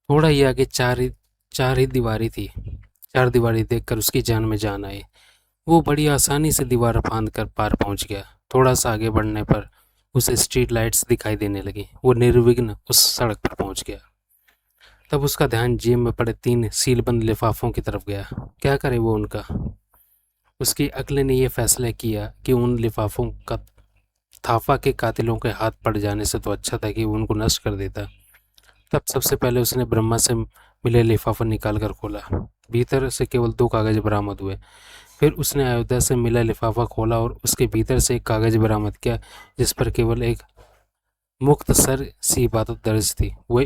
थोड़ा ही आगे चार ही दीवारी थी। चार दीवारी देखकर उसकी जान में जान आई। वो बड़ी आसानी से दीवार फांद कर पार पहुंच गया। थोड़ा सा आगे बढ़ने पर उसे स्ट्रीट लाइट्स दिखाई देने लगी। वो निर्विघ्न उस सड़क पर पहुंच गया। तब उसका ध्यान जेब में पड़े 3 सीलबंद लिफाफों की तरफ गया। क्या करे वो उनका? उसकी अक्ल ने यह फैसला किया कि उन लिफाफों का थाफा के कातिलों के हाथ पड़ जाने से तो अच्छा था कि वो उनको नष्ट कर देता। तब सबसे पहले उसने ब्रह्मा से मिले लिफाफा निकाल कर खोला। भीतर से केवल 2 कागज बरामद हुए। फिर उसने अयोध्या से मिला लिफाफा खोला और उसके भीतर से एक कागज बरामद किया, जिस पर केवल एक मुख्तसर सी इबारत दर्ज थी। वह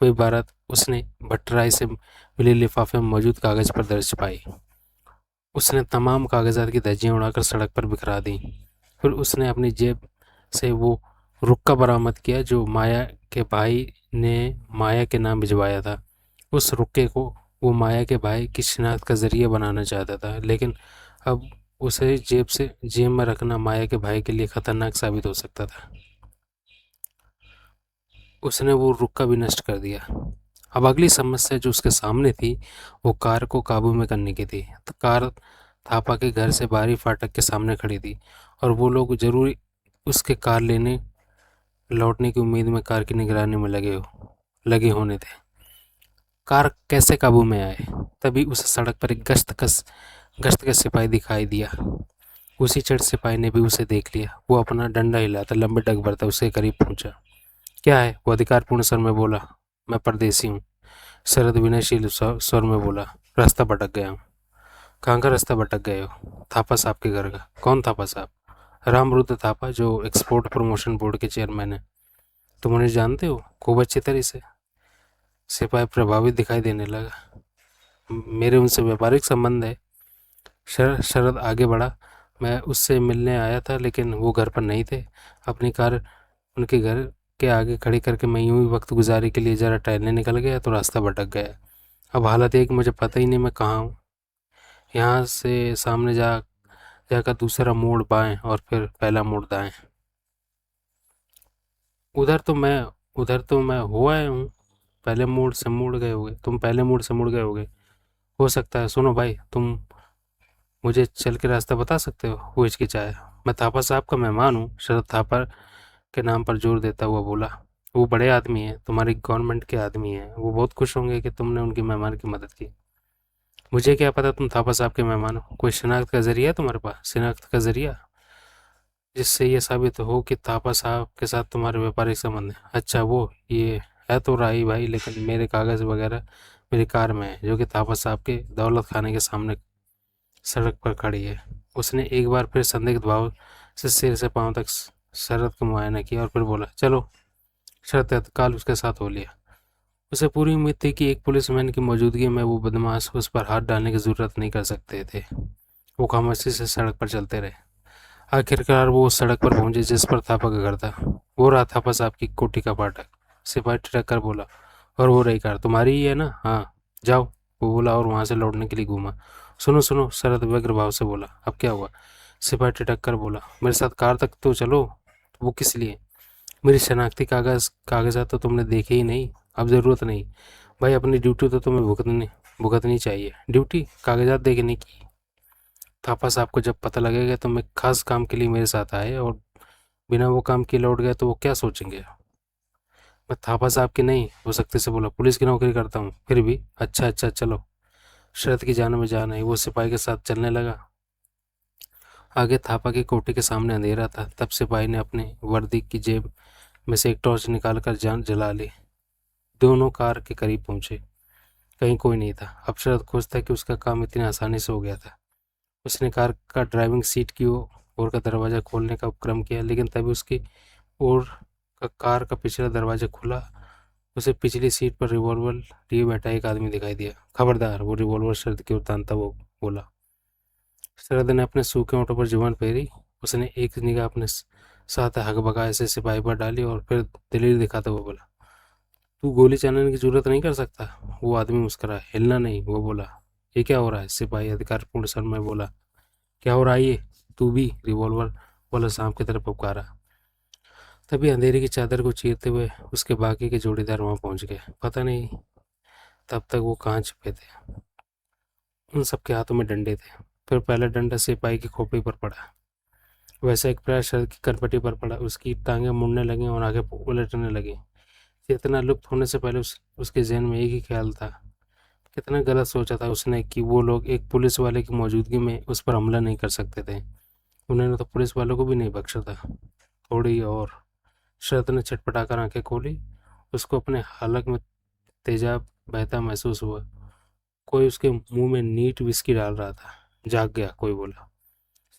इबारत उसने भट्टराई से मिले लिफाफे में मौजूद कागज पर दर्ज पाई। उसने तमाम कागजात की धज्जियां उड़ाकर सड़क पर बिखरा दी। फिर उसने अपनी जेब से वो रुक्का बरामद किया जो माया के भाई ने माया के नाम भिजवाया था। उस रुक्के को वो माया के भाई की शिनाख्त का जरिया बनाना चाहता था, लेकिन अब उसे जेब में रखना माया के भाई के लिए खतरनाक साबित हो सकता था। उसने वो रुक्का भी नष्ट कर दिया। अब अगली समस्या जो उसके सामने थी वो कार को काबू में करने की थी। तो कार थापा के घर से बाहरी फाटक के सामने खड़ी थी और वो लोग जरूर उसके कार लेने लौटने की उम्मीद में कार की निगरानी में लगे होने थे। कार कैसे काबू में आए? तभी उसे सड़क पर एक गश्त का सिपाही दिखाई दिया। उसी चढ़ सिपाही ने भी उसे देख लिया। वो अपना डंडा हिलाता लंबे डग भरता उसके करीब पहुंचा। क्या है? वो अधिकारपूर्ण स्वर में बोला। मैं परदेसी हूँ। शरद विनयशील स्वर में बोला। रास्ता भटक गया हूँ। कहाँ का रास्ता भटक गए हो? थापा साहब के घर का। कौन थापा साहब? रामरुद्र थापा, जो एक्सपोर्ट प्रमोशन बोर्ड के चेयरमैन है। तुम उन्हें जानते हो? खूब अच्छी तरह से। सिपाही प्रभावित दिखाई देने लगा। मेरे उनसे व्यापारिक संबंध है। शरद आगे बढ़ा। मैं उससे मिलने आया था, लेकिन वो घर पर नहीं थे। अपनी कार उनके घर के आगे खड़ी करके मैं यूं ही वक्त गुजारी के लिए ज़रा टहलने निकल गया तो रास्ता भटक गया। अब हालत है कि मुझे पता ही नहीं मैं कहाँ हूँ। यहाँ से सामने जाकर दूसरा मोड़ बाएं और फिर पहला मोड़ दाएं। उधर तो मैं उधर तो मैं हो आया हूँ। पहले मोड़ से मुड़ गए होगे तुम। पहले मोड़ से मुड़ गए होगे। हो सकता है। सुनो भाई, तुम मुझे चल के रास्ता बता सकते हो? वो हिचकिचाया। मैं थापा साहब का मेहमान हूँ, शरद थापा के नाम पर जोर देता हुआ बोला। वो बड़े आदमी हैं, तुम्हारी गवर्नमेंट के आदमी हैं। वो बहुत खुश होंगे कि तुमने उनकी मेहमान की मदद की। मुझे क्या पता तुम थापा साहब के मेहमान हो? कोई शिनाख्त का जरिया है तुम्हारे पास? शिनाख्त का जरिया जिससे ये साबित हो कि थापा साहब के साथ तुम्हारे व्यापारिक संबंध है? अच्छा, वो ये है तो राही भाई, लेकिन मेरे कागज वगैरह मेरी कार में है, जो कि थापा साहब के दौलत खाने के सामने सड़क पर खड़ी है। उसने एक बार फिर संदिग्ध भाव से सिर से पांव तक शरद का मुआयना किया और फिर बोला, चलो। शरद तत्काल उसके साथ हो लिया। उसे पूरी उम्मीद थी कि एक पुलिसमैन की मौजूदगी में वो बदमाश उस पर हाथ डालने की जरूरत नहीं कर सकते थे। वो खामोशी से सड़क पर चलते रहे। आखिरकार वो उस सड़क पर पहुंचे जिस पर थापा का घर था। वो रहा थापा साहब की कोठी का फाटक। सिपाही ठिठक कर बोला, और वो रही कार तुम्हारी ही है ना? हाँ, जाओ। वो बोला और वहां से लौटने के लिए घूमा। सुनो सुनो, शरद व्यग्र भाव से बोला। अब क्या हुआ? सिपाही ठिठक कर बोला, मेरे साथ कार तक तो चलो। वो किस लिए? मेरी शनाख्ती कागजात तो तुमने देखे ही नहीं। अब ज़रूरत नहीं। भाई, अपनी ड्यूटी तो तुम्हें भुगतनी चाहिए। ड्यूटी? कागजात देखने की? थापा साहब को जब पता लगेगा तुम एक खास काम के लिए मेरे साथ आए और बिना वो काम किए लौट गए तो वो क्या सोचेंगे? मैं थापा साहब की नहीं, वो सख्ती से बोला, पुलिस की नौकरी करता हूँ। फिर भी अच्छा अच्छा, चलो। शरद की जान में जान आई। वो सिपाही के साथ चलने लगा। आगे थापा की कोठी के सामने अंधेरा था। तब सिपाही ने अपनी वर्दी की जेब में से एक टॉर्च निकालकर जान जला ली। दोनों कार के करीब पहुंचे। कहीं कोई नहीं था। अब शरद खुश था कि उसका काम इतनी आसानी से हो गया था। उसने कार का ड्राइविंग सीट की ओर का दरवाज़ा खोलने का उपक्रम किया, लेकिन तभी उसकी ओर का कार का पिछला दरवाज़ा खुला। उसे पिछली सीट पर रिवॉल्वर लिए बैठा एक आदमी दिखाई दिया। खबरदार! वो रिवॉल्वर शरद की ओर तानता वो बोला। शरद ने अपने सूखे होठों पर जुबान फेरी। उसने एक निगाह अपने साथ हकबकाए से सिपाही पर डाली और फिर दलील दिखाता हुआ बोला, तू गोली चलाने की जरूरत नहीं कर सकता। वो आदमी मुस्कुराया। हिलना नहीं, वो बोला। ये क्या हो रहा है? सिपाही अधिकारपूर्ण स्वर में बोला। क्या हो रहा है ये? तू भी? रिवॉल्वर वाला सांप की तरफ पुकारा। तभी अंधेरे की चादर को चीरते हुए उसके बाकी के जोड़ीदार वहां पहुंच गए। पता नहीं तब तक वो कहाँ छुपे थे। उन सबके हाथों में डंडे थे। फिर पहला डंडा सिपाही की खोपड़ी पर पड़ा, वैसा एक प्रयास शरद की कनपटी पर पड़ा। उसकी टांगें मुड़ने लगीं और आगे उलटने लगी। चेतना लुप्त होने से पहले उसके जहन में एक ही ख्याल था। कितना गलत सोचा था उसने कि वो लोग एक पुलिस वाले की मौजूदगी में उस पर हमला नहीं कर सकते थे। उन्होंने तो पुलिस वालों को भी नहीं बख्शा था। थोड़ी और। शरद ने छटपटाकर आंखें खोली। उसको अपने हलक में तेजाब बहता महसूस हुआ। कोई उसके मुंह में नीट विस्की डाल रहा था। जाग गया, कोई बोला।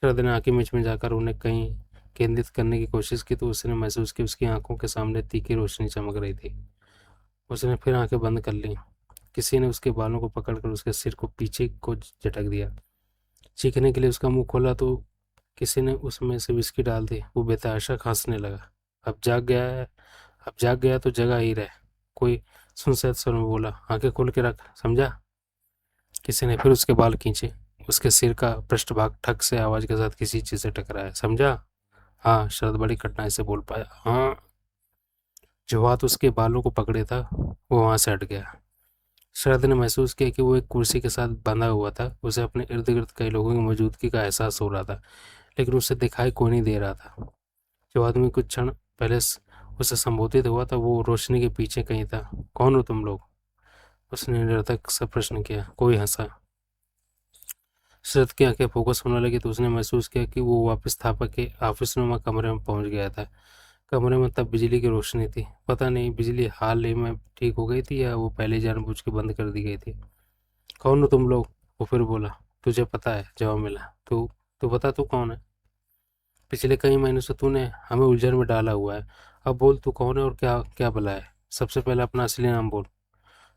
शरद ने आंखें मिच में जाकर उन्हें कहीं केंद्रित करने की कोशिश की तो उसने महसूस की उसकी आंखों के सामने तीखी रोशनी चमक रही थी। उसने फिर आंखें बंद कर ली। किसी ने उसके बालों को पकड़कर उसके सिर को पीछे को झटक दिया। चीखने के लिए उसका मुंह खोला तो किसी ने उसमें से विस्की डाल दी। वो बेतहाशा खांसने लगा। अब जाग गया है, अब जाग गया तो जगह ही रहे, कोई सुनसैत स्वर में बोला। आंखें खोल के रख, समझा। किसी ने फिर उसके बाल खींचे। उसके सिर का पृष्ठभाग ठक से आवाज के साथ किसी चीज से टकराया। समझा? हाँ, शरद बड़ी कठिनाई से बोल पाया। हाँ। जो हाथ उसके बालों को पकड़े था वो वहां से हट गया। शरद ने महसूस किया कि वो एक कुर्सी के साथ बंधा हुआ था। उसे अपने इर्द गिर्द कई लोगों की मौजूदगी का एहसास हो रहा था, लेकिन उसे दिखाई कोई नहीं दे रहा था। जो आदमी कुछ क्षण पहले उसे संबोधित हुआ था वो रोशनी के पीछे कहीं था। कौन हो तुम लोग? उसने निरर्थक सा प्रश्न किया। कोई हंसा। शरद की आंखें फोकस होने लगी तो उसने महसूस किया कि वो वापस थापा के ऑफिस नुमा कमरे में पहुंच गया था। कमरे में तब बिजली की रोशनी थी। पता नहीं बिजली हाल ही में ठीक हो गई थी या वो पहले जानबूझ के बंद कर दी गई थी। कौन हो तुम लोग? वो फिर बोला। तुझे पता है, जवाब मिला। तू बता, तू कौन है? पिछले कई महीनों से तूने हमें उलझन में डाला हुआ है। अब बोल, तू कौन है और क्या क्या भला है? सबसे पहले अपना असली नाम बोल।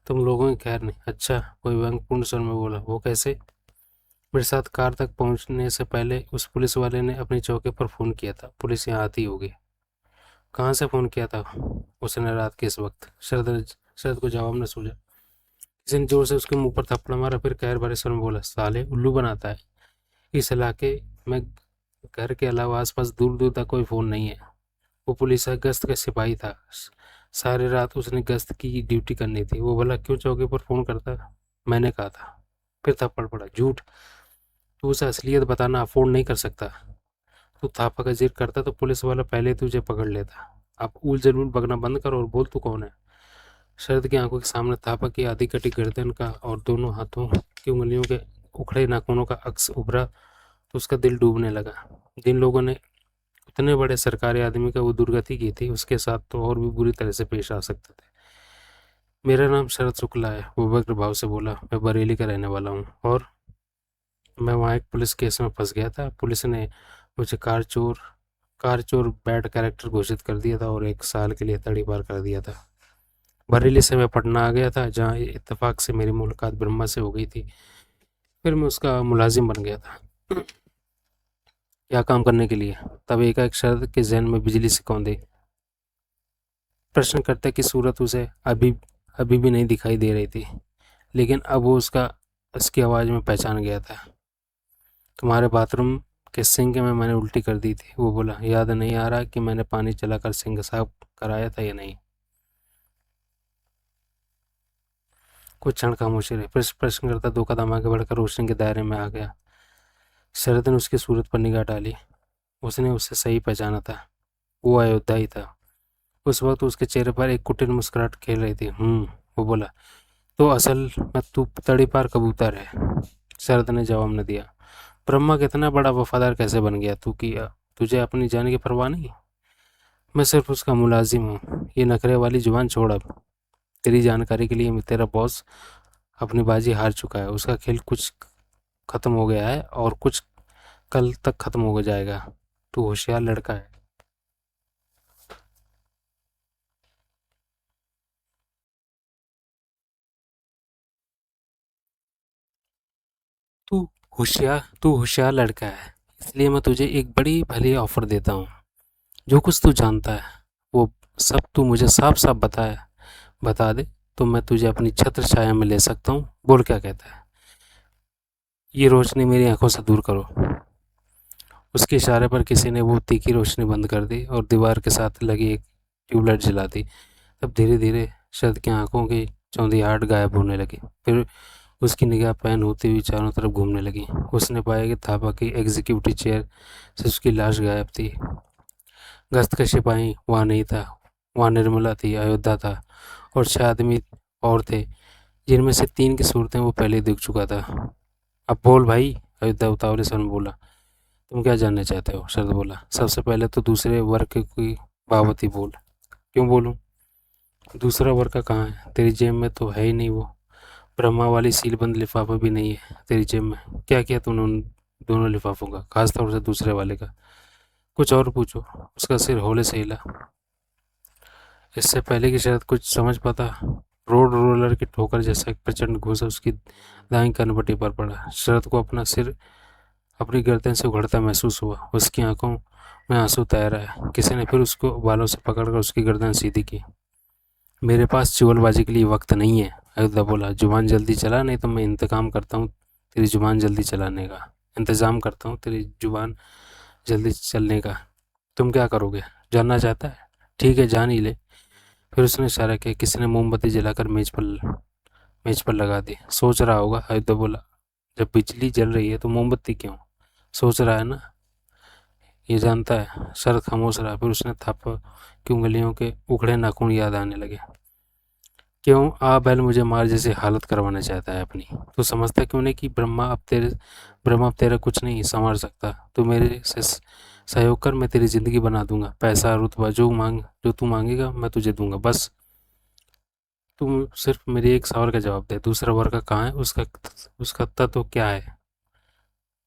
तुम लोगों की खैर नहीं। अच्छा, कोई व्यंगपूर्ण स्वर में बोला। वो कैसे? मेरे साथ कार तक पहुंचने से पहले उस पुलिस वाले ने अपनी चौकी पर फोन किया था। पुलिस यहाँ आती होगी। कहाँ से फोन किया था उसने? रात के इस वक्त? शरद को जवाब न सूझा। किसी ने जोर से उसके मुंह पर थप्पड़ मारा, फिर कहर भरे स्वर में बोला। साले, उल्लू बनाता है। इस इलाके में घर के अलावा आसपास दूर दूर तक कोई फोन नहीं है। वो पुलिस का गश्त का सिपाही था। सारी रात उसने गश्त की ड्यूटी करनी थी। वो भला क्यों चौकी पर फोन करता? मैंने कहा था। फिर थप्पड़ पड़ा। झूठ। तू उसे असलियत बताना अफोर्ड नहीं कर सकता। तू थापा का जिक्र करता तो पुलिस वाला पहले ही तुझे पकड़ लेता। अब ऊल जरूर बगना बंद कर और बोल, तू कौन है? शरद की आंखों के सामने थापा की आधी कटी गर्दन का और दोनों हाथों की उंगलियों के उखड़े नाखूनों का अक्स उभरा तो उसका दिल डूबने लगा। जिन लोगों ने उतने बड़े सरकारी आदमी का वो दुर्गति की थी उसके साथ तो और भी बुरी तरह से पेश आ सकते थे। मेरा नाम शरद शुक्ला है, वो व्यग्र भाव से बोला। मैं बरेली का रहने वाला हूँ और मैं वहाँ एक पुलिस केस में फंस गया था। पुलिस ने मुझे कार चोर बैड कैरेक्टर घोषित कर दिया था और 1 साल के लिए तड़ीपार कर दिया था। बरेली से मैं पटना आ गया था जहाँ इत्तेफाक से मेरी मुलाकात ब्रह्मा से हो गई थी। फिर मैं उसका मुलाजिम बन गया था। क्या काम करने के लिए? तब एकाएक शरद के जहन में बिजली से कौंधी। प्रश्नकर्ता की सूरत उसे अभी अभी भी नहीं दिखाई दे रही थी, लेकिन अब वो उसकी आवाज़ में पहचान गया था। तुम्हारे बाथरूम के सिंक में मैंने उल्टी कर दी थी, वो बोला। याद नहीं आ रहा कि मैंने पानी चलाकर सिंक साफ कराया था या नहीं। कुछ क्षण खामोशी रही। फिर प्रश्नकर्ता 2 कदम आगे बढ़कर रोशनी के दायरे में आ गया। शरद ने उसकी सूरत पर निगाह डाली। उसने उसे सही पहचाना था। वो अयोध्या ही था। उस वक्त उसके चेहरे पर एक कुटिल मुस्कुराहट खेल रही थी। वो बोला। तो असल में तू तड़ीपार कबूतर है। शरद ने जवाब न दिया। ब्रह्मा कितना बड़ा वफादार कैसे बन गया तू कि तुझे अपनी जान की परवाह नहीं? मैं सिर्फ उसका मुलाजिम हूँ। ये नखरे वाली जुबान छोड़ अब। तेरी जानकारी के लिए तेरा बॉस अपनी बाजी हार चुका है। उसका खेल कुछ खत्म हो गया है और कुछ कल तक खत्म हो जाएगा। तू होशियार लड़का है। तू होशियार लड़का है, इसलिए मैं तुझे एक बड़ी भली ऑफर देता हूँ। जो कुछ तू जानता है वो सब तू मुझे साफ साफ बता दे तो मैं तुझे अपनी छत्र छाया में ले सकता हूँ। बोल, क्या कहता है? ये रोशनी मेरी आंखों से दूर करो। उसके इशारे पर किसी ने वो तीखी रोशनी बंद कर दी और दीवार के साथ लगी एक ट्यूबलाइट जला दी। तब धीरे धीरे शरद की आंखों की चौंधियाहट गायब होने लगी। फिर उसकी निगाह पैन होती हुई चारों तरफ घूमने लगी। उसने पाया कि थापा की एग्जीक्यूटिव चेयर से उसकी लाश गायब थी। गश्त का सिपाही वहाँ नहीं था। वहाँ निर्मला थी, अयोध्या था और 6 आदमी और थे, जिनमें से 3 की सूरतें वो पहले ही देख चुका था। अब बोल भाई, अयोध्या उतावले स्वर में बोला। तुम क्या जानना चाहते हो? शरद बोला। सबसे पहले तो दूसरे वर्ग की बाबत ही बोल। क्यों बोलूं? दूसरा वर्ग का कहाँ है? तेरी जेब में तो है ही नहीं वो। ब्रह्मा वाली सीलबंद लिफाफा भी नहीं है तेरी जेब में। क्या किया तूने उन दोनों लिफाफों का, खासतौर से दूसरे वाले का? कुछ और पूछो। उसका सिर हौले से हिला। इससे पहले कि शरद कुछ समझ पाता, रोड रोलर की ठोकर जैसा एक प्रचंड घूंसा उसकी दाईं कनपट्टी पर पड़ा। शरद को अपना सिर अपनी गर्दन से उघड़ता महसूस हुआ। उसकी आंखों में आंसू तैर आया। किसी ने फिर उसको बालों से पकड़कर उसकी गर्दन सीधी की। मेरे पास चुगलबाजी के लिए वक्त नहीं है, अयोध्या बोला। जुबान जल्दी चला, नहीं तो मैं इंतकाम करता हूँ तेरी जुबान जल्दी चलाने का। इंतज़ाम करता हूँ तेरी जुबान जल्दी चलने का। तुम क्या करोगे? जानना चाहता है? ठीक है, जान ही ले। फिर उसने इशारा किया। किसी ने मोमबत्ती जलाकर मेज पर लगा दी। सोच रहा होगा, अयोध्या बोला। जब बिजली जल रही है तो मोमबत्ती क्यों? सोच रहा है ना? ये जानता है। शरद खामोश रहा। फिर उसने थापा की उंगलियों के उखड़े नाखून याद आने लगे। क्यों आ बैल मुझे मार जैसी हालत करवाना चाहता है अपनी? तू समझता क्यों नहीं कि ब्रह्मा अब तेरा कुछ नहीं संवार सकता? तू मेरे से सहयोग कर, मैं तेरी जिंदगी बना दूंगा। पैसा, रुतबा, जो तू मांगेगा मैं तुझे दूंगा। बस तुम सिर्फ मेरी एक सवाल का जवाब दे। दूसरा वर्ग कहाँ है? उसका तत्व क्या है?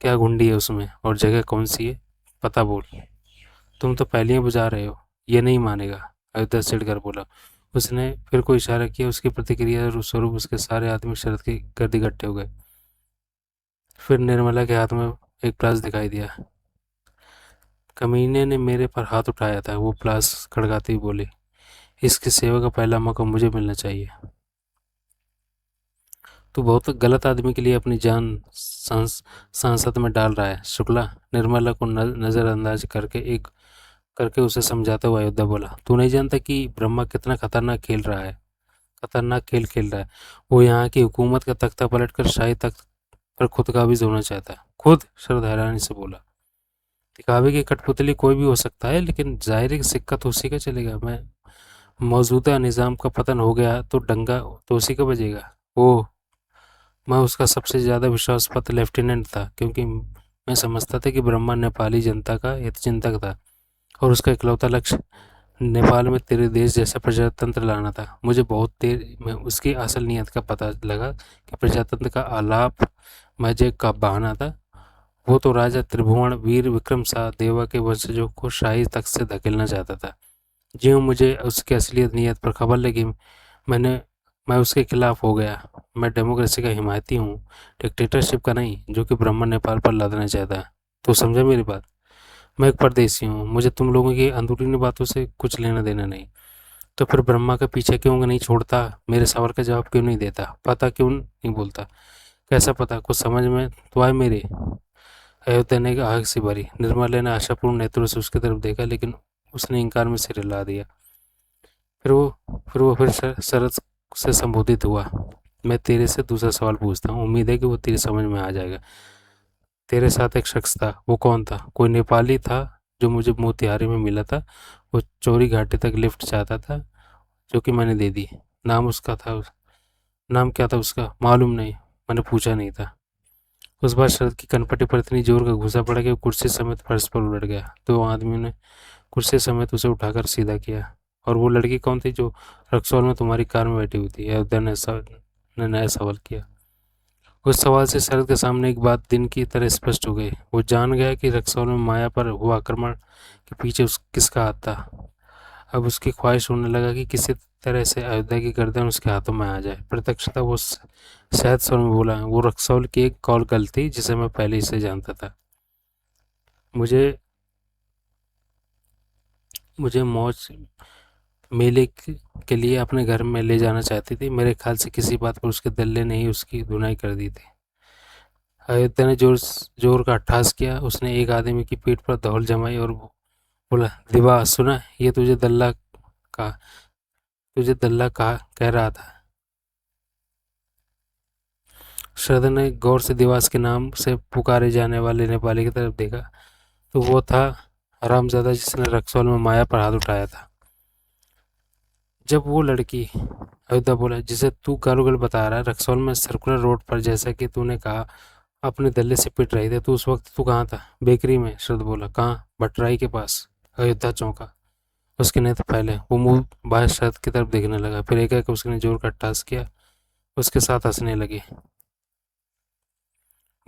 क्या घुंडी है उसमें और जगह कौन सी है? पता बोल। तुम तो पहले ही बुझा रहे हो। ये नहीं मानेगा, अयोध्या चिढ़कर बोला। उसने फिर कोई इशारा किया। उसकी प्रतिक्रिया स्वरूप उसके सारे आदमी शरद के गर्द इकट्ठे हो गए। फिर निर्मला के हाथ में एक प्लास दिखाई दिया। कमीने ने मेरे पर हाथ उठाया था, वो प्लास खड़काती हुई बोली। इसकी सेवा का पहला मौका मुझे मिलना चाहिए। तू बहुत गलत आदमी के लिए अपनी जान सांसत में डाल रहा है शुक्ला। निर्मला को नजरअंदाज करके उसे समझाता हुआ अयोध्या बोला। तू नहीं जानता कि ब्रह्मा कितना खतरनाक खेल खेल रहा है। वो यहाँ की हुकूमत का तख्ता पलटकर शाही तख्त पर खुद काबिज होना चाहता है। खुद? शरद हैरानी से बोला। दिखावे की कठपुतली कोई भी हो सकता है, लेकिन जाहिर है कि सिक्का तो उसी का चलेगा। मैं मौजूदा निज़ाम का पतन हो गया तो डंका तो उसी का बजेगा। ओह, मैं उसका सबसे ज़्यादा विश्वासपात्र लेफ्टिनेंट था, क्योंकि मैं समझता था कि ब्रह्मा नेपाली जनता का हितचिंतक था और उसका इकलौता लक्ष्य नेपाल में तेरे देश जैसा प्रजातंत्र लाना था। मुझे बहुत देर में उसकी असल नीयत का पता लगा कि प्रजातंत्र का आलाप महज एक बहाना था। वो तो राजा त्रिभुवन वीर विक्रम सा देवा के वंशजों को शाही तख्त से धकेलना चाहता था। ज्यों मुझे उसकी असलियत नीयत पर खबर लगी, मैंने मैं उसके खिलाफ हो गया। मैं डेमोक्रेसी का हिमायती हूँ, डिक्टेटरशिप का नहीं, जो कि ब्रह्मा नेपाल पर लादना चाहता है। तो समझा मेरी बात? मैं एक परदेसी हूँ, मुझे तुम लोगों की अंदरूनी बातों से कुछ लेना देना नहीं। तो फिर ब्रह्मा का पीछे क्यों नहीं छोड़ता? मेरे सवाल का जवाब क्यों नहीं देता? पता क्यों नहीं बोलता? कैसा पता? कुछ समझ में तो आए मेरे? अयोध्या ने आग सी भरी। निर्मला ने आशापूर्ण नेत्रों से उसकी तरफ देखा, लेकिन उसने इनकार में सिर हिला दिया। फिर शरद से संबोधित हुआ। मैं तेरे से दूसरा सवाल पूछता हूँ, उम्मीद है कि वो तेरी समझ में आ जाएगा। तेरे साथ एक शख्स था, वो कौन था? कोई नेपाली था जो मुझे मोतिहारी में मिला था। वो चौरी घाटी तक लिफ्ट चाहता था, जो कि मैंने दे दी। नाम उसका था नाम क्या था उसका? मालूम नहीं, मैंने पूछा नहीं था। उस बार शरद की कनपटी पर इतनी जोर का घूसा पड़ा कि वो कुर्सी समेत फर्श पर उलट गया। दो आदमियों ने कुर्सी समेत उसे उठाकर सीधा किया। और वो लड़की कौन थी जो रक्सौल में तुम्हारी कार में बैठी हुई थी? अयोध्या ने नया सवाल किया। उस सवाल से शरद के सामने एक बात दिन की तरह स्पष्ट हो गई। वो जान गया कि रक्सौल में माया पर हुआ आक्रमण के पीछे किसका हाथ था। अब उसकी ख्वाहिश होने लगा कि किसी तरह से अयोध्या की गर्दन उसके हाथों में आ जाए। प्रत्यक्षता वो शायद स्वर में बोला। वो रक्सौल की एक कॉल गर्ल थी जिसे मैं पहले से जानता था। मुझे मुझे मौज मेले के लिए अपने घर में ले जाना चाहती थी। मेरे ख्याल से किसी बात पर उसके दल्ले ने ही उसकी धुनाई कर दी थी। अयोध्या ने जोर जोर का अट्ठास किया। उसने एक आदमी की पीठ पर धौल जमाई और बोला, दिवा सुना, ये का तुझे दल्ला कहा कह रहा था। श्रद्धा ने गौर से दिवास के नाम से पुकारे जाने वाले नेपाली की तरफ देखा, तो वो था हरामजादा जिसने रक्सौल में माया पर हाथ उठाया था। जब वो लड़की, अयोध्या बोला, जिसे तू गालू-गल बता रहा है, रक्सौल में सर्कुलर रोड पर जैसा कि तूने कहा अपने दल्ले से पिट रही थी, तो उस वक्त तू कहाँ था? बेकरी में। शरद बोला, कहाँ? भट्टराई के पास। अयोध्या चौंका। उसके नेत्र फैले। वो मुंह बाहर शरद की तरफ देखने लगा। फिर एकाएक उसने जोर का टस किया। उसके साथ हंसने लगे।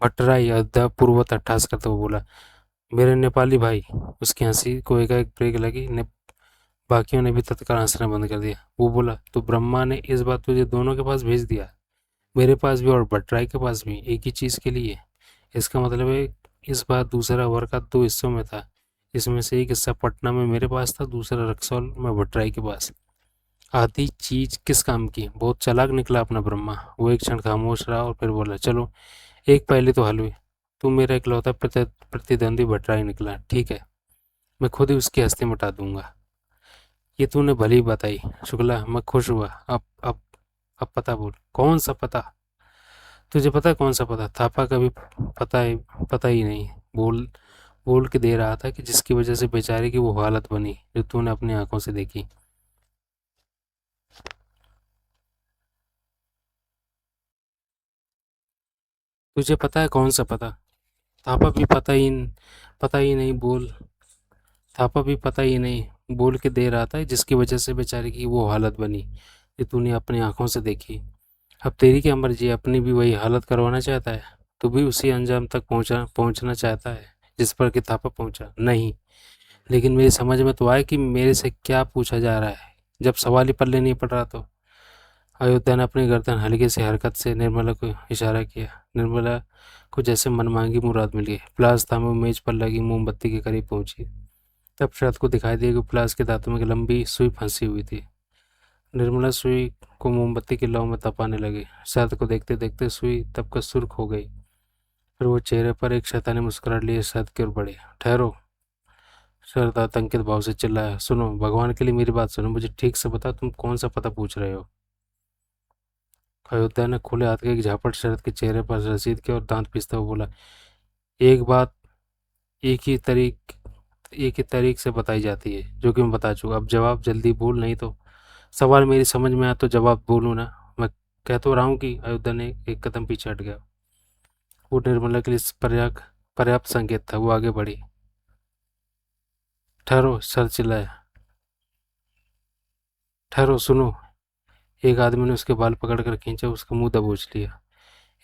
भट्टराई, अयोध्या पूर्ववत अट्ठास करते हुए बोला, मेरे नेपाली भाई। उसकी हंसी को एकाएक ब्रेक लगी। बाकियों ने भी तत्काल हंसना बंद कर दिया। वो बोला, तो ब्रह्मा ने इस बात तुझे दोनों के पास भेज दिया, मेरे पास भी और भट्टराई के पास भी, एक ही चीज़ के लिए। इसका मतलब है इस बार दूसरा वर का दो हिस्सों में था। इसमें से एक हिस्सा पटना में मेरे पास था, दूसरा रक्सौल में भट्टराई के पास। आधी चीज किस काम की? बहुत चालाक निकला अपना ब्रह्मा। वो एक क्षण खामोश रहा और फिर बोला, चलो एक पहले तो हल हुई। तू मेरा इकलौता प्रतिद्वंदी भट्टराई निकला, ठीक है, मैं खुद ही उसकी हस्ती मिटा दूंगा। ये तूने भली बताई शुक्ला, मैं खुश हुआ। अब पता बोल, कौन सा पता? तुझे पता है कौन सा पता? थापा का भी पता ही नहीं। बोल बोल के दे रहा था कि जिसकी वजह से बेचारे की वो हालत बनी जो तूने अपनी आंखों से देखी। तुझे पता है कौन सा पता? थापा भी पता ही नहीं बोल थापा भी पता ही नहीं बोल के दे रहा था जिसकी वजह से बेचारे की वो हालत बनी जो तूने अपनी आंखों से देखी। अब तेरी क्या मर्जी, अपनी भी वही हालत करवाना चाहता है? तू भी उसी अंजाम तक पहुंचना चाहता है जिस पर कि थापा पहुंचा? नहीं, लेकिन मेरी समझ में तो आया कि मेरे से क्या पूछा जा रहा है, जब सवाल ही पल्ले नहीं पड़ रहा तो। अयोध्या ने अपनी गर्दन हल्की सी हरकत से निर्मला को इशारा किया। निर्मला को जैसे मनमांगी मुराद मिल गई। प्लास थामे मेज पर लगी मोमबत्ती के करीब पहुंची। तब शरद को दिखाई दिया कि प्लास के दांतों में एक लंबी सुई फंसी हुई थी। निर्मला सुई को मोमबत्ती की लौ में तपाने लगी। शरद को देखते देखते सुई तब का सुर्ख हो गई। फिर वो चेहरे पर एक शैतानी मुस्कुराहट लिए शरद की ओर बढ़े। ठहरो, शरद आतंकित भाव से चिल्लाया। सुनो, भगवान के लिए मेरी बात सुनो, मुझे ठीक से बता तुम कौन सा पता पूछ रहे हो? अयोध्या ने खुले हाथ के एक झापट शरद के चेहरे पर रसीद किया और दांत पीसता हुआ बोला, एक बात एक ही तरीक एक ही तारीख से बताई जाती है, जो कि मैं बता चुका। अब जवाब जल्दी बोल, नहीं तो। सवाल मेरी समझ में आया तो जवाब बोलूँ ना? मैं कह तो रहा हूँ कि। अयोध्या ने एक कदम पीछे हट गया। वो निर्मला के लिए पर्याप्त पर्याप्त संकेत था। वो आगे बढ़ी। ठहरो, सर चिल्लाया। ठहरो, सुनो। एक आदमी ने उसके बाल पकड़कर खींचा, उसका मुंह दबोच लिया।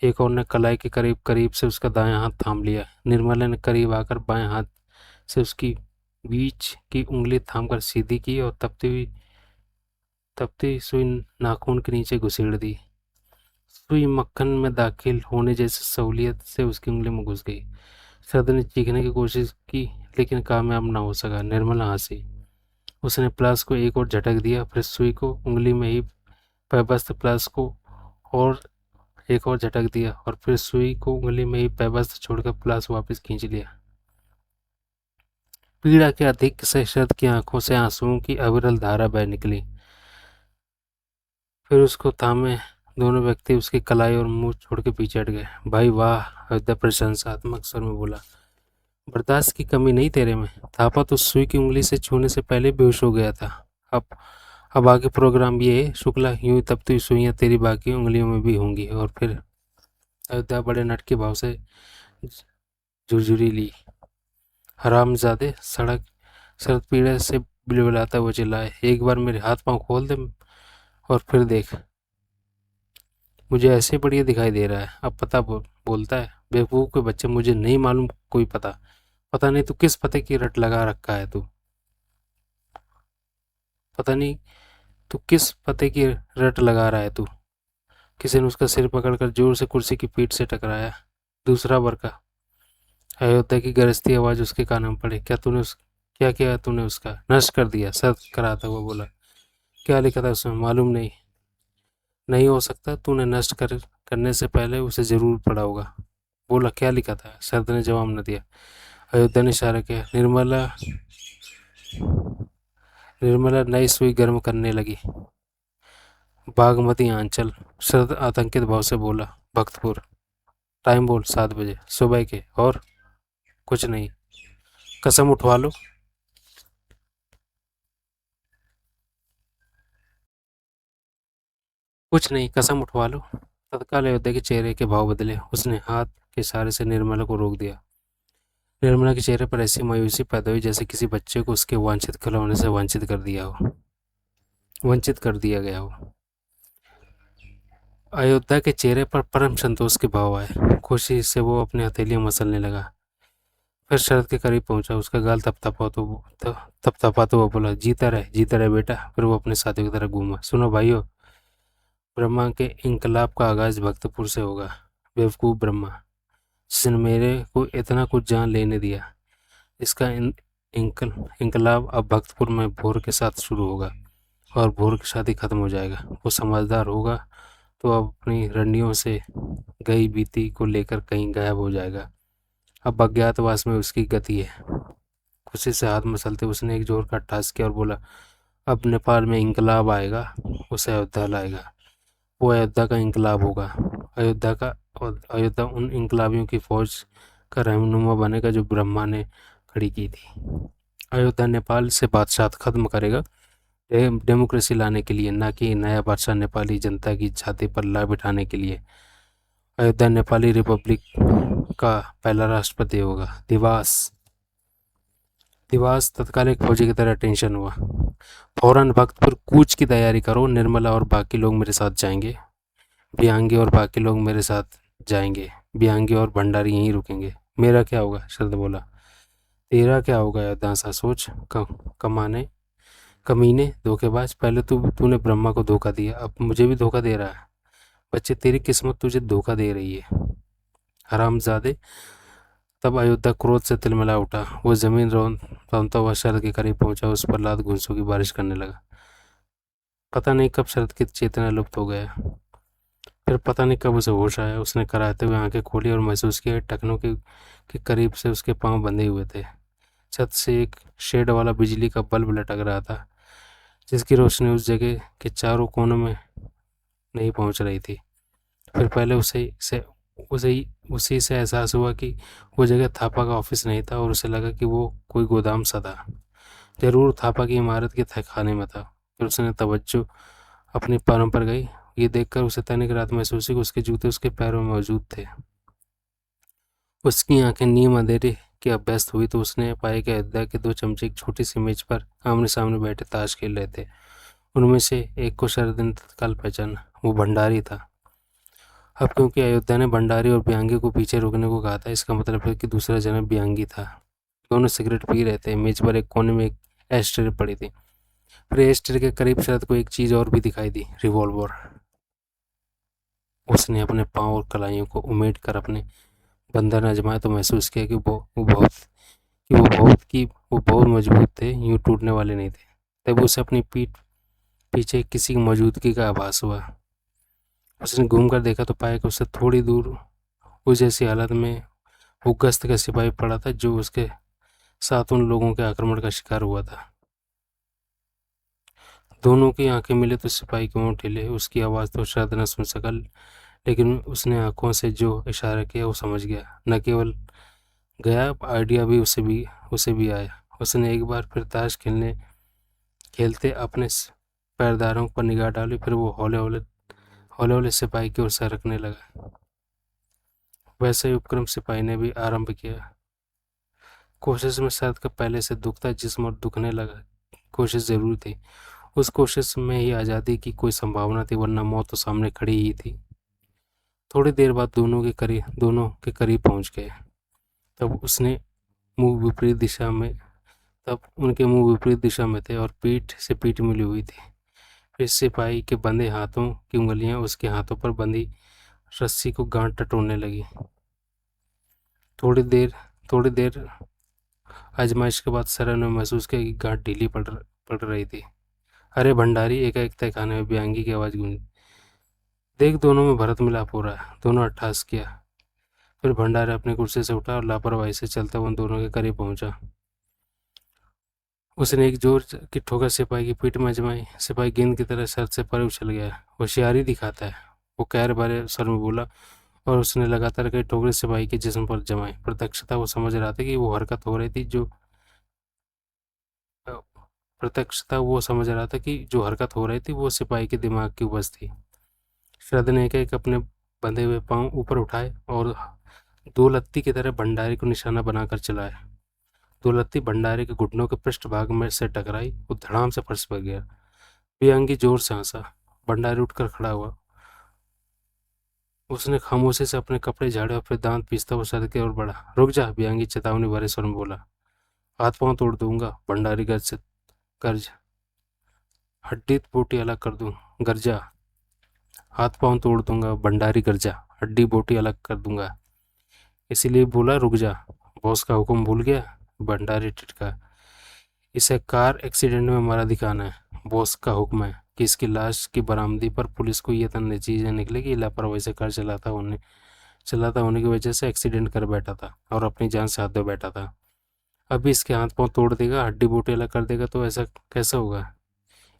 एक और ने कलाई के करीब करीब से उसका दायां हाथ थाम लिया। निर्मला ने करीब आकर बाएं हाथ से उसकी बीच की उंगली थामकर सीधी की और तपती सुई नाखून के नीचे घुसेड़ दी। सुई मक्खन में दाखिल होने जैसी सहूलियत से उसकी उंगली में घुस गई। शरद ने चीखने की कोशिश की, लेकिन कामयाब ना हो सका। निर्मला हंसी। उसने प्लास को एक और झटक दिया, फिर सुई को उंगली में ही पैबस्त प्लास को और एक और झटक दिया, और फिर सुई को उंगली में ही पैबस्त छोड़कर प्लास वापस खींच लिया। पीड़ा के अधिक से शरद की आंखों से आंसुओं की अविरल धारा बह निकली। फिर उसको थामे दोनों व्यक्ति उसकी कलाई और मुंह छोड़ के पीछे हट गए। भाई वाह, अयोध्या प्रशंसात्मक स्वर में बोला। बर्दाश्त की कमी नहीं तेरे में। थापा तो सुई की उंगली से छूने से पहले बेहोश हो गया था। अब अब आगे प्रोग्राम ये है शुक्ला, यूं ही तब तो सुइयां तेरी बाकी उंगलियों में भी होंगी। और फिर अयोध्या बड़े नट के भाव से झुरझुरी ली। हरामजादे, सड़क शरद पीड़े से बिलबिलाता हुआ चिल्लाए, एक बार मेरे हाथ पांव खोल दे और फिर देख। मुझे ऐसे बढ़िया दिखाई दे रहा है। अब पता बोलता है? बेवकूफ़ के बच्चे, मुझे नहीं मालूम कोई पता। पता नहीं तू किस पते की रट लगा रखा है तू। पता नहीं तू किस पते की रट लगा रहा है तू। किसी ने उसका सिर पकड़कर जोर से कुर्सी की पीठ से टकराया। दूसरा वर्का। अयोध्या की गरजती आवाज उसके कानों में पड़ी। क्या किया तूने? उसका नष्ट कर दिया, सर कराता हुआ बोला। क्या लिखा था उसमें? मालूम नहीं। नहीं हो सकता, तूने नष्ट करने से पहले उसे जरूर पढ़ा होगा। बोला, क्या लिखा था? शरद ने जवाब न दिया। अयोध्या ने इशारा किया। निर्मला निर्मला नई सुई गर्म करने लगी। बागमती आंचल। शरद आतंकित भाव से बोला। भक्तपुर। टाइम बोल। 7 बजे सुबह के। और कुछ नहीं। कसम उठवा लो। कुछ नहीं, कसम उठवा लो। तत्काल अयोध्या के चेहरे के भाव बदले। उसने हाथ के इशारे से निर्मला को रोक दिया। निर्मला के चेहरे पर ऐसी मायूसी पैदा हुई जैसे किसी बच्चे को उसके वांछित खिलौने से वंचित कर दिया गया हो। अयोध्या के चेहरे पर परम संतोष के भाव आए। खुशी से वो अपनी हथेलियां मसलने लगा। फिर शरद के करीब पहुंचा। उसका गाल तपतपाते हुआ बोला, जीता रहे बेटा। फिर वो अपने साथियों की तरफ घूमा। सुनो भाइयों, ब्रह्मा के इंकलाब का आगाज भक्तपुर से होगा। बेवकूफ़ ब्रह्मा, जिसने मेरे को इतना कुछ जान लेने दिया, इसका इंकलाब अब भक्तपुर में भोर के साथ शुरू होगा और भोर के साथ ही खत्म हो जाएगा। वो समझदार होगा तो अब अपनी रंडियों से गई बीती को लेकर कहीं गायब हो जाएगा। अब अज्ञातवास में उसकी गति है। खुशी से हाथ मसलते उसने एक जोर का टास किया और बोला, अब नेपाल में इंकलाब आएगा, उसे अयोध्या लाएगा। वो अयोध्या का इंकलाब होगा। अयोध्या उन इंकलाबियों की फौज का रहनुमा बनेगा जो ब्रह्मा ने खड़ी की थी। अयोध्या नेपाल से बादशाह खत्म करेगा, डेमोक्रेसी लाने के लिए, ना कि नया बादशाह नेपाली जनता की छाती पर ला बिठाने के लिए। अयोध्या नेपाली रिपब्लिक का पहला राष्ट्रपति होगा। दिवास तत्काल एक फौजी की तरह टेंशन हुआ। फौरन भक्तपुर कूच की तैयारी करो। निर्मला और बाकी लोग मेरे साथ जाएंगे। बियांगी और बाकी लोग मेरे साथ जाएंगे। बियांगी और भंडारी यहीं रुकेंगे। मेरा क्या होगा? शरद बोला। तेरा क्या होगा? दासा सोच। कमाने कमीने, धोखेबाज। पहले तूने ब्रह्मा को धोखा दिया, अब मुझे भी धोखा दे रहा है। बच्चे, तेरी किस्मत तुझे धोखा दे रही है, हरामजादे। तब अयोध्या क्रोध से तिलमिला उठा। वो जमीन रौंदता हुआ शरद के करीब पहुंचा। उस पर लात घूंसों की बारिश करने लगा। पता नहीं कब शरद की चेतना लुप्त हो गया। फिर पता नहीं कब उसे होश आया। उसने कराहते हुए आंखें खोली और महसूस किया टखनों के करीब से उसके पांव बंधे हुए थे। छत से एक शेड वाला बिजली का बल्ब लटक रहा था, जिसकी रोशनी उस जगह के चारों कोनों में नहीं पहुंच रही थी। फिर पहले उसे उसी से एहसास हुआ कि वो जगह थापा का ऑफिस नहीं था और उसे लगा कि वो कोई गोदाम सा था। जरूर थापा की इमारत के तहखाने में था। फिर उसने तवज्जो अपने पैरों पर गई। ये देखकर उसे तनिक राहत महसूस हुई कि उसके जूते उसके पैरों में मौजूद थे। उसकी आंखें नीम अंधेरे की अभ्यस्त हुई तो उसने पाया कि अयोध्या के 2 चमचे एक छोटी सी मेज पर आमने सामने बैठे ताश खेल रहे थे। उनमें से एक को शरद ने तत्काल पहचाना। वो भंडारी था। अब क्योंकि अयोध्या ने भंडारी और बियांगी को पीछे रुकने को कहा था, इसका मतलब है कि दूसरा जन्म बियांगी था। दोनों सिगरेट पी रहे थे। मेज पर एक कोने में एक एस्ट्रे पड़ी थी। फिर एस्ट्रे के करीब शरद को एक चीज और भी दिखाई दी, रिवॉल्वर। उसने अपने पांव और कलाइयों को उमेट कर अपने बंधन आजमाया तो महसूस किया कि वो बहुत मजबूत थे, यूं टूटने वाले नहीं थे। तब उसे अपनी पीठ पीछे किसी की मौजूदगी का आभास हुआ। उसने घूम कर देखा तो पाया कि उससे थोड़ी दूर उस जैसी हालत में वो गश्त का सिपाही पड़ा था जो उसके साथ उन लोगों के आक्रमण का शिकार हुआ था। दोनों की आंखें मिले तो सिपाही के होंठ हिले। उसकी आवाज़ तो शायद न सुन सका, लेकिन उसने आंखों से जो इशारा किया वो समझ गया। न केवल गया, आइडिया भी उसे भी आया। उसने एक बार फिर ताश खेलते अपने पैरदारों पर निगाह डाली। फिर वो हौले हौले सिपाही की ओर सरकने लगा। वैसे ही उपक्रम सिपाही ने भी आरंभ किया। कोशिश में शरद का पहले से दुखता जिस्म और दुखने लगा। कोशिश जरूर थी। उस कोशिश में ही आज़ादी की कोई संभावना थी, वरना मौत तो सामने खड़ी ही थी। थोड़ी देर बाद दोनों के करीब पहुंच गए। तब उसने मुंह विपरीत दिशा में तब उनके मुंह विपरीत दिशा में थे और पीठ से पीठ मिली हुई थी। फिर सिपाही के बंधे हाथों की उंगलियां उसके हाथों पर बंधी रस्सी को गांठ टटोलने लगी। थोड़ी देर थोड़ी देर आजमाइश के बाद सरन ने महसूस किया कि गांठ ढीली पड़ रही थी। अरे भंडारी, एकाएक तहखाने में बियांगी की आवाज़ गूंजी। देख, दोनों में भरत मिलाप हो रहा है। दोनों अट्ठास किया फिर भंडारी अपनी कुर्सी से उठा और लापरवाही से चलता हुआ उन दोनों के करीब पहुंचा। उसने एक जोर की ठोकर सिपाही की पीठ में जमाई। सिपाही गेंद की तरह सर से परे उछल गया। होशियारी दिखाता है, वो कहर भरे स्वर में बोला, और उसने लगातार कई ठोकरें सिपाही के जिस्म पर जमाई। प्रत्यक्षता वो समझ रहा था कि वो हरकत हो रही थी जो प्रत्यक्षता वो समझ रहा था कि जो हरकत हो रही थी वो सिपाही के दिमाग की उपज थी। शरद ने एक एक अपने बंधे हुए पांव ऊपर उठाए और दो लत्ती की तरह भंडारी को निशाना बनाकर चलाए। दो लत्ती भंडारी के घुटनों के पृष्ठभाग में से टकराई। वो धड़ाम से फर्श पर गिरा। बियांगी जोर से हंसा। भंडारी उठकर खड़ा हुआ। उसने खामोशी से अपने कपड़े झाड़े और फिर दांत पीसता हुआ शरद की ओर बढ़ा। रुक जा, बियांगी चेतावनी भरे स्वर में बोला। हाथ पांव तोड़ दूंगा, भंडारी गर्ज हड्डी बोटी अलग कर दूं, गर्जा। हाथ पांव तोड़ दूंगा, भंडारी गर्जा, हड्डी बोटी अलग कर दूंगा। इसीलिए बोला रुक जा। बॉस का हुक्म भूल गया, भंडारी टिटका। इसे कार एक्सीडेंट में मारा दिखाना है। बॉस का हुक्म है कि इसकी लाश की बरामदी पर पुलिस को यह नतीजे निकले कि लापरवाही से कार चलाता होने की वजह से एक्सीडेंट कर बैठा था और अपनी जान से हाथ धो बैठा था। अभी इसके हाथ पांव तोड़ देगा, हड्डी बोटी अलग कर देगा तो ऐसा कैसा होगा?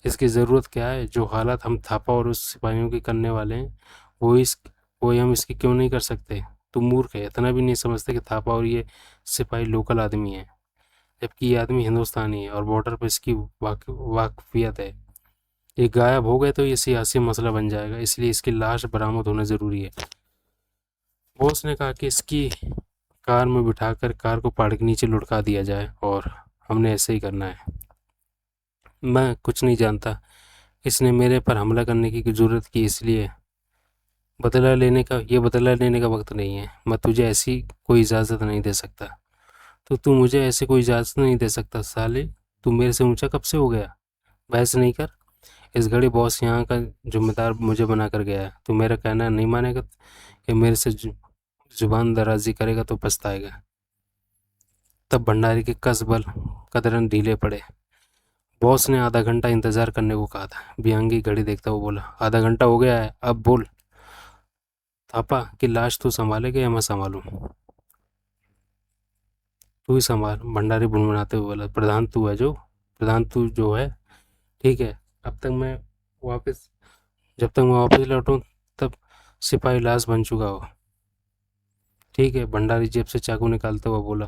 इसकी ज़रूरत क्या है? जो हालात हम थापा और उस सिपाहियों की करने वाले हैं वो इस वो हम इसकी क्यों नहीं कर सकते? तुम मूर्ख है, इतना भी नहीं समझते कि थापा और ये सिपाही लोकल आदमी है, जबकि ये आदमी हिंदुस्तानी है और बॉर्डर पर इसकी वाकफियत है। ये गायब हो गए तो ये सियासी मसला बन जाएगा, इसलिए इसकी लाश बरामद होना ज़रूरी है। बॉस ने कहा कि इसकी कार में बिठाकर कार को पहाड़ के नीचे लुढ़का दिया जाए और हमने ऐसे ही करना है। मैं कुछ नहीं जानता। इसने मेरे पर हमला करने की जरूरत की, इसलिए बदला लेने का वक्त नहीं है। मैं तुझे ऐसी कोई इजाज़त नहीं दे सकता। तो तू मुझे ऐसे कोई इजाज़त नहीं दे सकता साले? तू मेरे से ऊंचा कब से हो गया? बहस नहीं कर। इस घड़ी बॉस यहाँ का जिम्मेदार मुझे बना कर गया है। तू मेरा कहना नहीं मानेगा कि मेरे से जुबान दराजी करेगा तो पछताएगा। तब भंडारी के कस बल कदरन ढीले पड़े। बॉस ने आधा घंटा इंतजार करने को कहा था। बियांगी घड़ी देखता हुआ बोला, आधा घंटा हो गया है, अब बोल। थापा की लाश तू संभालेगा या मैं संभालूं? तू ही संभाल, भंडारी बुनबुनाते हुए बोला। प्रधान तू जो है, ठीक है। अब तक मैं वापस जब तक मैं वापस लौटूं तब सिपाही लाश बन चुका हो, ठीक है। भंडारी जेब से चाकू निकालते हुआ बोला।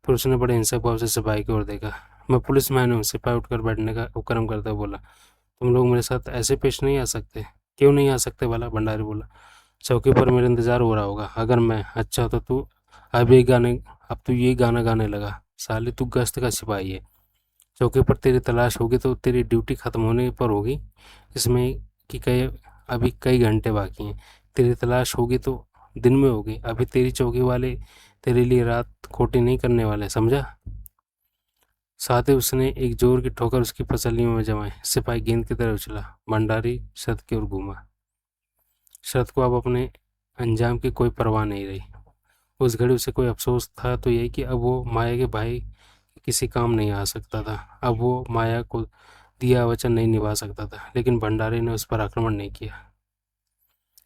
फिर उसने बड़े हिंसक भाव से सिपाही की ओर देखा। मैं पुलिस मैन हूँ, सिपाही उठकर बैठने का उपक्रम करते हुए बोला। तुम लोग मेरे साथ ऐसे पेश नहीं आ सकते। क्यों नहीं आ सकते भला? भंडारी बोला। चौकी पर मेरा इंतजार हो रहा होगा। अगर मैं अच्छा तो तू अब ये गाने अब तू ये गाना गाने लगा। साले तू गश्त का सिपाही है। चौकी पर तेरी तलाश होगी तो तेरी ड्यूटी खत्म होने पर होगी, इसमें कि अभी कई घंटे बाकी हैं। तेरी तलाश होगी तो दिन में होगी। अभी तेरी चौकी वाले तेरे लिए रात खोटी नहीं करने वाले, समझा? साथ ही उसने एक जोर की ठोकर उसकी पसलियों में जमाई। सिपाही गेंद की तरह उछला। भंडारी शरद की ओर घूमा। शरद को अब अपने अंजाम की कोई परवाह नहीं रही। उस घड़ी उसे कोई अफसोस था तो यही कि अब वो माया के भाई किसी काम नहीं आ सकता था। अब वो माया को दिया वचन नहीं निभा सकता था। लेकिन भंडारी ने उस पर आक्रमण नहीं किया।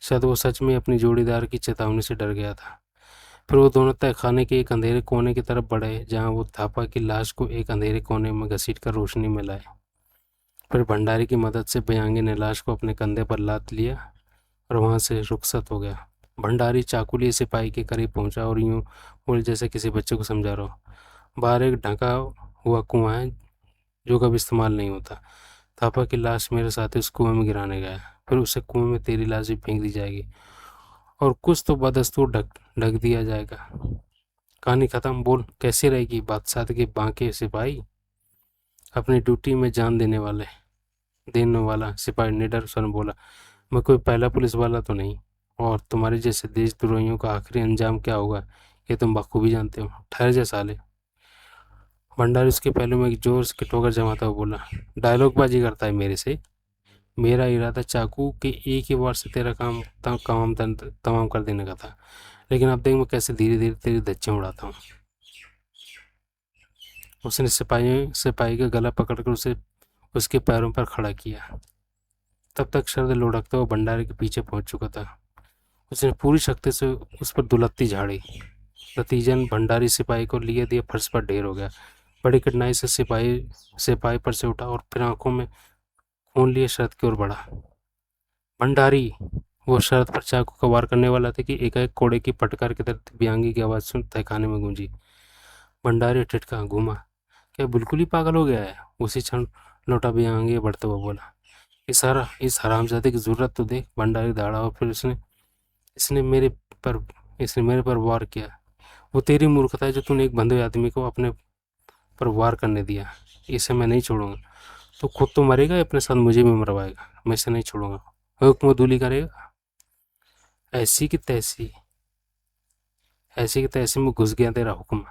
शायद वो सच में अपनी जोड़ीदार की चेतावनी से डर गया था। फिर वो दोनों तहखाने के एक अंधेरे कोने की तरफ बढ़े, जहाँ वो थापा की लाश को एक अंधेरे कोने में घसीटकर रोशनी में लाए। फिर भंडारी की मदद से बयांगी ने लाश को अपने कंधे पर लाद लिया और वहाँ से रुखसत हो गया। भंडारी चाकू लिए सिपाही के करीब पहुंचा और यूं बोले जैसे किसी बच्चे को समझा रहा हो। बाहर एक ढका हुआ कुआं है जो कभी इस्तेमाल नहीं होता। थापा की लाश मेरे साथ उस कुएं में गिराने गया। फिर उसे कुएं में तेरी लाश भी फेंक दी जाएगी और कुछ तो बदस्तूर ढक ढक दिया जाएगा। कहानी खत्म। बोल कैसी रहेगी बादशाह के बांके सिपाही? अपनी ड्यूटी में जान देने वाला सिपाही निडर स्वर में बोला। मैं कोई पहला पुलिस वाला तो नहीं, और तुम्हारे जैसे देशद्रोहियों का आखिरी अंजाम क्या होगा ये तुम बखूबी जानते हो। ठहर जा साले। भंडारी उसके पहलू में एक जोर से ठोकर जमाता हुआ बोला। डायलॉगबाजी करता है मेरे से? मेरा इरादा चाकू के एक ही वार से तेरा तमाम कर देने का था, लेकिन अब देख मैं कैसे धीरे धीरे तेरी धज्जियां उड़ाता हूँ। उसने सिपाही का गला पकड़कर उसे उसके पैरों पर खड़ा किया। तब तक शरद लुढ़कता हुआ भंडारी के पीछे पहुंच चुका था। उसने पूरी शक्ति से उस पर दुलत्ती झाड़ी। नतीजन भंडारी सिपाही को लिए दिए फर्श पर ढेर हो गया। बड़ी कठिनाई से सिपाही सिपाही पर से उठा और फिर आंखों में खून लिए शरद की ओर बढ़ा। भंडारी! वो शरद पर चाकू का वार करने वाला था कि एकाएक कोड़े की फटकार की तरह दिव्यांगी की आवाज़ सुन तहखाने में गूंजी। भंडारी ठिठका, घूमा। क्या बिल्कुल ही पागल हो गया है? उसी क्षण लौटा दिव्यांगी बढ़ते हुए बोला। इस हरामजादे की जरूरत तो देख। भंडारी दौड़ा और फिर इसने मेरे पर इसने मेरे पर वार किया। वो तेरी मूर्खता है जो तूने एक बंधुए आदमी को अपने पर वार करने दिया। इसे मैं नहीं छोड़ूंगा। तो खुद तो मरेगा या अपने साथ मुझे भी मरवाएगा? मैं इसे नहीं छोड़ूंगा। हुक्म दूली करेगा। ऐसी की तैसी ऐसी की तैसी में घुस गया तेरा हुक्म।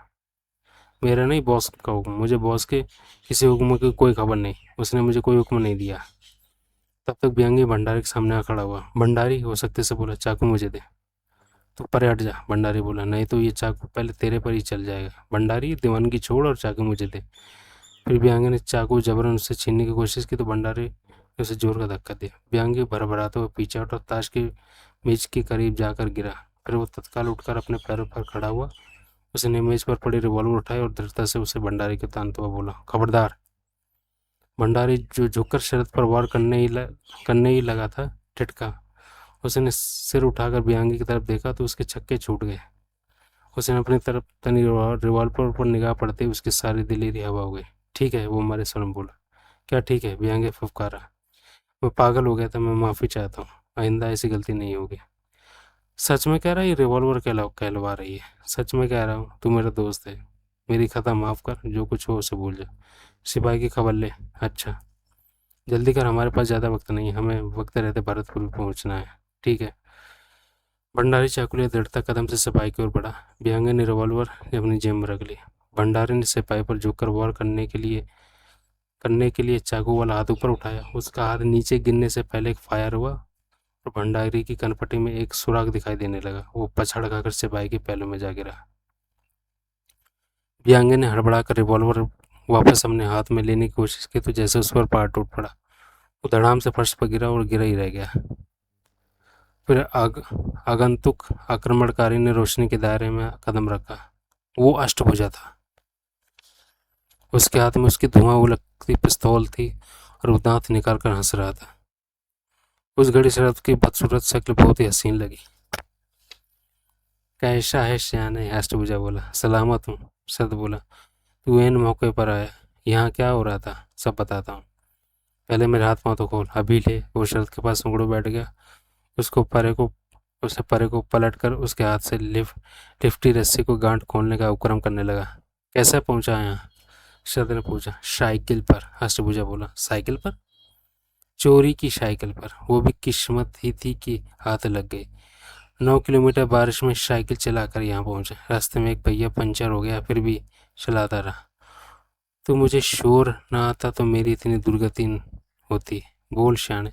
मेरा नहीं, बॉस का हुक्म। मुझे बॉस के किसी हुक्म की कोई खबर नहीं। उसने मुझे कोई हुक्म नहीं दिया। तब तक व्यंगी भंडारी के सामने आ खड़ा हुआ। भंडारी हो सकते से बोला, चाकू मुझे दे। तो परे हट जा। भंडारी बोला, नहीं तो ये चाकू पहले तेरे पर ही चल जाएगा। भंडारी, दीवानगी छोड़ और चाकू मुझे दे। फिर व्यंगी ने चाकू जबरन उससे छीनने की कोशिश की तो भंडारी ने उसे जोर का धक्का दिया। व्यंगी भरभराते हुए पीछे हटा और ताश की मेज के करीब जाकर गिरा। फिर वो तत्काल उठकर अपने पैरों पर खड़ा हुआ। उसने मेज पर पड़ी रिवॉल्वर उठाई और दृढ़ता से उसे भंडारी के तानते हुए बोला, खबरदार। भंडारी जो झुककर शरद पर वार करने ही लगा था, टिटका। उसने सिर उठाकर बियांगी की तरफ देखा तो उसके छक्के छूट गए। उसने अपनी तरफ तनी रिवॉल्वर पर निगाह पड़ते ही उसकी सारी दिलेरी हवा हो गई। ठीक है, वो मरे स्वरम बोला। क्या ठीक है? बियांगी फुफकारा। मैं पागल हो गया था। मैं माफ़ी चाहता हूँ। आइंदा ऐसी गलती नहीं होगी। सच में कह रहा है? ये रिवॉल्वर कहलवा रही है। सच में कह रहा हूँ, तू मेरा दोस्त है। मेरी खता माफ़ कर। जो कुछ हो उसे भूल जा। सिपाही की खबर ले। अच्छा, जल्दी कर। हमारे पास ज़्यादा वक्त नहीं है। हमें वक्त रहते भरतपुर भी पहुँचना है। ठीक है। भंडारी चाकुलिया दृढ़ता कदम से सिपाही की ओर बढ़ा। बियांगे ने रिवॉल्वर अपनी जेब में रख ली। भंडारी ने सिपाही पर झुककर वार करने के लिए चाकू वाला हाथ ऊपर उठाया। उसका हाथ नीचे गिरने से पहले एक फायर हुआ और भंडारी की कनपटी में एक सुराग दिखाई देने लगा। वो पछाड़ खाकर सिपाही के पहलू में जा गिरा। बियांगे ने हड़बड़ाकर रिवॉल्वर वापस अपने हाथ में लेने की कोशिश की तो जैसे उस पर पार टूट पड़ा। वो धड़ाम से फर्श पर गिरा और गिरा ही रह गया। फिर आगंतुक आक्रमणकारी ने रोशनी के दायरे में कदम रखा। वो अष्टभुजा था। उसके हाथ में उसकी धुआं उगलती पिस्तौल थी और वो दांत निकाल कर हंस रहा था। उस घड़ी शरद की बदसूरत शक्ल बहुत ही हसीन लगी। कैसा है सियाने? अष्टभुजा बोला। सलामत हूँ, शरद बोला। तू एन मौके पर आया। यहाँ क्या हो रहा था? सब बताता हूँ। पहले मेरे हाथ पाँव तो खोल। अभी ले। वो शरद के पास उंगड़ो बैठ गया। उसको परे को उसने परे को पलट कर उसके हाथ से लिफ्टी रस्सी को गांठ खोलने का उपक्रम करने लगा। कैसे पहुंचा यहाँ? शरद ने पूछा। साइकिल पर, अष्टभुजा बोला। साइकिल पर? चोरी की साइकिल पर। वो भी किस्मत ही थी कि हाथ लग गई। 9 किलोमीटर बारिश में साइकिल चलाकर यहाँ पहुंचा। रास्ते में एक पहिया पंचर हो गया, फिर भी चलाता रहा। तो मुझे शोर ना आता तो मेरी इतनी दुर्गति होती। बोल शाने।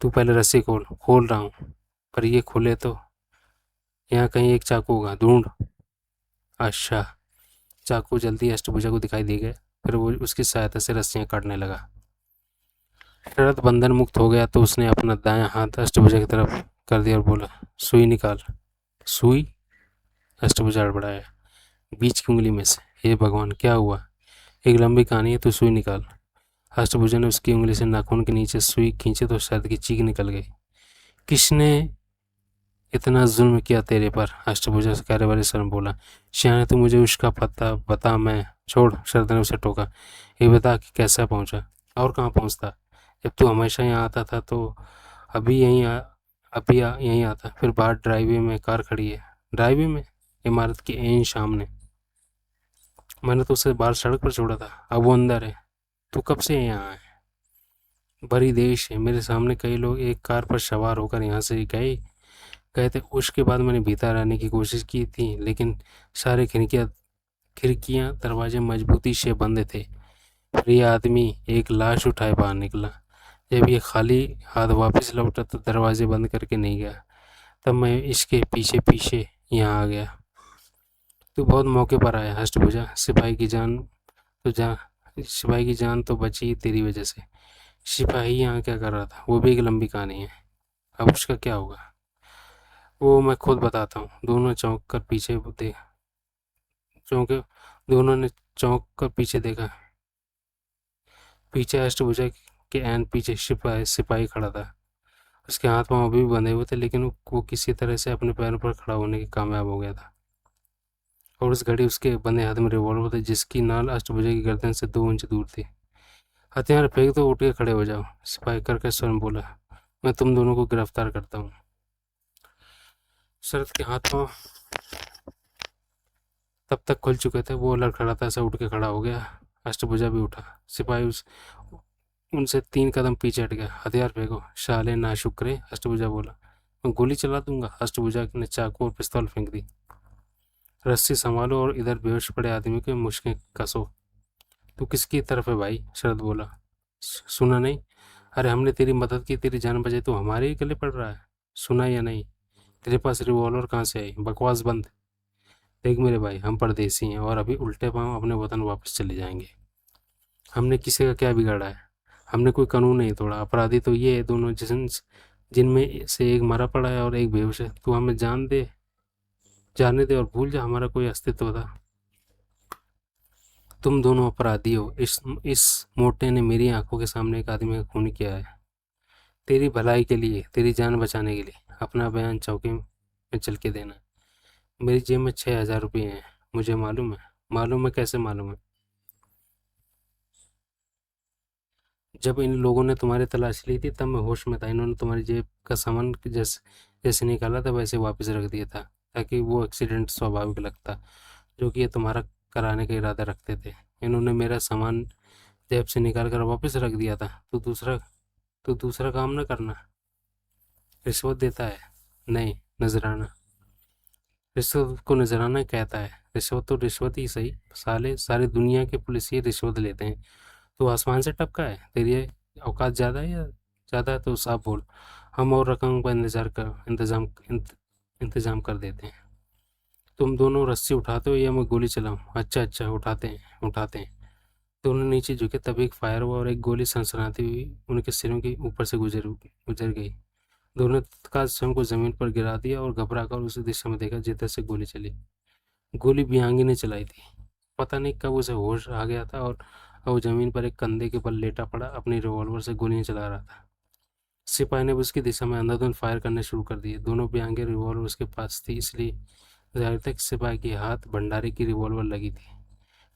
तू पहले रस्सी खोल। खोल रहा हूँ, पर ये खुले तो यहाँ कहीं एक चाकू होगा। ढूंढ। अच्छा। चाकू जल्दी अष्टभुजा को दिखाई दे गए। फिर वो उसकी सहायता से रस्सियाँ काटने लगा। शरद बंधन मुक्त हो गया तो उसने अपना दायां हाथ अष्टभुजा की तरफ कर दिया और बोला, सुई निकाल। सुई? अष्टभुजा हड़बड़ाया। बीच की उंगली में से। हे भगवान, क्या हुआ? एक लंबी कहानी है, तो सुई निकाल। अष्टभुजा ने उसकी उंगली से नाखून के नीचे सुई खींची तो शरद की चीख निकल गई। किसने इतना जुल्म किया तेरे पर? अष्टभुजा से कार्यवाही स्वर में बोला। श्याने, तू मुझे उसका पता बता। मैं छोड़। शरद ने उसे टोका। ये बता कि कैसा पहुंचा? और कहाँ पहुंचता? जब तू हमेशा यहाँ आता था तो अभी यहीं आ, यहीं आता। फिर बाहर ड्राइववे में कार खड़ी है। ड्राइववे में? इमारत के ऐन सामने। मैंने तो उसे बाहर सड़क पर छोड़ा था। अब वो अंदर है। तू कब से यहाँ है? बड़ी देश है। मेरे सामने कई लोग एक कार पर सवार होकर यहाँ से गए गए थे। उसके बाद मैंने भीतर आने की कोशिश की थी, लेकिन सारे खिड़कियां दरवाजे मजबूती से बंद थे। फिर ये आदमी एक लाश उठाए बाहर निकला। जब ये खाली हाथ वापस लौटा तो दरवाजे बंद करके नहीं गया। तब मैं इसके पीछे पीछे यहाँ आ गया। तू बहुत मौके पर आया अष्टभुजा। सिपाही की जान तो बची तेरी वजह से। सिपाही यहाँ क्या कर रहा था? वो भी एक लंबी कहानी है। अब उसका क्या होगा? वो मैं खुद बताता हूँ। दोनों चौंक कर पीछे दे चौंके दोनों ने चौंक कर पीछे देखा। पीछे अष्टभुजा के ऐन पीछे सिपाही सिपाही खड़ा था। उसके हाथ पांव अभी भी बंधे हुए थे, लेकिन वो किसी तरह से अपने पैरों पर खड़ा होने के कामयाब हो गया था। और उस घड़ी उसके बंधे हाथ में रिवॉल्वर था, जिसकी नाल अष्टभुजा की गर्दन से 2 इंच दूर थी। हथियार फेंक दो, उठ के खड़े हो जाओ, सिपाही करके स्वयं बोला। मैं तुम दोनों को गिरफ्तार करता हूँ। शरद के हाथ पांव तब तक खुल चुके थे। वो लड़खड़ाता सा उठ के खड़ा हो गया। अष्टभुजा भी उठा। सिपाही उनसे 3 कदम पीछे हट गया। हथियार फेंको, साले नाशुक्रे, अष्टभुजा बोला। मैं गोली चला दूंगा। अष्टभुजा ने चाकू और पिस्तौल फेंक दी। रस्सी संभालो और इधर बेहोश पड़े आदमी के मुश्कें कसो। तू किसकी तरफ है भाई? शरद बोला। सुना नहीं? अरे हमने तेरी मदद की, तेरी जान बचाई, तू हमारे ही गले पड़ रहा है। सुना या नहीं? तेरे पास रिवॉल्वर कहाँ से आई? बकवास बंद। देख मेरे भाई, हम परदेसी हैं और अभी उल्टे पांव अपने वतन वापस चले जाएंगे। हमने किसी का क्या बिगाड़ा है? हमने कोई कानून नहीं तोड़ा। अपराधी तो ये है दोनों, जिनमें से एक मरा पड़ा है और एक बेहोश है। तू हमें जाने दे और भूल जा हमारा कोई अस्तित्व था। तुम दोनों अपराधी हो। इस मोटे ने मेरी आंखों के सामने एक आदमी का खून किया है। तेरी भलाई के लिए, तेरी जान बचाने के लिए अपना बयान चौकी में चल के देना। मेरी जेब में 6,000 रुपये हैं। मुझे मालूम है। मालूम है? कैसे मालूम है? जब इन लोगों ने तुम्हारी तलाशी ली थी तब मैं होश में था। इन्होंने तुम्हारी जेब का सामान जैसे जैसे निकाला था वैसे वापस रख दिया था, ताकि वो एक्सीडेंट स्वाभाविक लगता, जो कि ये तुम्हारा कराने का इरादा रखते थे। इन्होंने मेरा सामान जेब से निकाल कर वापस रख दिया था। तो दूसरा काम ना करना। रिश्वत देता है? नहीं, नजराना। रिश्वत को नजराना कहता है। रिश्वत तो रिश्वत ही सही। साले सारी दुनिया के पुलिस रिश्वत लेते हैं। तो आसमान से टपका है? तेरी ये औकात ज़्यादा है या ज़्यादा है तो साफ बोल। हम और रकम का इंतजाम कर देते हैं। तुम दोनों रस्सी उठाते हो या मैं गोली चलाऊं? अच्छा अच्छा, उठाते हैं। दोनों नीचे झुके तब एक फायर हुआ और एक गोली सनसनाती हुई उनके सिरों के ऊपर से गुजर गई। दोनों ने तत्काल स्वयं को जमीन पर गिरा दिया और घबरा कर उस दिशा में देखा जिधर से गोली चली। गोली बियांगी ने चलाई थी। पता नहीं कब उसे होश आ गया था और वो जमीन पर एक कंधे के बल लेटा पड़ा अपनी रिवॉल्वर से गोलियां चला रहा था। सिपाही ने भी उसकी दिशा में अंधाधुंध फायर करने शुरू कर दिए। दोनों बियांगे रिवॉल्वर उसके पास थी, इसलिए जाहिर तक सिपाही के हाथ भंडारे की रिवॉल्वर लगी थी।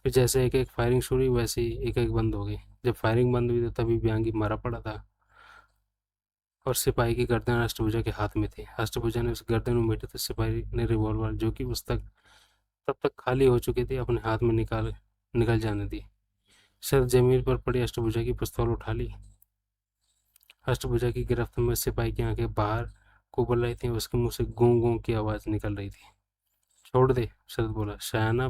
फिर जैसे एक एक फायरिंग शुरू हुई वैसे ही एक एक बंद हो गई। जब फायरिंग बंद हुई तो तभी बियांगी मारा पड़ा था और सिपाही की गर्दन अष्टभुजा के हाथ में थी। अष्टभुजा ने उस गर्दन में बैठे तो सिपाही ने रिवॉल्वर, जो कि उस तक तब तक खाली हो चुकी थी, अपने हाथ में निकल जाने दी। शरद जमीन पर पड़ी अष्टभुजा की पिस्तौल उठा ली। अष्टभुजा की गिरफ्त में सिपाही की आंखें बाहर को उबल रही थी। उसके मुंह से गूं गूं की आवाज निकल रही थी। छोड़ दे, शरद बोला। शयाना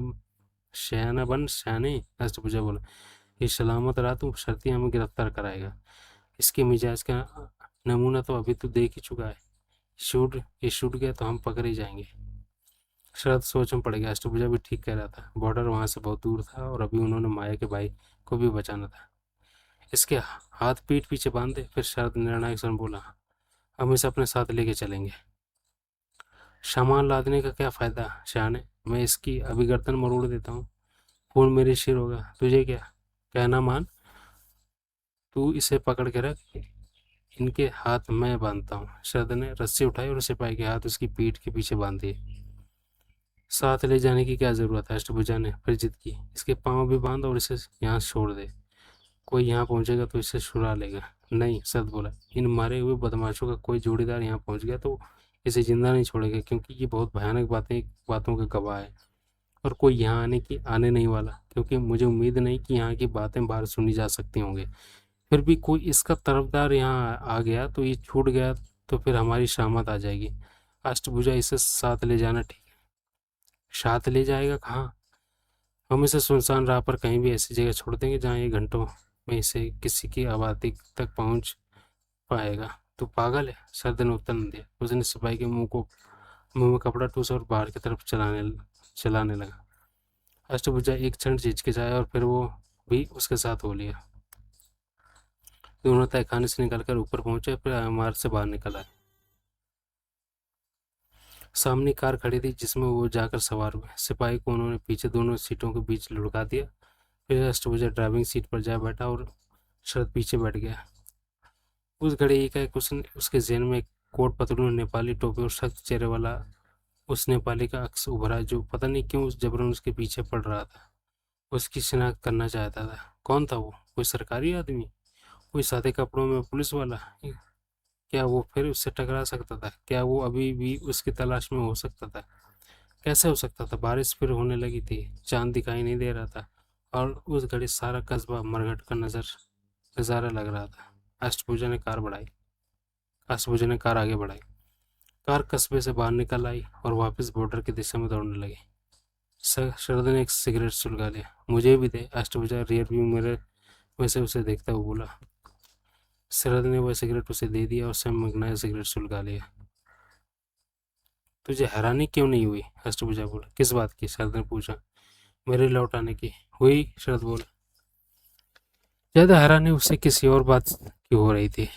शयाना बन शयाने, अष्टभुजा बोला। ये सलामत रहा तू शर्ती हमें गिरफ्तार कराएगा। इसके मिजाज का नमूना तो अभी तो देख ही चुका है। ये शूट गया तो हम पकड़ ही जाएंगे। शरद सोच में पड़ गया। अष्टभुजा भी ठीक कह रहा था। बॉर्डर वहां से बहुत दूर था और अभी उन्होंने माया के भाई को भी बचाना था। इसके हाथ पीठ पीछे बांध दे। फिर शरद निर्णायक स्वर में बोला। हम इसे अपने साथ लेके चलेंगे। सामान लादने का क्या फायदा शाने? मैं इसकी अभी गर्दन मरोड़ देता हूँ। खून मेरे सिर होगा। तुझे क्या कहना मान। तू इसे पकड़ के रख। इनके हाथ मैं बांधता हूँ। शरद ने रस्सी उठाई और सिपाही के हाथ उसकी पीठ के पीछे बांध दिए। साथ ले जाने की क्या जरूरत है? अष्टभुजा ने फिर जिद की। इसके पांव भी बांध और इसे यहाँ छोड़ दे। कोई यहाँ पहुंचेगा तो इसे छुड़ा लेगा। नहीं, शरद बोला। इन मारे हुए बदमाशों का कोई जोड़ीदार यहाँ पहुंच गया तो इसे जिंदा नहीं छोड़ेगा, क्योंकि ये बहुत भयानक बातों के गवाह है। और कोई यहाँ आने नहीं वाला, क्योंकि मुझे उम्मीद नहीं कि यहाँ की बातें बाहर सुनी जा सकती होंगी। फिर भी कोई इसका तरफदार यहाँ आ गया तो ये छूट गया तो फिर हमारी शामत आ जाएगी। अष्टभुजा इसे साथ ले जाना ठीक है। साथ ले जाएगा कहाँ? हम इसे सुनसान राह पर कहीं भी ऐसी जगह छोड़ देंगे जहाँ ये घंटों में इसे किसी की आबादी तक पहुँच पाएगा। तू पागल है? शरद ने उत्तर न दिया। उसने सिपाही के मुंह में कपड़ा ठूसा और बाहर की तरफ चलाने लगा। अष्टभुजा एक क्षण हिचकिचाया और फिर वो भी उसके साथ हो लिया। दोनों तहखाने से निकलकर ऊपर पहुंचे, फिर इमारत से बाहर निकल आए। सामने कार खड़ी थी जिसमें वो जाकर सवार हुए। सिपाही को उन्होंने पीछे दोनों सीटों के बीच लुढ़का दिया। फिर अष्टभुजा ड्राइविंग सीट पर जा बैठा और शरद पीछे बैठ गया। उस घड़ी एकाएक उसके ज़हन में एक कोट पतलून, नेपाली टोपी और सख्त चेहरे वाला उस नेपाली का अक्स उभरा जो पता नहीं क्यों उस जबरन उसके पीछे पड़ रहा था। उसकी शिनाख्त करना चाहता था। कौन था वो? कोई सरकारी आदमी? कोई सादे कपड़ों में पुलिस वाला? क्या वो फिर उससे टकरा सकता था? क्या वो अभी भी उसकी तलाश में हो सकता था? कैसे हो सकता था? बारिश फिर होने लगी थी, चांद दिखाई नहीं दे रहा था और उस घड़ी सारा कस्बा मरघट का नज़ारा लग रहा था। अष्टभुजा ने कार बढ़ाई। अष्टभुजा ने कार आगे बढ़ाई। कार कस्बे से बाहर निकल आई और वापस बॉर्डर की दिशा में दौड़ने लगी। शरद ने एक सिगरेट सुलगा लिया। मुझे भी दे, अष्टभुजा रियर व्यू मिरर में से उसे देखता हुआ बोला। शरद ने वह सिगरेट उसे दे दिया और स्वयं मगनाया सिगरेट सुलगा लिया। तुझे हैरानी क्यों नहीं हुई? अष्टभुजा बोला। किस बात की? शरद ने पूछा। मेरे लौट आने की। हुई, शरद बोला। ज्यादा हैरानी उसे किसी और बात की हो रही थी।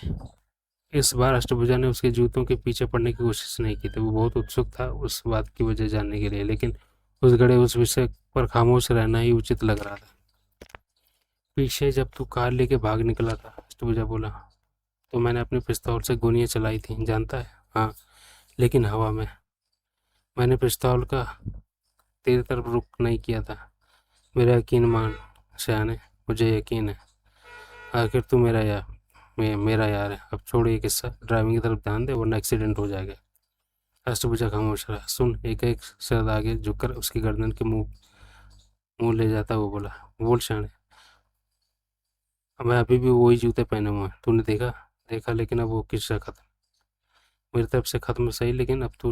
इस बार अष्टभुजा ने उसके जूतों के पीछे पड़ने की कोशिश नहीं की थी। वो बहुत उत्सुक था उस बात की वजह जानने के लिए, लेकिन उस घड़ी उस विषय पर खामोश रहना ही उचित लग रहा था। पीछे जब तू कार लेके भाग निकला था, अष्टभुजा बोला, तो मैंने अपने पिस्तौल से गोलियां चलाई थी, जानता है? हाँ, लेकिन हवा में। मैंने पिस्तौल का तेरी तरफ रुख नहीं किया था। मेरा यकीन मान सयाने, मुझे यकीन है। आखिर तू मेरा यार है। अब छोड़ ये किस्सा, ड्राइविंग की तरफ ध्यान दे वरना एक्सीडेंट हो जाएगा। अष्टभुजा खामोश रहा। सुन, एक एक शब्द आगे झुककर उसकी गर्दन के मुंह ले जाता वो बोला। बोल शाने। मैं अभी भी वही जूते पहने हुए हैं, तूने देखा? देखा, लेकिन अब वो किस्सा खत्म। मेरी तरफ से खत्म सही, लेकिन अब तू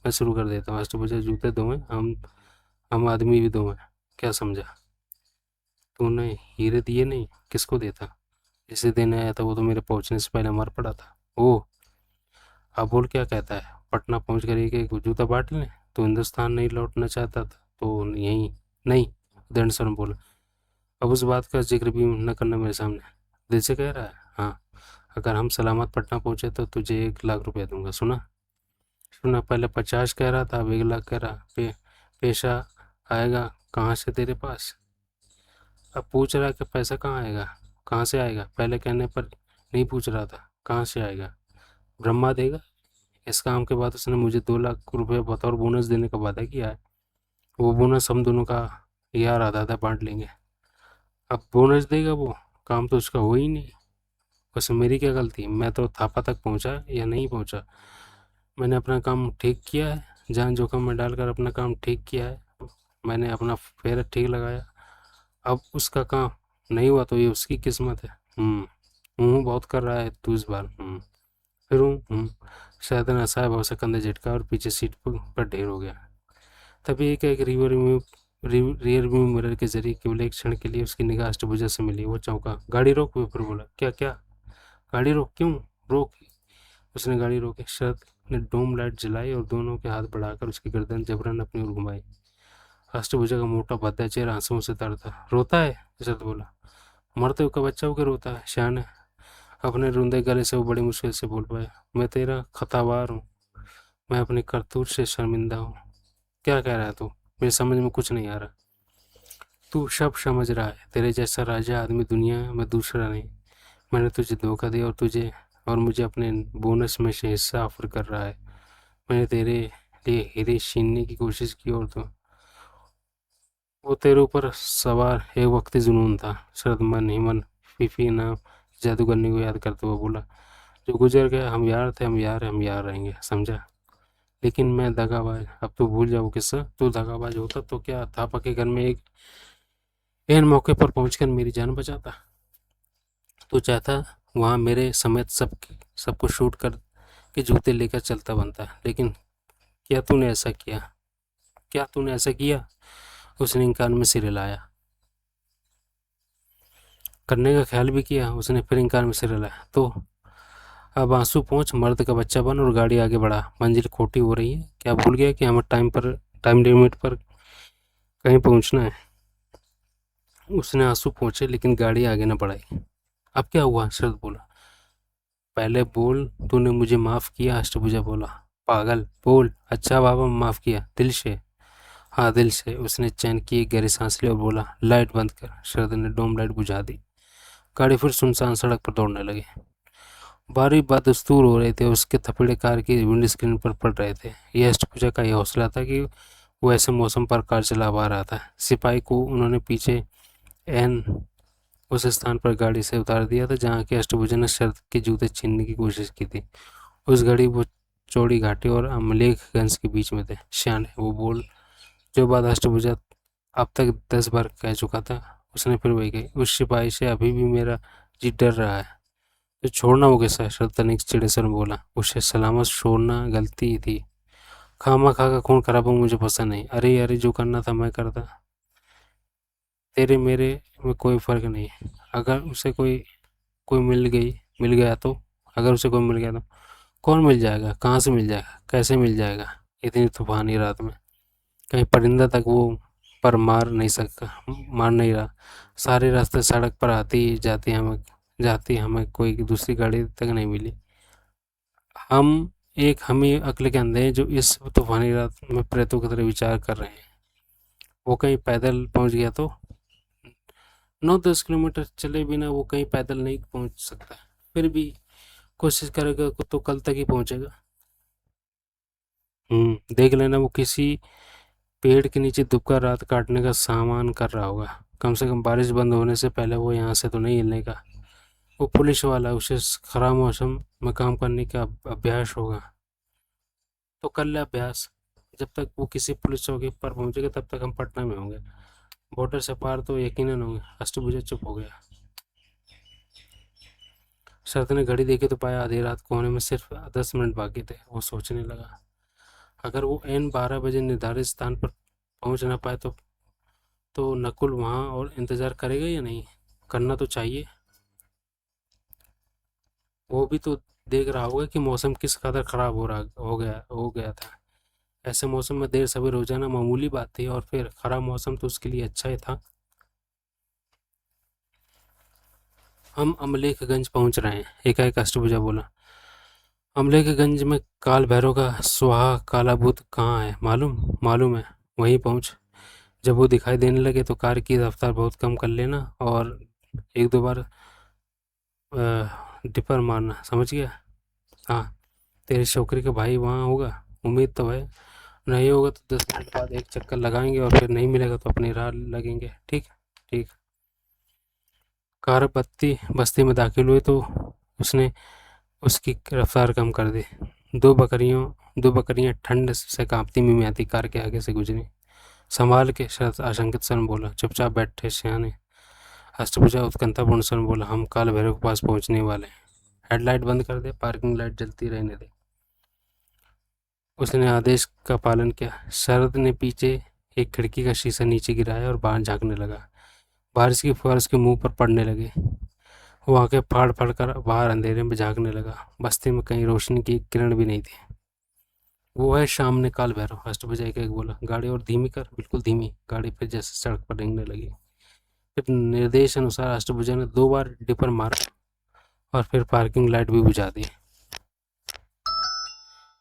मैं शुरू कर देता हूँ। अष्टभुजा जूते दो हैं, हम आदमी भी दो हैं। क्या समझा? तूने हीरे दिए नहीं? किसको देता? जिसे देने आया था वो तो मेरे पहुंचने से पहले मर पड़ा था। ओह, अब बोल क्या कहता है? पटना पहुंच कर एक जूता बांट लें? तो हिंदुस्तान नहीं लौटना चाहता था तो यहीं? नहीं, दंड स्वरूप बोला। अब उस बात का जिक्र भी न करना मेरे सामने। दिल से कह रहा है? हाँ। अगर हम सलामत पटना पहुंचे तो तुझे 1 लाख रुपया दूंगा। सुना? सुना। पहले 50 कह रहा था, अब 1 लाख कह रहा। पैसा आएगा कहाँ से तेरे पास? अब पूछ रहा है कि पैसा कहाँ आएगा, कहाँ से आएगा? पहले कहने पर नहीं पूछ रहा था कहाँ से आएगा। ब्रह्मा देगा? इस काम के बाद उसने मुझे 2 लाख रुपए बतौर बोनस देने का वादा किया है। वो बोनस हम दोनों का यार आधा आधा बांट लेंगे। अब बोनस देगा वो? काम तो उसका हो ही नहीं। बस मेरी क्या गलती? मैं तो थापा तक पहुंचा या नहीं पहुंचा? मैंने अपना काम ठीक किया है, जान जोखिम में डालकर अपना काम ठीक किया है। मैंने अपना फेरा ठीक लगाया। अब उसका काम नहीं हुआ तो ये उसकी किस्मत है। बहुत कर रहा है तू इस बार। फिर शायद ने असहाय भाव से कंधे झटका और पीछे सीट पर ढेर हो गया। तभी एक रियर व्यू मिरर के जरिए केवल एक क्षण के लिए उसकी निगाह अष्टभुजा से मिली। वो चौंका। गाड़ी रोक, वो फिर बोला। क्या क्या? गाड़ी रोक? क्यों रोक? उसने गाड़ी रोकी। शरद ने डोम लाइट जलाई और दोनों के हाथ बढ़ाकर उसकी गर्दन जबरन अपनी ओर घुमाई। अष्टभुजा का मोटा भद्दा चेहरा आंसुओं से तर था। रोता है? शरद बोला। मरते हुए का बच्चा होकर रोता है? शान है। अपने रुंधे गले से वो बड़ी मुश्किल से बोल पाया। मैं तेरा खतावार हूँ। मैं अपनी करतूत से शर्मिंदा हूँ। क्या कह रहा है तू? मेरे समझ में कुछ नहीं आ रहा। तू सब समझ रहा है। तेरे जैसा राजा आदमी दुनिया में दूसरा नहीं। मैंने तुझे धोखा दिया और मुझे अपने बोनस में से हिस्सा ऑफर कर रहा है। मैंने तेरे लिए हीरे छीनने की कोशिश की और तो वो तेरे ऊपर सवार एक वक्ती जुनून था। शरद मन ही मन फीफी नाम जादूगरनी को याद करते हुए बोला। जो गुजर गया, हम यार थे, हम यार हैं, हम यार रहेंगे, समझा? लेकिन मैं दगाबाज। अब तो भूल जाओ किस्सा। तू दगाबाज होता तो क्या थापा के घर में एक एन मौके पर पहुंचकर मेरी जान बचाता। तू चाहता वहां मेरे समेत सबको शूट कर के जूते लेकर चलता बनता, लेकिन क्या तूने ऐसा किया? क्या तूने ऐसा किया? उसने इनकार में सिर हिलाया। करने का ख्याल भी किया उसने, फिर इनकार में सिर हिलाया। तो अब आंसू पहुंच, मर्द का बच्चा बन और गाड़ी आगे बढ़ा। मंजिल खोटी हो रही है। क्या भूल गया कि हमें टाइम लिमिट पर कहीं पहुंचना है? उसने आंसू पहुंचे लेकिन गाड़ी आगे न बढ़ाई। अब क्या हुआ? शरद बोला। पहले बोल, तूने मुझे माफ किया? अष्टभुजा बोला। पागल बोल। अच्छा बाबा माफ किया दिल से। हाँ दिल से। उसने चैन की एक गहरी सांस ली और बोला लाइट बंद कर। शरद ने डोम लाइट बुझा दी। गाड़ी फिर सुनसान सड़क पर दौड़ने लगी। बारी बदस्तूर हो रहे थे। उसके थपेड़े कार की विंड स्क्रीन पर पड़ रहे थे। यह अष्टभुजा का यह हौसला था कि वो ऐसे मौसम पर कार चला पा रहा था। सिपाही को उन्होंने पीछे एन उस स्थान पर गाड़ी से उतार दिया था जहाँ की अष्टभुजा ने शरद के जूते छीनने की कोशिश की थी। उस घड़ी वो चौड़ी घाटी और अमलेखगंज के बीच में थे। श्यान वो बोल जो बात अष्टभुजा अब तक 10 बार कह चुका था। उसने फिर वही कही। उस सिपाही से अभी भी मेरा जी डर रहा है। तो छोड़ना वो कैसा है? शरद तनिक चिड़े से बोला। उसे सलामत छोड़ना गलती थी। खामा खा का खून खराबा मुझे पसंद नहीं। अरे अरे जो करना था मैं करता। तेरे मेरे में कोई फर्क नहीं है। अगर उसे कोई कोई मिल गया तो अगर उसे कोई मिल गया तो कौन मिल जाएगा? कहाँ से मिल जाएगा? कैसे मिल जाएगा इतनी तूफानी रात में? कहीं परिंदा तक वो पर मार नहीं रहा। सारे रास्ते सड़क पर आती हमें कोई दूसरी गाड़ी तक नहीं मिली। हम ही अक्ल के अंधे हैं जो इस तूफानी रात में प्रेतों की तरह विचार कर रहे हैं। वो कहीं पैदल पहुंच गया तो 9-10 किलोमीटर चले बिना वो कहीं पैदल नहीं पहुंच सकता। फिर भी कोशिश करेगा तो कल तक ही पहुंचेगा। देख लेना वो किसी पेड़ के नीचे दुबकर रात काटने का सामान कर रहा होगा। कम से कम बारिश बंद होने से पहले वो यहाँ से तो नहीं हिलने का। वो पुलिस वाला उसे खराब मौसम में काम करने का अभ्यास होगा। तो कर ले अभ्यास। जब तक वो किसी पुलिस चौकी पर पहुंचेगा तब तक हम पटना में होंगे। बॉर्डर से पार तो यकीनन होंगे। अष्टभुजा चुप हो गया। शरद ने घड़ी देखी तो पाया आधी रात को होने में सिर्फ 10 मिनट बाकी थे। वो सोचने लगा अगर वो एन 12 बजे निर्धारित स्थान पर पहुंच ना पाए तो नकुल वहां और इंतजार करेगा या नहीं? करना तो चाहिए। वो भी तो देख रहा होगा कि मौसम किस कदर खराब हो गया था। ऐसे मौसम में देर सवेर हो जाना मामूली बात थी और फिर खराब मौसम तो उसके लिए अच्छा ही था। हम अमलेखगंज पहुंच रहे हैं। एकाएक अष्टभुजा बोला। अमलेखगंज में काल भैरव का सुहा काला भूत कहाँ है? मालूम है। वहीं पहुंच। जब वो दिखाई देने लगे तो कार की रफ्तार बहुत कम कर लेना और एक दो बार डिपर मारना। समझ गया? हाँ। तेरे छोकरी का भाई वहाँ होगा? उम्मीद तो है। नहीं होगा तो 10 मिनट बाद एक चक्कर लगाएंगे और फिर नहीं मिलेगा तो अपनी राह लगेंगे। ठीक ठीक। कार बस्ती में दाखिल हुई तो उसने उसकी रफ्तार कम कर दी। दो बकरियां ठंड से कांपती मिमियाती कार के आगे से गुजरी। संभाल के। शरद आशंकित स्वर में बोला। चुपचाप बैठे सियाने। अष्टभुजा उत्कंठापूर्ण स्वर में बोला। हम काल भैरव के पास पहुंचने वाले हैं। हेडलाइट बंद कर दे। पार्किंग लाइट जलती रहने दे। उसने आदेश का पालन किया। शरद ने पीछे एक खिड़की का शीशा नीचे गिराया और बाहर झांकने लगा। बारिश की फुहार उसके मुंह पर पड़ने लगी। वो आंखें फाड़ फाड़ कर बाहर अंधेरे में झांकने लगा। बस्ती में कहीं रोशनी की किरण भी नहीं थी। वो है सामने काल भैरव। अष्टभुजा एक एक बोला। गाड़ी और धीमी कर। बिल्कुल धीमी। गाड़ी फिर जैसे सड़क पर रेंगने लगी। फिर निर्देश अनुसार अष्टभुजा ने 2 बार डिपर मारा और फिर पार्किंग लाइट भी बुझा दी।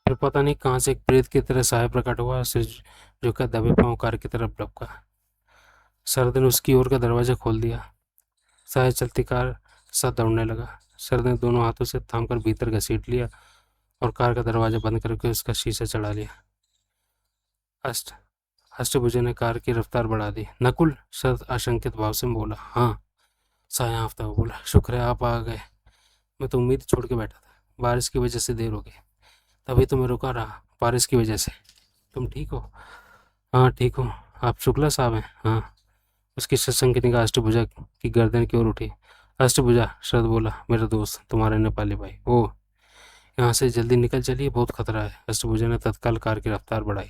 फिर पता नहीं कहाँ से एक प्रेत की तरह साया प्रकट हुआ। सिर झुका दबे पांव कार की तरफ लपका। शरद ने उसकी ओर का दरवाजा खोल दिया। साया चलती कार साथ दौड़ने लगा। शरद ने दोनों हाथों से थामकर भीतर घसीट लिया और कार का दरवाजा बंद करके उसका शीशा चढ़ा लिया। अष्ट अष्टभुजा ने कार की रफ्तार बढ़ा दी। नकुल? शरद आशंकित भाव से बोला। हाँ। साया हाँफता हुआ बोला। शुक्र है आप आ गए। मैं तो उम्मीद छोड़ के बैठा था। बारिश की वजह से देर हो गई। तभी तो मैं रुका रहा। बारिश की वजह से। तुम ठीक हो? हाँ ठीक हूँ। आप शुक्ला साहब हैं? हाँ। उसकी सत्संग की निगाह अष्टभुजा की गर्दन की ओर उठी। अष्टभुजा? शरद बोला। मेरा दोस्त, तुम्हारे नेपाली भाई। ओह, यहाँ से जल्दी निकल चलिए, बहुत खतरा है। अष्टभुजा ने तत्काल कार की रफ्तार बढ़ाई।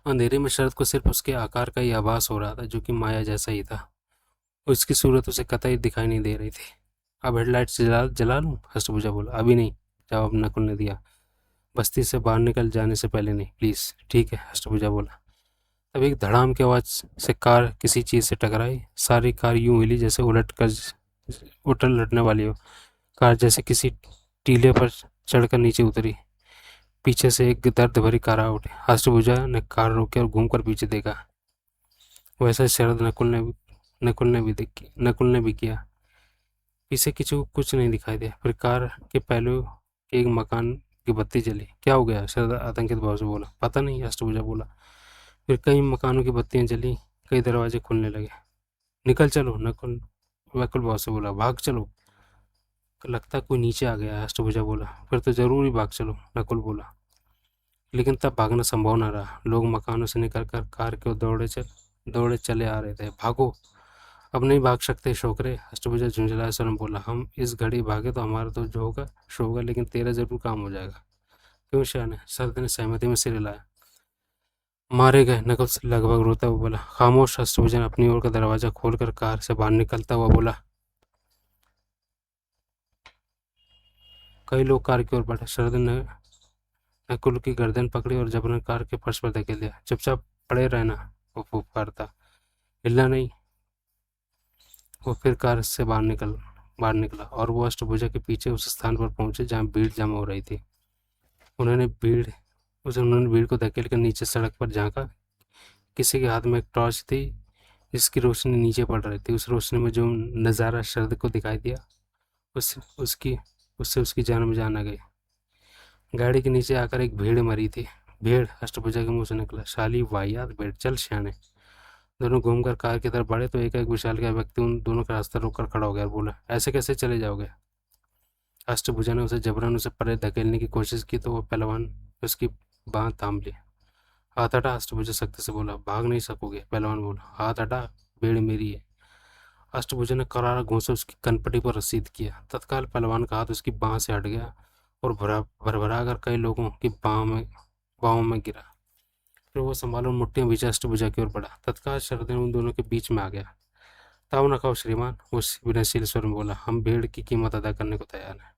अंधेरे में शरद को सिर्फ उसके आकार का ही आभास हो रहा था जो कि माया जैसा ही था। उसकी सूरत उसे कतई दिखाई नहीं दे रही थी। अब हेडलाइट जला लूं? अष्टभुजा बोला। अभी नहीं, जवाब नकुल ने दिया। बस्ती से बाहर निकल जाने से पहले नहीं, प्लीज। ठीक है, अष्टभुजा बोला। तब एक धड़ाम की आवाज से कार किसी चीज से टकराई। सारी कार यूं हिली जैसे उलटने वाली हो। कार जैसे किसी टीले पर चढ़कर नीचे उतरी। पीछे से एक दर्द भरी कार आ उठी। अष्टभुजा ने कार रोकी और घूमकर पीछे देखा। वैसा शरद नकुल ने भी किया। पीछे किसी को कुछ नहीं दिखाई दिया। फिर कार के पहलू के एक मकान की बत्ती जली। क्या हो गया? शरद आतंकित भाव से बोला। पता नहीं, अष्टभुजा बोला। फिर कई मकानों की बत्तियां जली, कई दरवाजे खुलने लगे। निकल चलो, नकुल वैकुल भाव से बोला। भाग चलो, लगता कोई नीचे आ गया है, अष्टभुजा बोला। फिर तो जरूर ही भाग चलो, नकुल बोला। लेकिन तब भागना संभव न रहा। लोग मकानों से निकलकर कार की ओर दौड़े चले आ रहे थे। भागो, अब नहीं भाग सकते छोकरे, अष्टभुजा झुंझलाए स्वर में बोला। हम इस घड़ी भागे तो हमारा तो जो होगा सो होगा, लेकिन तेरा जरूर काम हो जाएगा। क्यों शयाने? शरद ने सहमति में सिर हिलाया। मारे गए, नकुल से लगभग रोता हुआ बोला। खामोश, अष्टभुजा ने अपनी ओर का दरवाजा खोलकर कार से बाहर निकलता हुआ बोला। कई लोग कार की ओर बढ़े। शरद ने नकुल की गर्दन पकड़ी और जबरन कार के फर्श पर धकेल दिया। चुपचाप पड़े रहना, वो पुकारता। हिलना नहीं। वो फिर कार से बाहर निकला और वो अष्टभुजा के पीछे उस स्थान पर पहुंचे जहां भीड़ जमा हो रही थी। उन्होंने भीड़ को धकेल कर नीचे सड़क पर झांका। किसी के हाथ में एक टॉर्च थी जिसकी रोशनी नीचे पड़ रही थी। उस रोशनी में जो नज़ारा शरद को दिखाई दिया, उस उसकी उससे उसकी जान में जान आ गई। गाड़ी के नीचे आकर एक भेड़ मरी थी। भेड़? अष्टभुजा के मुंह से निकला। साली वाहियात भेड़, चल सियाने। दोनों घूमकर कार की तरफ बढ़े तो एक विशालकाय व्यक्ति उन दोनों का रास्ता रोककर खड़ा हो गया और बोला। ऐसे कैसे चले जाओगे? अष्टभुजा ने जबरन उसे परे धकेलने की कोशिश की तो वो पहलवान उसकी बांह थाम ली। हाथ हटा, अष्टभुजा सख्ती से बोला। भाग नहीं सकोगे, पहलवान बोला। हाथ हटा, भेड़ मेरी है। अष्टभुजा ने करारा घूंसे उसकी कनपटी पर रसीद किया। तत्काल पहलवान का हाथ उसकी बांह से हट गया और भरभरा कर कई लोगों की बाहों में गिरा। फिर वो संभालो मुट्ठियां बीच अष्टभुजा की ओर बढ़ा। तत्काल शरद उन दोनों के बीच में आ गया। ताव न खाओ श्रीमान, उस विनयशील स्वर में बोला। हम भेड़ की कीमत अदा करने को तैयार हैं।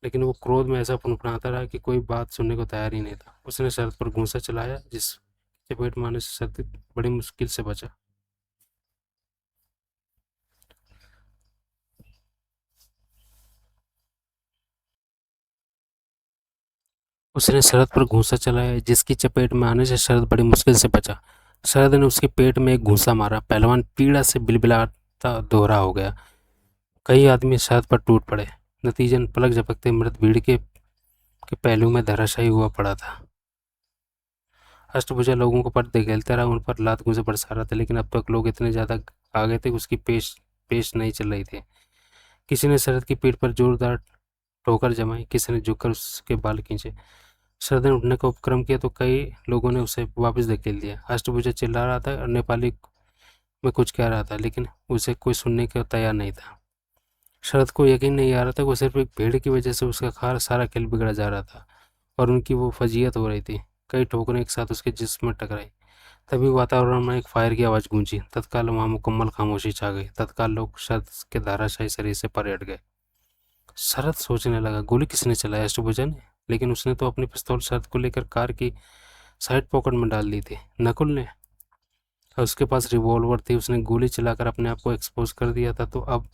लेकिन वो क्रोध में ऐसा फुनफुनाता रहा कि कोई बात सुनने को तैयार ही नहीं था। उसने शरद पर घूंसा चलाया, जिस चपेट में आने से शरद बड़ी मुश्किल से बचा। उसने शरद पर घूंसा चलाया, जिसकी चपेट में आने से शरद बड़ी मुश्किल से बचा। शरद ने उसके पेट में एक घूंसा मारा। पहलवान पीड़ा से बिलबिलाता दोहरा हो गया। कई आदमी शरद पर टूट पड़े। नतीजन पलक झपकते मृत भीड़ के पहलू में धराशायी हुआ पड़ा था। अष्टभुजा लोगों को पर धकेलता रहा, उन पर लात घूंसे बरसा रहा था, लेकिन अब तक लोग इतने ज्यादा आ गए थे कि उसकी पेश नहीं चल रही थी। किसी ने शरद की पीठ पर जोरदार ठोकर जमाई, किसी ने झुककर उसके बाल खींचे। शरद ने उठने का उपक्रम किया तो कई लोगों ने उसे वापस धकेल दिया। अष्टभुजा चिल्ला रहा था और नेपाली में कुछ कह रहा था, लेकिन उसे कोई सुनने को तैयार नहीं था। शरद को यकीन नहीं आ रहा था, वो सिर्फ एक भेड़ की वजह से उसका सारा खेल बिगड़ा जा रहा था और उनकी वो फजीयत हो रही थी। कई ठोकरें एक साथ उसके जिस्म में टकराई। तभी वातावरण में एक फायर की आवाज़ गूंजी। तत्काल वहाँ मुकम्मल खामोशी छा गई। तत्काल लोग शरद के धाराशायी शरीर से परे हट गए। शरद सोचने लगा, गोली किसने चलाई? अष्टभुजा ने? लेकिन उसने तो अपनी पिस्तौल शरद को लेकर कार की साइड पॉकेट में डाल दी थी। नकुल ने? और उसके पास रिवॉल्वर थी। उसने गोली चलाकर अपने आप को एक्सपोज कर दिया था, तो अब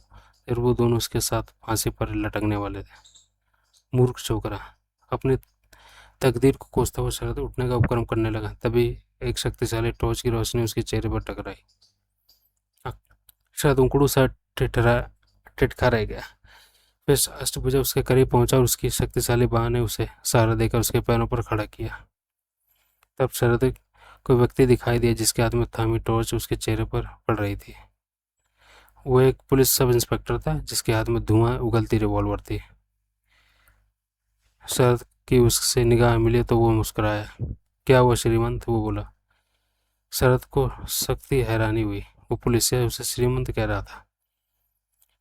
फिर वो दोनों उसके साथ फांसी पर लटकने वाले थे। मूर्ख छोकरा। अपनी तकदीर को कोसता हुआ शरद उठने का उपक्रम करने लगा। तभी एक शक्तिशाली टॉर्च की रोशनी उसके चेहरे पर टकराई। शरद उंकड़ू सा टिटका रह गया। फिर अष्टभुजा उसके करीब पहुंचा और उसकी शक्तिशाली बाह ने उसे सहारा देकर उसके पैरों पर खड़ा किया। तब शरद को व्यक्ति दिखाई दिया जिसके हाथ में थामी टॉर्च उसके चेहरे पर पड़ रही थी। वो एक पुलिस सब इंस्पेक्टर था जिसके हाथ में धुआं उगलती रिवॉल्वर थी। शरद की उससे निगाह मिली तो वो मुस्कुराया। क्या हुआ श्रीमंत? वो बोला। शरद को सख्ती हैरानी हुई। वो पुलिसिया उसे श्रीमंत कह रहा था,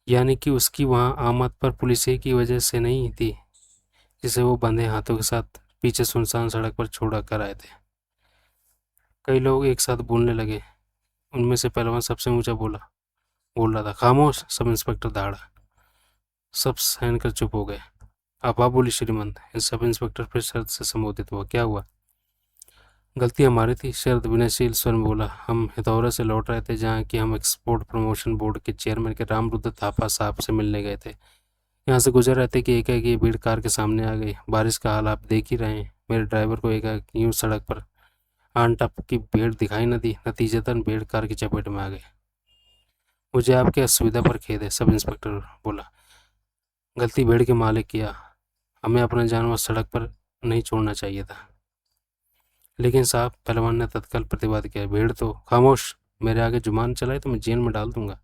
यानी कि उसकी वहाँ आमद पर पुलिसिया की वजह से नहीं थी, जिसे वो बंधे हाथों के साथ पीछे सुनसान सड़क पर छोड़ कर आए थे। कई लोग एक साथ बोलने लगे। उनमें से पहलवान सबसे ऊंचा बोल रहा था। खामोश, सब इंस्पेक्टर दहाड़ा। सब सहन कर चुप हो गए। आप बोली श्रीमंत। सब इंस्पेक्टर फिर शरद से संबोधित हुआ। क्या हुआ? गलती हमारी थी, शरद विनयशील स्वर में बोला। हम हितौरा से लौट रहे थे, जहाँ कि हम एक्सपोर्ट प्रमोशन बोर्ड के चेयरमैन के रामरुद्र थापा साहब से मिलने गए थे। यहाँ से गुजर रहे थे कि एकाएक ये भीड़ कार के सामने आ गई। बारिश का हाल आप देख ही रहे हैं। मेरे ड्राइवर को एकाएक यूं सड़क पर आन टप की भीड़ दिखाई न दी। नतीजतन भीड़ कार की चपेट में आ गई। मुझे आपकी असुविधा पर खेद है, सब इंस्पेक्टर बोला। गलती भीड़ के मालिक किया। हमें अपना जानवर सड़क पर नहीं छोड़ना चाहिए था। लेकिन साहब, पहलवान ने तत्काल प्रतिवाद किया, भीड़ तो खामोश। मेरे आगे जुबान चलाए तो मैं जेल में डाल दूंगा।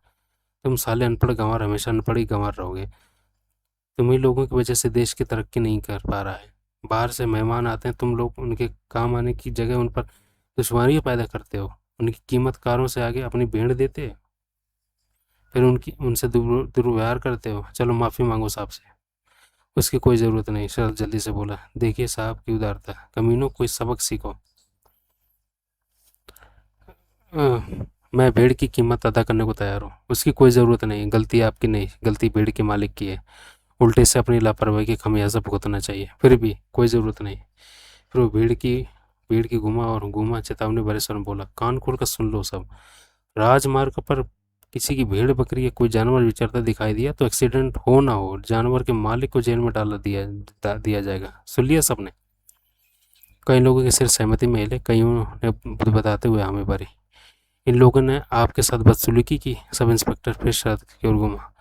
तुम साले अनपढ़ गंवार हमेशा अनपढ़ ही गंवार रहोगे। तुम्ही लोगों की वजह से देश की तरक्की नहीं कर पा रहा है। बाहर से मेहमान आते हैं, तुम लोग उनके काम आने की जगह उन पर दुश्वारियां पैदा करते हो। उनकी कीमत कारों से आगे अपनी भेड़ देते हो, फिर उनसे दुर्व्यवहार करते हो। चलो माफ़ी मांगो साहब से। उसकी कोई ज़रूरत नहीं, शरद जल्दी से बोला। देखिए साहब की उदारता, कमीनों कोई सबक सीखो। मैं भेड़ की कीमत अदा करने को तैयार हूँ। उसकी कोई ज़रूरत नहीं, गलती आपकी नहीं, गलती भेड़ के मालिक की है। उल्टे से अपनी लापरवाही की खमियाजा भुगतना चाहिए। फिर भी कोई ज़रूरत नहीं। फिर वो भीड़ की घुमा चेतावनी भरे स्वर में बोला, कान खोल कर सुन लो सब। राजमार्ग पर किसी की भेड़ बकरी या कोई जानवर विचरता दिखाई दिया तो एक्सीडेंट हो ना हो, जानवर के मालिक को जेल में दिया जाएगा। सुन लिया सबने? कई लोगों के सिर सहमति में हिले, कईयों ने बताते हुए हमें भरी। इन लोगों ने आपके साथ बदसलूकी की? सब इंस्पेक्टर फिर शरद की ओर घूमा।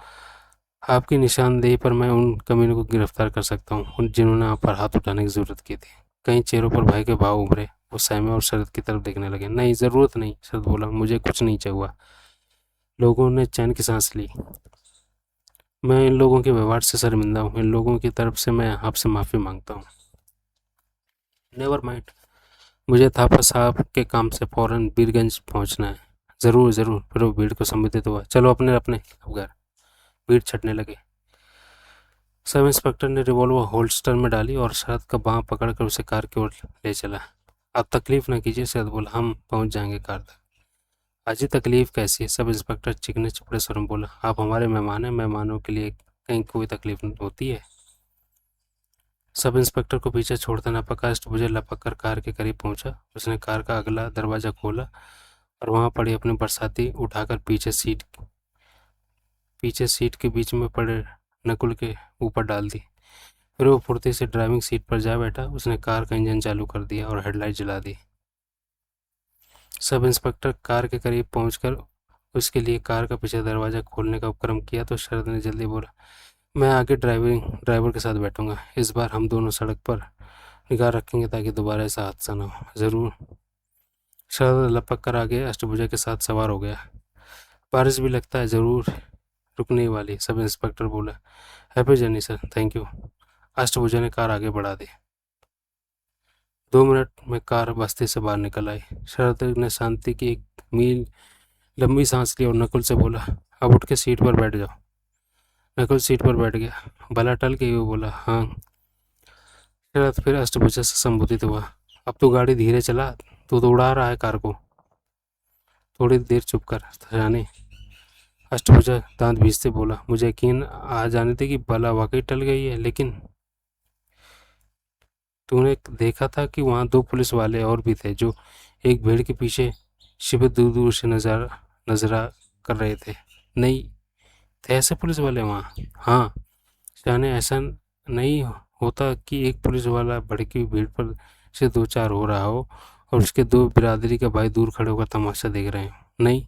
आपकी निशानदेही पर मैं उन कमीनों को गिरफ्तार कर सकता हूँ जिन्होंने आप पर हाथ उठाने की जरूरत की थी। कई चेहरों पर भय के भाव उभरे। वो सहमे और शरद की तरफ देखने लगे। नहीं, ज़रूरत नहीं, शरद बोला, मुझे कुछ नहीं चाहिए। लोगों ने चैन की सांस ली। मैं इन लोगों के व्यवहार से शर्मिंदा हूँ। इन लोगों की तरफ से मैं आपसे माफ़ी मांगता हूँ। नेवर माइंड, मुझे थापा साहब के काम से फ़ौरन बीरगंज पहुँचना है। ज़रूर ज़रूर। फिर वो भीड़ को संबोधित हुआ, चलो अपने अपने अब घर। भीड़ छटने लगे। सब इंस्पेक्टर ने रिवॉल्वर होल्स्टर में डाली और शरद का बाँह पकड़कर उसे कार की ओर ले चला। आप तकलीफ न कीजिए, शरद बोला, हम पहुंच जाएंगे कार तक। अजी तकलीफ कैसी? सब इंस्पेक्टर चिकने चुपड़े स्वर में बोला, आप हमारे मेहमान हैं, मेहमानों के लिए कहीं कोई तकलीफ होती है? सब इंस्पेक्टर को पीछे छोड़ता न पका अष्टभुजा लपक कर कार के करीब पहुंचा। उसने कार का अगला दरवाजा खोला और वहां पड़ी अपनी बरसाती उठाकर पीछे सीट के बीच में पड़े नकुल के ऊपर डाल दी। फिर वो फुर्ती से ड्राइविंग सीट पर जा बैठा। उसने कार का इंजन चालू कर दिया और हेडलाइट जला दी। सब इंस्पेक्टर कार के करीब पहुंचकर उसके लिए कार का पीछे दरवाज़ा खोलने का उपक्रम किया तो शरद ने जल्दी बोला, मैं आगे ड्राइवर के साथ बैठूंगा। इस बार हम दोनों सड़क पर निगाह रखेंगे ताकि दोबारा ऐसा हादसा ना हो। ज़रूर। शरद लपक कर आगे अष्टभुजा के साथ सवार हो गया। बारिश भी लगता है ज़रूर रुकने वाली, सब इंस्पेक्टर बोला। Happy journey sir, thank you. Ashtabhuja ने कार आगे बढ़ा दी। 2 मिनट में कार बस्ती से बाहर निकल आई। शरद ने शांति की एक मील लंबी सांस ली और नकुल से बोला, अब उठ के सीट पर बैठ जाओ। नकुल सीट पर बैठ गया। भला टल के वो बोला, हाँ। शरद फिर अष्टभुजा से संबोधित हुआ, अब तो गाड़ी धीरे चला, तू तो उड़ा रहा है कार को। थोड़ी देर चुप कर जाने। अष्टभुजा दांत भींचते बोला, मुझे यकीन आ जाने थे कि भला वाकई टल गई है, लेकिन तूने देखा था कि वहाँ 2 पुलिस वाले और भी थे जो एक भीड़ के पीछे शिविर दूर दूर से नजरा कर रहे थे। नहीं थे ऐसे पुलिस वाले वहाँ? हाँ जाने, ऐसा नहीं होता कि एक पुलिस वाला भड़की हुई भीड़ पर से 2-4 हो रहा हो और उसके 2 बिरादरी के भाई दूर खड़े होकर तमाशा देख रहे हो। नहीं,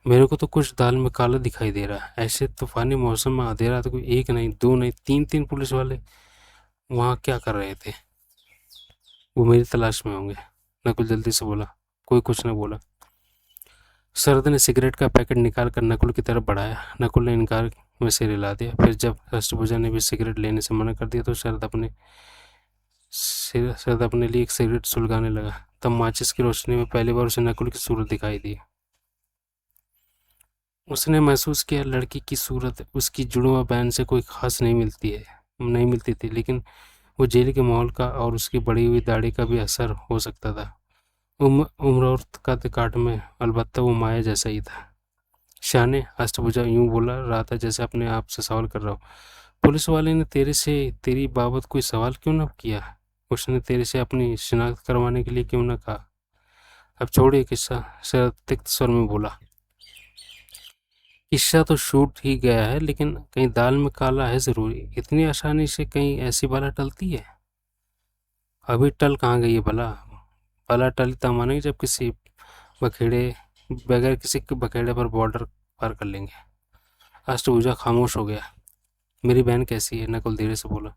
मेरे को तो कुछ दाल में काला दिखाई दे रहा है। ऐसे तूफानी मौसम में अंधेरा तो कोई 1 नहीं 2 नहीं 3-3 पुलिस वाले वहाँ क्या कर रहे थे? वो मेरी तलाश में होंगे, नकुल जल्दी से बोला। कोई कुछ न बोला। शरद ने सिगरेट का पैकेट निकाल कर नकुल की तरफ बढ़ाया। नकुल ने इनकार में सिर हिला दिया। फिर जब अष्टभुजा ने भी सिगरेट लेने से मना कर दिया तो शरद अपने लिए एक सिगरेट सुलगाने लगा। तब माचिस की रोशनी में पहली बार उसे नकुल की सूरत दिखाई दी। उसने महसूस किया लड़की की सूरत उसकी जुड़वा बहन से कोई खास नहीं मिलती थी, लेकिन वो जेल के माहौल का और उसकी बढ़ी हुई दाढ़ी का भी असर हो सकता था। उम्र और कद काट में अलबत्ता वो माया जैसा ही था। शाने, अष्टभुजा यूं बोला रहा था जैसे अपने आप से सवाल कर रहा हो, पुलिस वाले ने तेरी बाबत कोई सवाल क्यों न किया? उसने तेरे से अपनी शिनाख्त करवाने के लिए क्यों न कहा? अब छोड़िए किस्सा, शरद तिक्त स्वर में बोला। किस्सा तो शूट ही गया है, लेकिन कहीं दाल में काला है ज़रूरी। इतनी आसानी से कहीं ऐसी बला टलती है? अभी टल कहाँ गई है बला? बला टली तब मानेगी जब किसी बखेड़े बगैर किसी के बखेड़े पर बॉर्डर पार कर लेंगे। अष्टभुजा खामोश हो गया। मेरी बहन कैसी है? नकुल धीरे से बोला।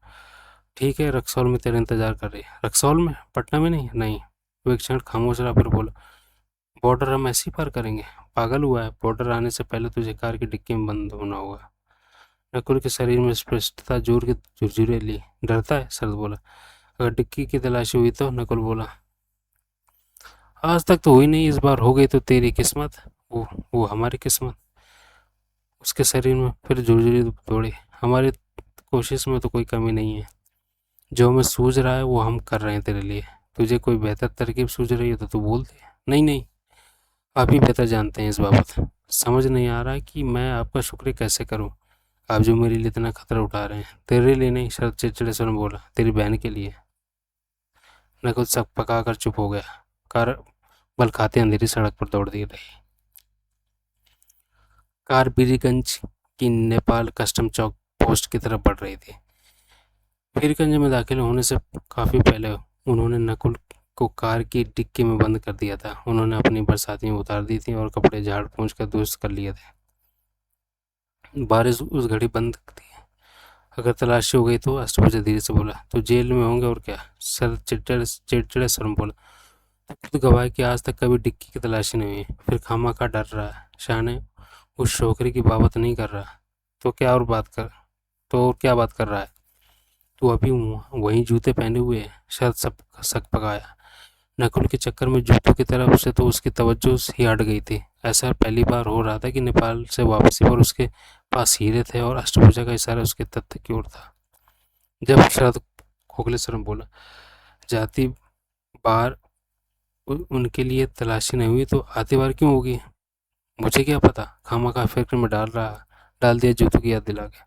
ठीक है, रक्सौल में तेरा इंतजार कर रही है। रक्सौल में? पटना में नहीं? नहीं। वो एक क्षण खामोश रहा, फिर बोला, बॉर्डर हम ऐसे ही पार करेंगे? पागल हुआ है? बॉर्डर आने से पहले तुझे कार की डिक्की में बंद होना होगा। नकुल के शरीर में स्पष्टता जोर के झुरझुरे ली। डरता है? शरद बोला। अगर डिक्की की तलाशी हुई तो? नकुल बोला। आज तक तो हुई नहीं, इस बार हो गई तो तेरी किस्मत। वो हमारी किस्मत? उसके शरीर में फिर झुरझुरी दौड़ी। हमारी कोशिश में तो कोई कमी नहीं है। जो हमें सूझ रहा है वो हम कर रहे हैं तेरे लिए। तुझे कोई बेहतर तरकीब सूझ रही है तो तू बोल दे। नहीं नहीं, आप ही बेहतर जानते हैं इस बाबत। समझ नहीं आ रहा कि मैं आपका शुक्रिया कैसे करूं, आप जो मेरे लिए इतना खतरा उठा रहे हैं। तेरे लिए नहीं, शरद चिड़चिड़े स्वर में बोला, तेरी बहन के लिए। नकुल सक पका कर चुप हो गया। कार बल खाते अंधेरी सड़क पर दौड़ दी रही। कार बीरीगंज की नेपाल कस्टम चौक पोस्ट की तरफ बढ़ रही थी। बीरगंज में दाखिल होने से काफ़ी पहले उन्होंने नकुल को कार की डिक्की में बंद कर दिया था। उन्होंने अपनी बरसातियाँ उतार दी थी और कपड़े झाड़ पोंछ कर दुरुस्त कर लिए थे। बारिश उस घड़ी बंद थी। अगर तलाशी हो गई तो? अष्टभुजा धीरे से बोला। तो जेल में होंगे और क्या? सर चिड़चिड़े स्वर में बोला। तो खुद गवाह कि आज तक कभी डिक्की की तलाशी नहीं हुई, फिर खामखा डर रहा है। शाने उस छोकरी की बात नहीं कर रहा तो क्या और बात कर तो और क्या बात कर रहा है? तू अभी वही जूते पहने हुए है? शायद सब शक पकाया। नकुल के चक्कर में जूतों की तरफ से तो उसकी तवज्जो ही हट गई थी। ऐसा पहली बार हो रहा था कि नेपाल से वापसी पर उसके पास हीरे थे और अष्टभुजा का इशारा उसके तथ्य की ओर था। जब शरद खोखले स्वर में बोला, जाती बार उनके लिए तलाशी नहीं हुई तो आती बार क्यों होगी? मुझे क्या पता, खामखा फिक्र में डाल दिया जूतों की याद दिला के।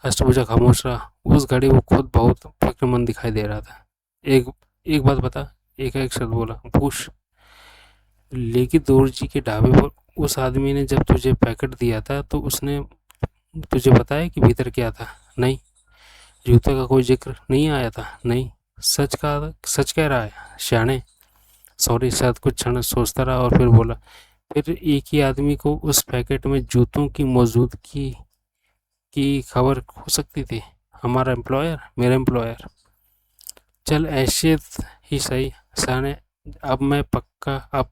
अष्टभुजा खामोश रहा। उस घड़ी वो खुद बहुत फिक्रमंद दिखाई दे रहा था। एक एक बात बता, एक शब्द बोला। पूछ। लेकी दूर जी के ढाबे पर उस आदमी ने जब तुझे पैकेट दिया था तो उसने तुझे बताया कि भीतर क्या था? नहीं। जूते का कोई जिक्र नहीं आया था? नहीं। सच कह रहा है श्याणे? सॉरी। शायद कुछ क्षण सोचता रहा और फिर बोला, फिर एक ही आदमी को उस पैकेट में जूतों की मौजूदगी की खबर हो सकती थी? हमारा एम्प्लॉयर, मेरा एम्प्लॉयर। चल ऐसे ही सही शाने। अब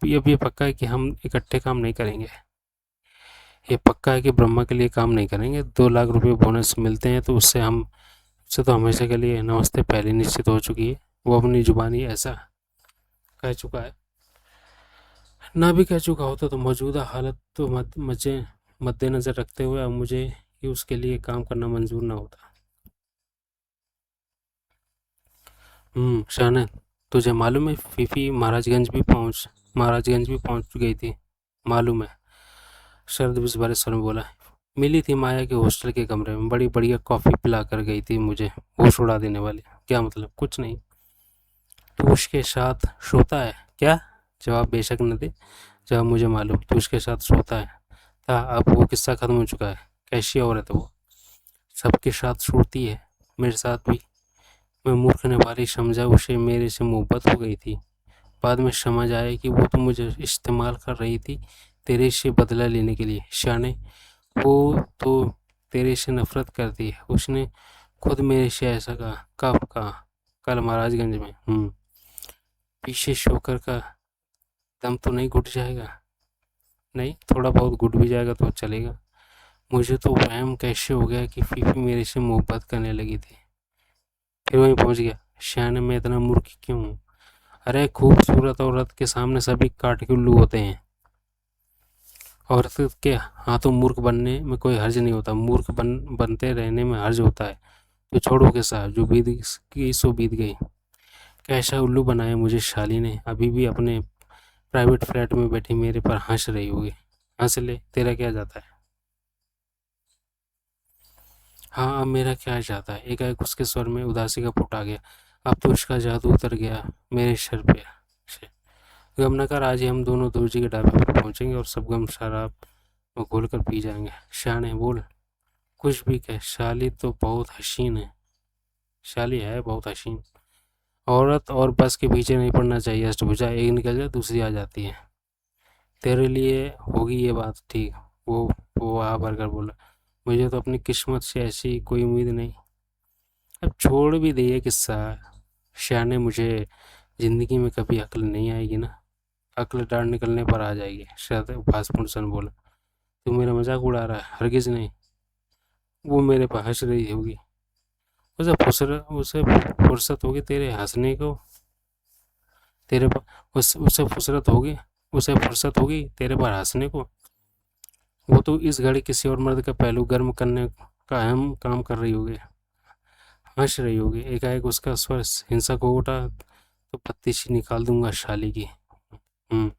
ये पक्का है कि हम इकट्ठे काम नहीं करेंगे। ये पक्का है कि ब्रह्मा के लिए काम नहीं करेंगे। 2 लाख रुपए बोनस मिलते हैं तो उससे तो हमेशा के लिए नमस्ते पहले निश्चित हो चुकी है। वो अपनी जुबानी ऐसा कह चुका है। ना भी कह चुका होता तो मौजूदा हालत तो मद्देनजर रखते हुए अब मुझे ही उसके लिए काम करना मंजूर ना होता। शानन, तुझे मालूम है फीफी महाराजगंज भी पहुंच गई थी? मालूम है, शरद इस बारे स्वर में बोला। मिली थी माया के हॉस्टल के कमरे में, बड़ी बढ़िया कॉफ़ी पिला कर गई थी मुझे, होश उड़ा देने वाली। क्या मतलब? कुछ नहीं। तू उसके साथ सोता है क्या? जवाब बेशक न दे। जवाब मुझे मालूम, तू उसके साथ सोता है था। अब वो किस्सा खत्म हो चुका है। कैसी औरत है वो? सबके साथ सोती है, मेरे साथ भी। मैं मूर्ख ने भारी समझा उसे मेरे से मोहब्बत हो गई थी। बाद में समझ आया कि वो तो मुझे इस्तेमाल कर रही थी तेरे से बदला लेने के लिए। शाने, वो तो तेरे से नफरत करती है। उसने खुद मेरे से ऐसा कहा। कब कहा? कल महाराजगंज में। पीछे शोकर का दम तो नहीं घुट जाएगा? नहीं, थोड़ा बहुत घुट भी जाएगा तो चलेगा। मुझे तो वहम कैसे हो गया कि फीफी मेरे से मोहब्बत करने लगी थी। फिर वहीं पहुंच गया। शाने, मैं इतना मूर्ख क्यों हूँ? अरे खूबसूरत औरत के सामने सभी काट के उल्लू होते हैं। औरत के हाथों मूर्ख बनने में कोई हर्ज नहीं होता। बनते रहने में हर्ज होता है। तो छोड़ो के साथ जो बीत गई सो बीत गई। कैसा उल्लू बनाया मुझे शाली ने। अभी भी अपने प्राइवेट फ्लैट में बैठी मेरे पर हंस रही होगी। हंस ले, तेरा क्या जाता है? हाँ, अब मेरा क्या जाता है? एकाएक उसके स्वर में उदासी का फुट आ गया। अब तो उसका जादू उतर गया मेरे सर पे से। गम न कर, आज ही हम दोनों दूर जी के ढाबे पर पहुंचेंगे और सब गम शराब वो घोल कर पी जाएंगे। शाने बोल, कुछ भी कह, शाली तो बहुत हसीन है। शाली है बहुत हसीन औरत, और बस के पीछे नहीं पड़ना चाहिए। अष्टभुजा एक निकल जाए दूसरी आ जाती है। तेरे लिए होगी ये बात ठीक। वो वो वहाँ भरकर बोला, मुझे तो अपनी किस्मत से ऐसी कोई उम्मीद नहीं। अब छोड़ भी दे ये किस्सा। शाने, मुझे जिंदगी में कभी अक्ल नहीं आएगी ना, अक्ल डांड निकलने पर आ जाएगी। शायद भासपूर्ण सन बोला, तू मेरा मजाक उड़ा रहा है? हरगिज नहीं। वो मेरे पर हंस रही होगी। उसे फुर्सत होगी तेरे हंसने को। तेरे पर उसे फुर्सत होगी, उसे फुर्सत होगी तेरे पर हंसने को। वो तो इस घड़ी किसी और मर्द का पहलू गर्म करने का अहम काम कर रही होगी, हंस रही होगी। एकाएक उसका स्वर हिंसक हो उठा, तो पत्ती सी निकाल दूंगा शाली की।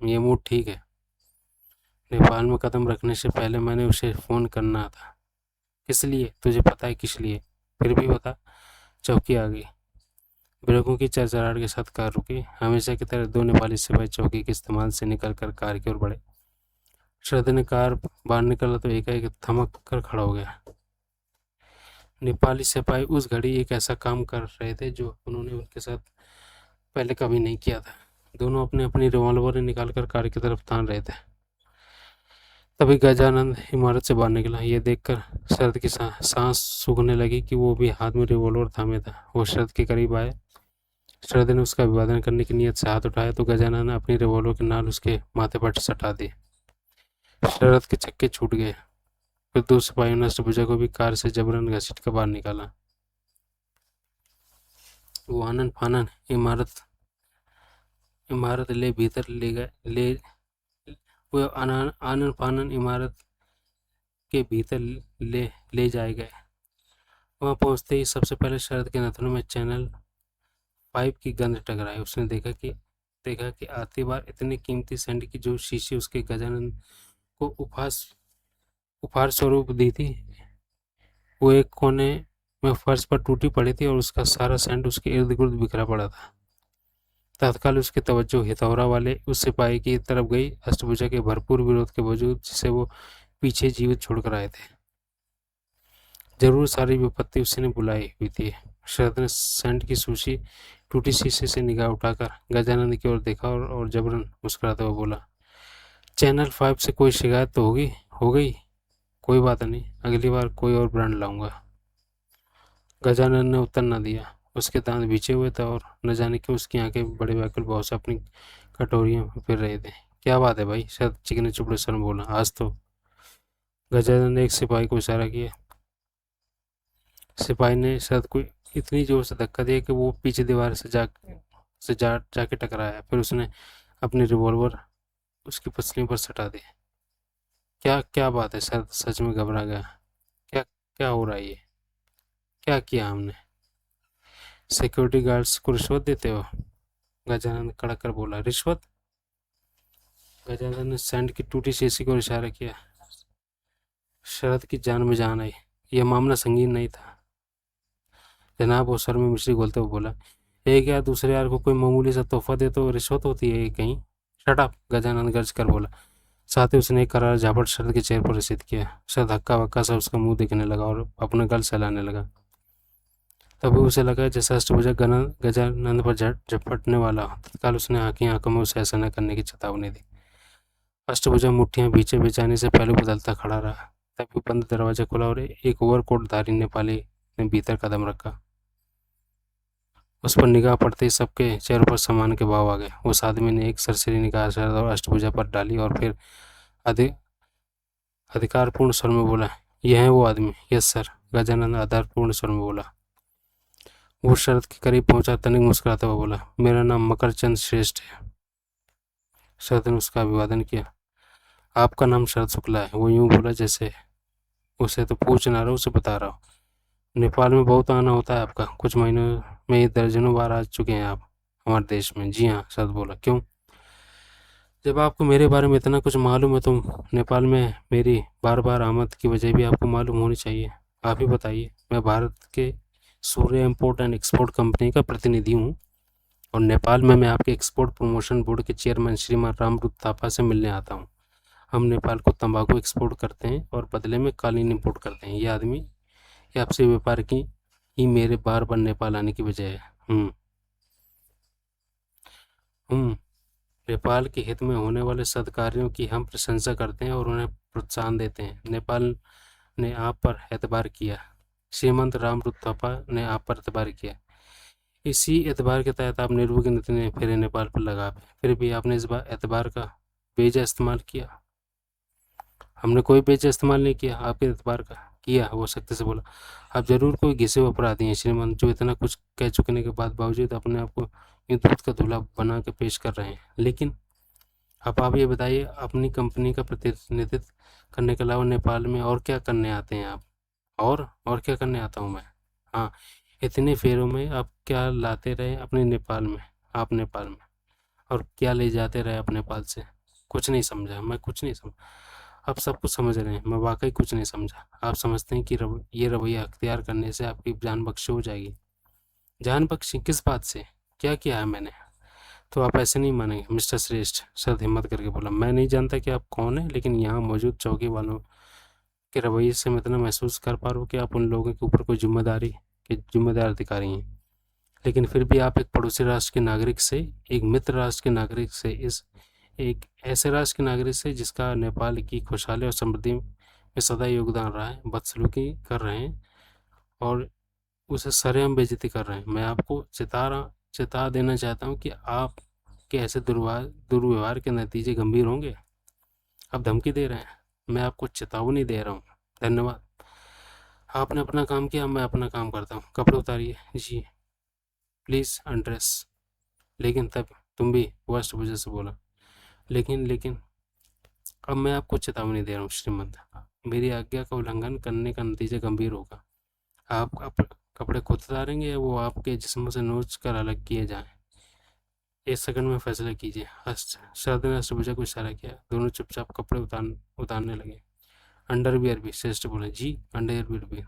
ये मूड ठीक है। नेपाल में कदम रखने से पहले मैंने उसे फ़ोन करना था। किस लिए? तुझे पता है किस लिए? फिर भी बता। चौकी आ गई। ब्रेकों की चरचराहट के साथ कार रुकी। हमेशा की तरह दो नेपाली सिपाही चौकी के इस्तेमाल से निकलकर कार की ओर बढ़े। श्रद्धा ने कार बाहर निकला तो एकाएक थमक कर खड़ा हो गया। नेपाली सिपाही उस घड़ी एक ऐसा काम कर रहे थे जो उन्होंने उनके साथ पहले कभी नहीं किया था। दोनों अपने अपनी रिवॉल्वर निकालकर कार की तरफ तान रहे थे। तभी गजानंद इमारत से बाहर निकला। ये देखकर शरद की सांस सूखने लगी कि वो भी हाथ में रिवॉल्वर थामे था। वो शरद के करीब आए। शरद ने उसका अभिवादन करने की नीयत से हाथ उठाया तो गजानंद ने अपनी रिवॉल्वर की नाल उसके माथे पर सटा दी। शरद के चक्के छूट गए। फिर दो सिपाहियों ने अष्टभुजा को भी कार से जबरन घसीट कर बाहर निकाला। वो आनन फानन इमारत ले भीतर ले गए ले वो आनन फानन इमारत के भीतर ले जाए गए। वहां पहुंचते ही सबसे पहले शरद के नथनों में चैनल 5 की गंध टकराई। उसने देखा कि आती बार इतनी कीमती सैंड की जो शीशी उसके गजानंद को उपहार स्वरूप दी थी, वो एक कोने में फर्श पर टूटी पड़ी थी और उसका सारा सैंड उसके इर्द गिर्द बिखरा पड़ा था। तत्काल उसकी तवज्जो हितौरा वाले उस सिपाही की तरफ गई, अष्टभुजा के भरपूर विरोध के बावजूद, जिसे वो पीछे जीवित छोड़कर आए थे। जरूर सारी विपत्ति उसी ने बुलाई हुई थी। शरद ने सैंड की सूची टूटी शीशे से निगाह उठाकर गजानंद की ओर देखा और जबरन मुस्कुराते हुए बोला, चैनल 5 से कोई शिकायत तो हो गई? कोई बात नहीं, अगली बार कोई और ब्रांड लाऊंगा। गजानंद ने उत्तर न दिया। उसके दांत भींचे हुए थे और न जाने क्यों उसकी आंखें बड़े व्याकुल भाव से अपनी कटोरियों में फिर रहे थे। क्या बात है भाई? शरद चिकने चुपड़े सर में बोला। आज तो। गजानंद ने एक सिपाही को इशारा किया। सिपाही ने शरद को इतनी जोर से धक्का दिया कि वो पीछे दीवार से जाके टकराया। फिर उसने अपनी रिवॉल्वर उसकी पसलियों पर सटा दी। क्या क्या बात है? शरद सच में घबरा गया। क्या क्या हो रहा है ये? क्या किया हमने? सिक्योरिटी गार्ड्स को रिश्वत देते हो? गजानंद कड़क कर बोला। रिश्वत? गजानंद ने सैंड की टूटी शीशी को इशारा किया। शरद की जान में जान आई। यह मामला संगीन नहीं था जनाब। वो सर में मिश्री घोलते हुए बोला, एक या दूसरे यार को कोई मामूली सा तोहफा दे तो रिश्वत होती है कहीं? Shut up! गजानंद गर्ज कर बोला। साथ ही उसने एक करार झापट शरद के चेहरे पर रसीद किया। शरद हक्का बक्का सा उसका मुंह देखने लगा और अपना गल सहलाने लगा। तभी उसे लगा जैसे अष्टभुजा गजानंद पर झपटने वाला। तत्काल उसने आंखों में उसे ऐसा न करने की चेतावनी दी। अष्टभुजा मुट्ठियां भींचे बेचाने से पहले बदलता खड़ा रहा। तभी बंद दरवाजा खुला और एक ओवरकोटधारी नेपाली ने भीतर कदम रखा। उस पर निगाह पड़ते ही सबके चेहरों पर सम्मान के भाव आ गए। उस आदमी ने एक सरसरी निगाह शरद और अष्टभुजा पर डाली और फिर अधिकारपूर्ण स्वर में बोला, यह है वो आदमी? यस सर, गजानंद आधारपूर्ण स्वर में बोला। वो शरद के करीब पहुंचा, तनिक मुस्कुराता हुआ बोला, मेरा नाम मकरचंद श्रेष्ठ है। शरद ने उसका अभिवादन किया। आपका नाम शरद शुक्ला है? वो यूं बोला जैसे उसे तो पूछ ना रहा, उसे बता रहा हूँ। नेपाल में बहुत आना होता है आपका? कुछ महीनों में ही दर्जनों बार आ चुके हैं आप हमारे देश में? जी हाँ, शरद बोला। क्यों? जब आपको मेरे बारे में इतना कुछ मालूम है तो नेपाल में मेरी बार बार आमद की वजह भी आपको मालूम होनी चाहिए। आप ही बताइए। मैं भारत के सूर्य इम्पोर्ट एंड एक्सपोर्ट कंपनी का प्रतिनिधि हूँ और नेपाल में मैं आपके एक्सपोर्ट प्रमोशन बोर्ड के चेयरमैन श्रीमान रामरूप थापा से मिलने आता हूँ। हम नेपाल को तंबाकू एक्सपोर्ट करते हैं और बदले में कालीन इंपोर्ट करते हैं। ये आपसे व्यापार की ही मेरे बार बार नेपाल आने की वजह है। हम नेपाल के हित में होने वाले सत्कार्यों की हम प्रशंसा करते हैं और उन्हें प्रोत्साहन देते हैं। नेपाल ने आप पर एतबार किया, श्रीमंत रामरूप थापा ने आप पर एतबार किया। इसी एतबार के तहत आप निर्विघ्न ने फिर नेपाल पर लगा, फिर भी आपने इस बार एतबार का बेजा इस्तेमाल किया। हमने कोई बेजा इस्तेमाल नहीं किया, आपके एतबार का किया। वो सख्ती से बोला, आप जरूर कोई घिसे हुए अपराधी हैं श्रीमान, जो इतना कुछ कह चुकने के बाद बावजूद अपने आप को ये दूध का धुला बना के पेश कर रहे हैं। लेकिन अब आप ये बताइए, अपनी कंपनी का प्रतिनिधित्व करने के अलावा नेपाल में और क्या करने आते हैं आप? और क्या करने आता हूँ मैं? हाँ, इतने फेरों में आप क्या लाते रहे अपने नेपाल में, आप नेपाल में, और क्या ले जाते रहे अपने नेपाल से? कुछ नहीं समझा मैं, कुछ नहीं समझा। आप सब कुछ समझ रहे हैं, मैं वाकई कुछ नहीं समझा। आप समझते हैं कि ये रवैया अख्तियार करने से आपकी जान बख्शी हो जाएगी। जान बख्शी किस बात से? क्या किया है मैंने? तो आप ऐसे नहीं मानेंगे मिस्टर श्रेष्ठ, शरद हिम्मत करके बोला। मैं नहीं जानता कि आप कौन हैं, लेकिन यहाँ मौजूद चौकी वालों के रवैये से मैं इतना महसूस कर पा रहा हूँ कि आप उन लोगों के ऊपर कोई जिम्मेदारी के जिम्मेदार अधिकारी हैं। लेकिन फिर भी आप एक पड़ोसी राष्ट्र के नागरिक से, एक मित्र राष्ट्र के नागरिक से, एक ऐसे राष्ट्र के नागरिक से जिसका नेपाल की खुशहाली और समृद्धि में सदा योगदान रहा है, बदसलूकी कर रहे हैं और उसे सरेआम बेइज्जती कर रहे हैं। मैं आपको चेता देना चाहता हूँ कि आप के ऐसे दुर्व्यवहार के नतीजे गंभीर होंगे। आप धमकी दे रहे हैं, मैं आपको चेतावनी दे रहा हूँ। धन्यवाद। आपने अपना काम किया, मैं अपना काम करता हूँ। कपड़े उतारिए। जी प्लीज़ अनड्रेस। लेकिन तब तुम भी वर्स्ट वजह से बोला। लेकिन अब मैं आपको चेतावनी दे रहा हूँ श्रीमंत, मेरी आज्ञा का उल्लंघन करने का नतीजा गंभीर होगा। आप कपड़े खुद उतारेंगे या वो आपके जिस्म से नोच कर अलग किए जाएं? एक सेकंड में फैसला कीजिए। शरद ने अष्टभुजा को इशारा किया। दोनों चुपचाप कपड़े उतारने लगे। अंडरवियर भी, श्रेष्ठ बोले। जी अंडरवियर भी।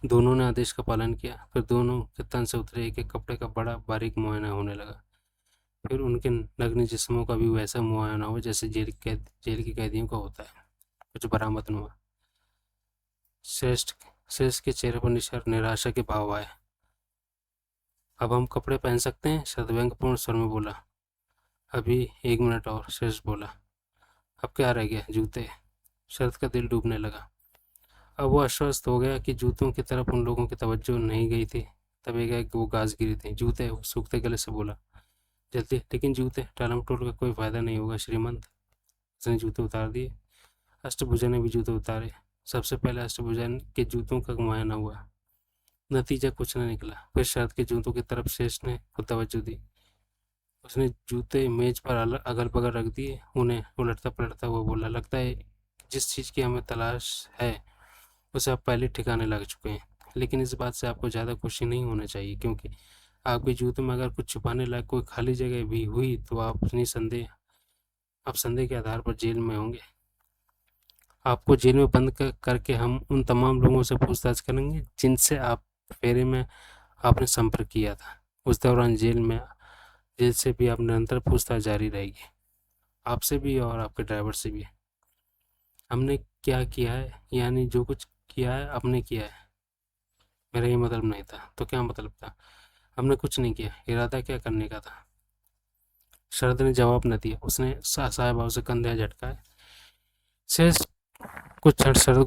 दोनों ने आदेश का पालन किया। फिर दोनों के तन से उतरे एक एक कपड़े का बड़ा बारीक मुआयना होने लगा। फिर उनके नग्न जिस्मों का भी वैसा मुआयना हुआ जैसे जेल के कैदियों का होता है। कुछ बरामद न हुआ। श्रेष्ठ के चेहरे पर निराशा के भाव आए। अब हम कपड़े पहन सकते हैं? शरद व्यंग्यपूर्ण स्वर में बोला। अभी 1 मिनट और, श्रेष्ठ बोला। अब क्या रह गया? जूते। शरद का दिल डूबने लगा। अब वो आश्वस्त हो गया कि जूतों की तरफ उन लोगों की तवज्जो नहीं गई थी। तब एक कि वो गाज गिरी थी। जूते? वो सूखते गले से बोला। जल्दी। लेकिन जूते? टालम टोल का कोई फायदा नहीं होगा श्रीमंत। उसने जूते उतार दिए। अष्टभुजा ने भी जूते उतारे। सबसे पहले अष्टभुजा के जूतों का मुआयना हुआ। नतीजा कुछ न निकला। फिर शरद के जूतों की तरफ श्रेष्ठ ने खुद तवज्जो दी। उसने जूते मेज पर अगल बगल रख दिए। उन्हें उलटता पलटता हुआ बोला, लगता है जिस चीज़ की हमें तलाश है उसे आप पहले ठिकाने लग चुके हैं। लेकिन इस बात से आपको ज़्यादा खुशी नहीं होना चाहिए, क्योंकि आपके जूतों में अगर कुछ छुपाने लायक कोई खाली जगह भी हुई तो आप संदेह के आधार पर जेल में होंगे। आपको जेल में बंद करके हम उन तमाम लोगों से पूछताछ करेंगे जिनसे आप फेरे में आपने संपर्क किया था। उस दौरान जेल से भी आप निरंतर पूछताछ जारी रहेगी, आपसे भी और आपके ड्राइवर से भी। हमने क्या किया है, यानी जो कुछ किया है आपने किया है। मेरा ये मतलब नहीं था। तो क्या मतलब था? हमने कुछ नहीं किया। इरादा क्या करने का था? शरद ने जवाब न दिया। उसने असहाय भाव से कंधे झटकाए। शेष कुछ क्षण शरद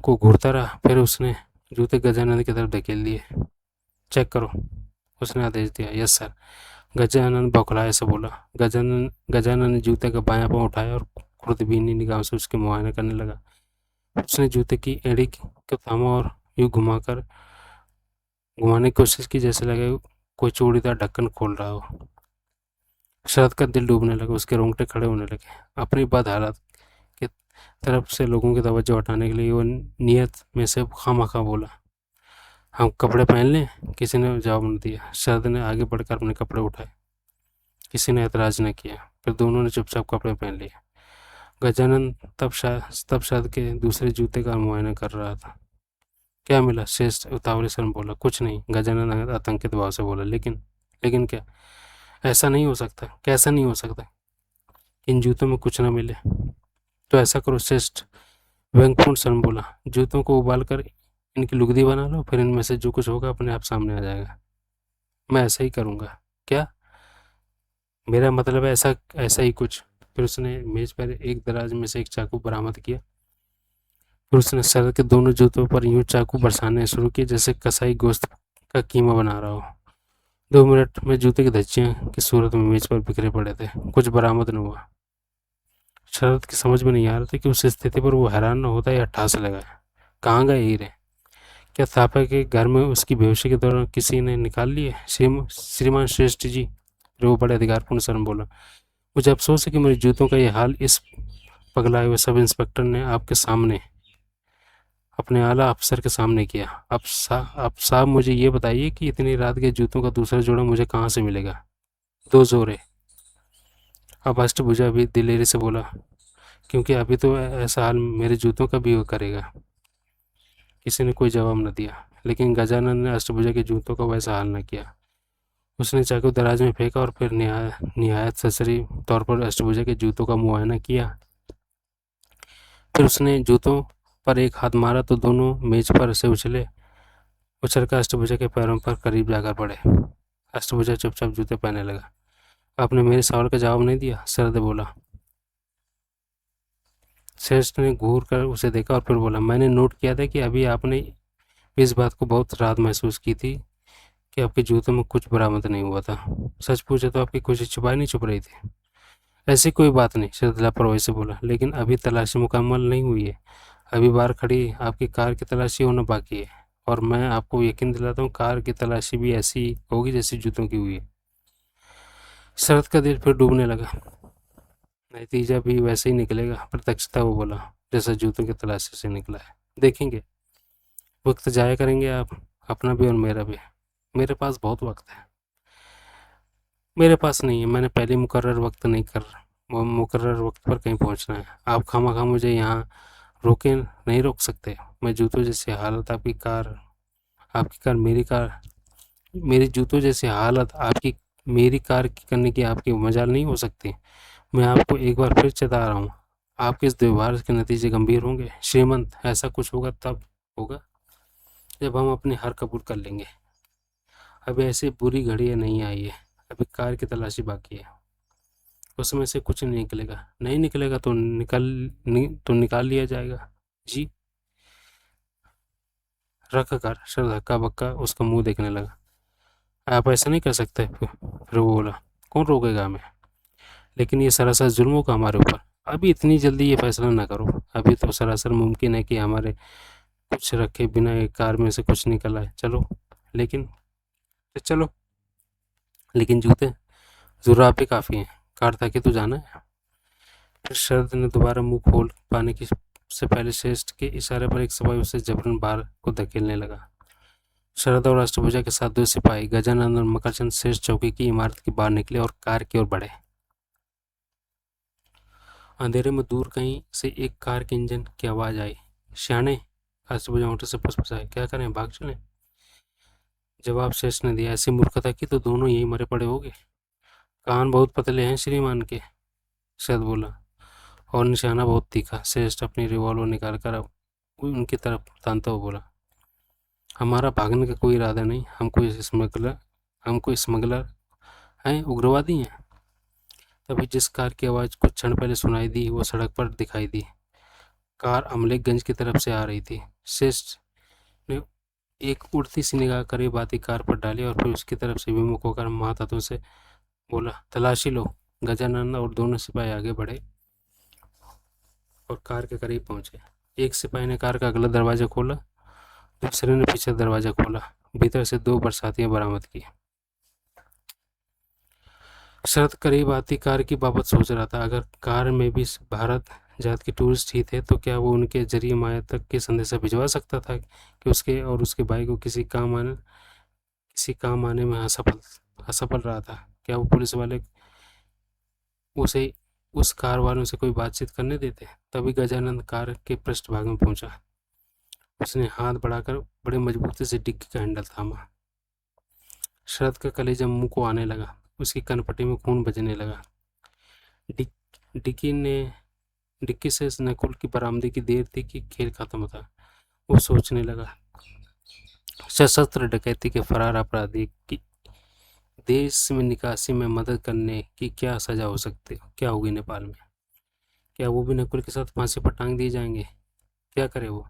को घूरता रहा। फिर उसने जूते गजानंद की तरफ धकेल दिए। चेक करो, उसने आदेश दिया। Yes sir. गजानंद बौखलाए से बोला। गजानंद ने जूते का बायां पांव उठाया और खुर्दबीनी निगाह से उसके मुआयना करने लगा। उसने जूते की एड़ी को थामा और यूं घुमाने की कोशिश की जैसे लगे कोई चूड़ीदार ढक्कन खोल रहा हो। शरद का दिल डूबने लगा। उसके रोंगटे खड़े होने लगे। अपनी बद हालत की तरफ से लोगों की तवज्जो हटाने के लिए वो नियत में से खामखा बोला, हम कपड़े पहन लें? किसी ने जवाब न दिया। शरद ने आगे बढ़कर अपने कपड़े उठाए। किसी ने ऐतराज न किया। फिर दोनों ने चुपचाप कपड़े पहन लिए। गजानन तब शरद के दूसरे जूते का मुआयना कर रहा था। क्या मिला? श्रेष्ठ उतावले स्वर में बोला। कुछ नहीं, गजानन आतंकित भाव से बोला। लेकिन क्या? ऐसा नहीं हो सकता। कैसा नहीं हो सकता? इन जूतों में कुछ न मिले तो ऐसा करो श्रेष्ठ, व्यंगपूर्ण शर्म बोला, जूतों को उबाल कर इनकी लुगदी बना लो, फिर इनमें से जो कुछ होगा अपने आप सामने आ जाएगा। मैं ऐसा ही करूँगा। क्या? मेरा मतलब है ऐसा ऐसा ही कुछ। फिर उसने मेज पर एक दराज में से एक चाकू बरामद किया। फिर उसने सर के दोनों जूतों पर यूं चाकू बरसाने शुरू किए जैसे कसाई गोश्त का कीमा बना रहा हो। 2 मिनट में जूते की धज्जियां की सूरत में मेज पर बिखरे पड़े थे। कुछ बरामद न हुआ। शरद की समझ में नहीं आ रहा था कि उस स्थिति पर वो हैरान न होता या ठास लगाए। कहाँ गए हीरे? क्या थापा के घर में उसकी बेहोशी के दौरान किसी ने निकाल लिए? श्रीमान श्रेष्ठ जी, फिर वो बड़े अधिकारपूर्ण स्वर में बोला, मुझे अफसोस है कि मेरे जूतों का ये हाल इस पगलाए हुए सब इंस्पेक्टर ने आपके सामने, अपने आला अफसर के सामने किया। अब साहब मुझे ये बताइए कि इतनी रात के जूतों का दूसरा जोड़ा मुझे कहाँ से मिलेगा? 2 जोड़े। अब अष्टभुजा भी दिलेरी से बोला, क्योंकि अभी तो ऐसा हाल मेरे जूतों का भी वो करेगा। किसी ने कोई जवाब न दिया, लेकिन गजानन ने अष्टभुजा के जूतों का वैसा हाल न किया। उसने चाकू दराज में फेंका और फिर निहायत ससरी तौर पर अष्टभुजा के जूतों का मुआयना किया। फिर उसने जूतों पर एक हाथ मारा तो दोनों मेज पर से उछलकर अष्टभुजा के पैरों पर करीब जाकर पड़े। अष्टभुजा चुपचाप जूते पहनने लगा। आपने मेरे सवाल का जवाब नहीं दिया, शरद बोला। श्रेष्ठ ने घूर कर उसे देखा और फिर बोला, मैंने नोट किया था कि अभी आपने इस बात को बहुत राहत महसूस की थी कि आपके जूतों में कुछ बरामद नहीं हुआ था। सच पूछे तो आपकी खुशी छुपाई नहीं छुप रही थी? ऐसी कोई बात नहीं, शरद लापरवाही से बोला, लेकिन अभी तलाशी मुकम्मल नहीं हुई है। अभी बाहर खड़ी आपकी कार की तलाशी होना बाकी है, और मैं आपको यकीन दिलाता हूँ कार की तलाशी भी ऐसी होगी जैसी जूतों की हुई है। शरद का दिल फिर डूबने लगा। नतीजा भी वैसे ही निकलेगा, प्रत्यक्षता वो बोला, जैसा जूतों की तलाशी से निकला है। देखेंगे। वक्त जाया करेंगे आप, अपना भी और मेरा भी। मेरे पास बहुत वक्त है। मेरे पास नहीं है, मैंने पहले मुकर्रर वक्त नहीं कर मुकर्रर वक्त पर कहीं पहुंचना है। आप खामखा मुझे यहाँ रोके नहीं रोक सकते। मैं जूतों जैसी हालत आपकी कार मेरी जूतों जैसी हालत आपकी मेरी कार की करने की आपकी मजाल नहीं हो सकती। मैं आपको एक बार फिर चेता रहा हूँ, आपके इस व्यवहार के नतीजे गंभीर होंगे। श्रीमंत, ऐसा कुछ होगा तब होगा जब हम अपनी हार कबूल कर लेंगे। अभी ऐसी बुरी घड़ी नहीं आई है। अभी कार की तलाशी बाकी है। उसमें से कुछ नहीं निकलेगा। नहीं निकलेगा तो निकाल लिया जाएगा। जी। रख कर शरद हक्का बक्का उसका मुंह देखने लगा। आप ऐसा नहीं कर सकते। फिर वो बोला, कौन रोकेगा हमें? लेकिन ये सरासर जुल्म होगा हमारे ऊपर। अभी इतनी जल्दी ये फैसला ना करो। अभी तो सरासर मुमकिन है कि हमारे कुछ रखे बिना एक कार में से कुछ निकल आए। चलो, लेकिन जूते जुर्राब भी काफ़ी हैं। कार तक ही तो जाना है। फिर शरद ने दोबारा मुंह खोल पाने की से पहले श्रेष्ठ के इशारे पर एक सिपाही उसे जबरन बाहर को धकेलने लगा। शरद और अष्टभुजा के साथ 2 सिपाही गजानंद और मकरचंद श्रेष्ठ चौकी की इमारत के बाहर निकले और कार की ओर बढ़े। अंधेरे में दूर कहीं से एक कार के इंजन की आवाज आई। श्याणे, अष्टभुजा मोटर से फुसफुसाए, क्या करें, भाग चले? जवाब श्रेष्ठ ने दिया, ऐसी मूर्खता की तो दोनों यही मरे पड़े होगे। कान बहुत पतले हैं श्रीमान के, शरद बोला, और निशाना बहुत तीखा। श्रेष्ठ अपनी रिवॉल्वर निकाल कर अब उनकी तरफ तानता हुआ बोला, हमारा भागने का कोई इरादा नहीं। हम कोई स्मगलर हैं, उग्रवादी हैं। तभी जिस कार की आवाज़ कुछ क्षण पहले सुनाई दी वो सड़क पर दिखाई दी। कार अमलेखगंज की तरफ से आ रही थी। श्रेष्ठ ने एक उड़ती सी निगाह करीब आती कार पर डाली और फिर उसकी तरफ से विमुख होकर महातातों से बोला, तलाशी लो। गजानन और दोनों सिपाही आगे बढ़े और कार के करीब पहुंचे। एक सिपाही ने कार का अगला दरवाजा खोला, दूसरे ने पीछे दरवाजा खोला। भीतर से 2 बरसातियां बरामद की। शरद करीब आती कार की बाबत सोच रहा था। अगर कार में भी भारत जात के टूरिस्ट ही थे तो क्या वो उनके जरिए माया तक के संदेशा भिजवा सकता था कि उसके और उसके भाई को किसी काम आने में असफल रहा था? क्या वो पुलिस वाले उसे उस कार वालों से कोई बातचीत करने देते? तभी गजानंद कार के पृष्ठभाग में पहुंचा। उसने हाथ बढ़ाकर बड़े मजबूती से डिक्की का हैंडल थामा। शरद का कलेजा मुंह को आने लगा। उसकी कनपट्टी में खून बजने लगा। डिक्की से नकुल की बरामदगी की देर थी कि खेल खत्म था। वो सोचने लगा, सशस्त्र डकैती के फरार अपराधी की देश में निकासी में मदद करने की क्या सजा हो सकती, क्या होगी नेपाल में? क्या वो भी नकुल के साथ फांसी पर टांग दिए जाएंगे? क्या करे वो?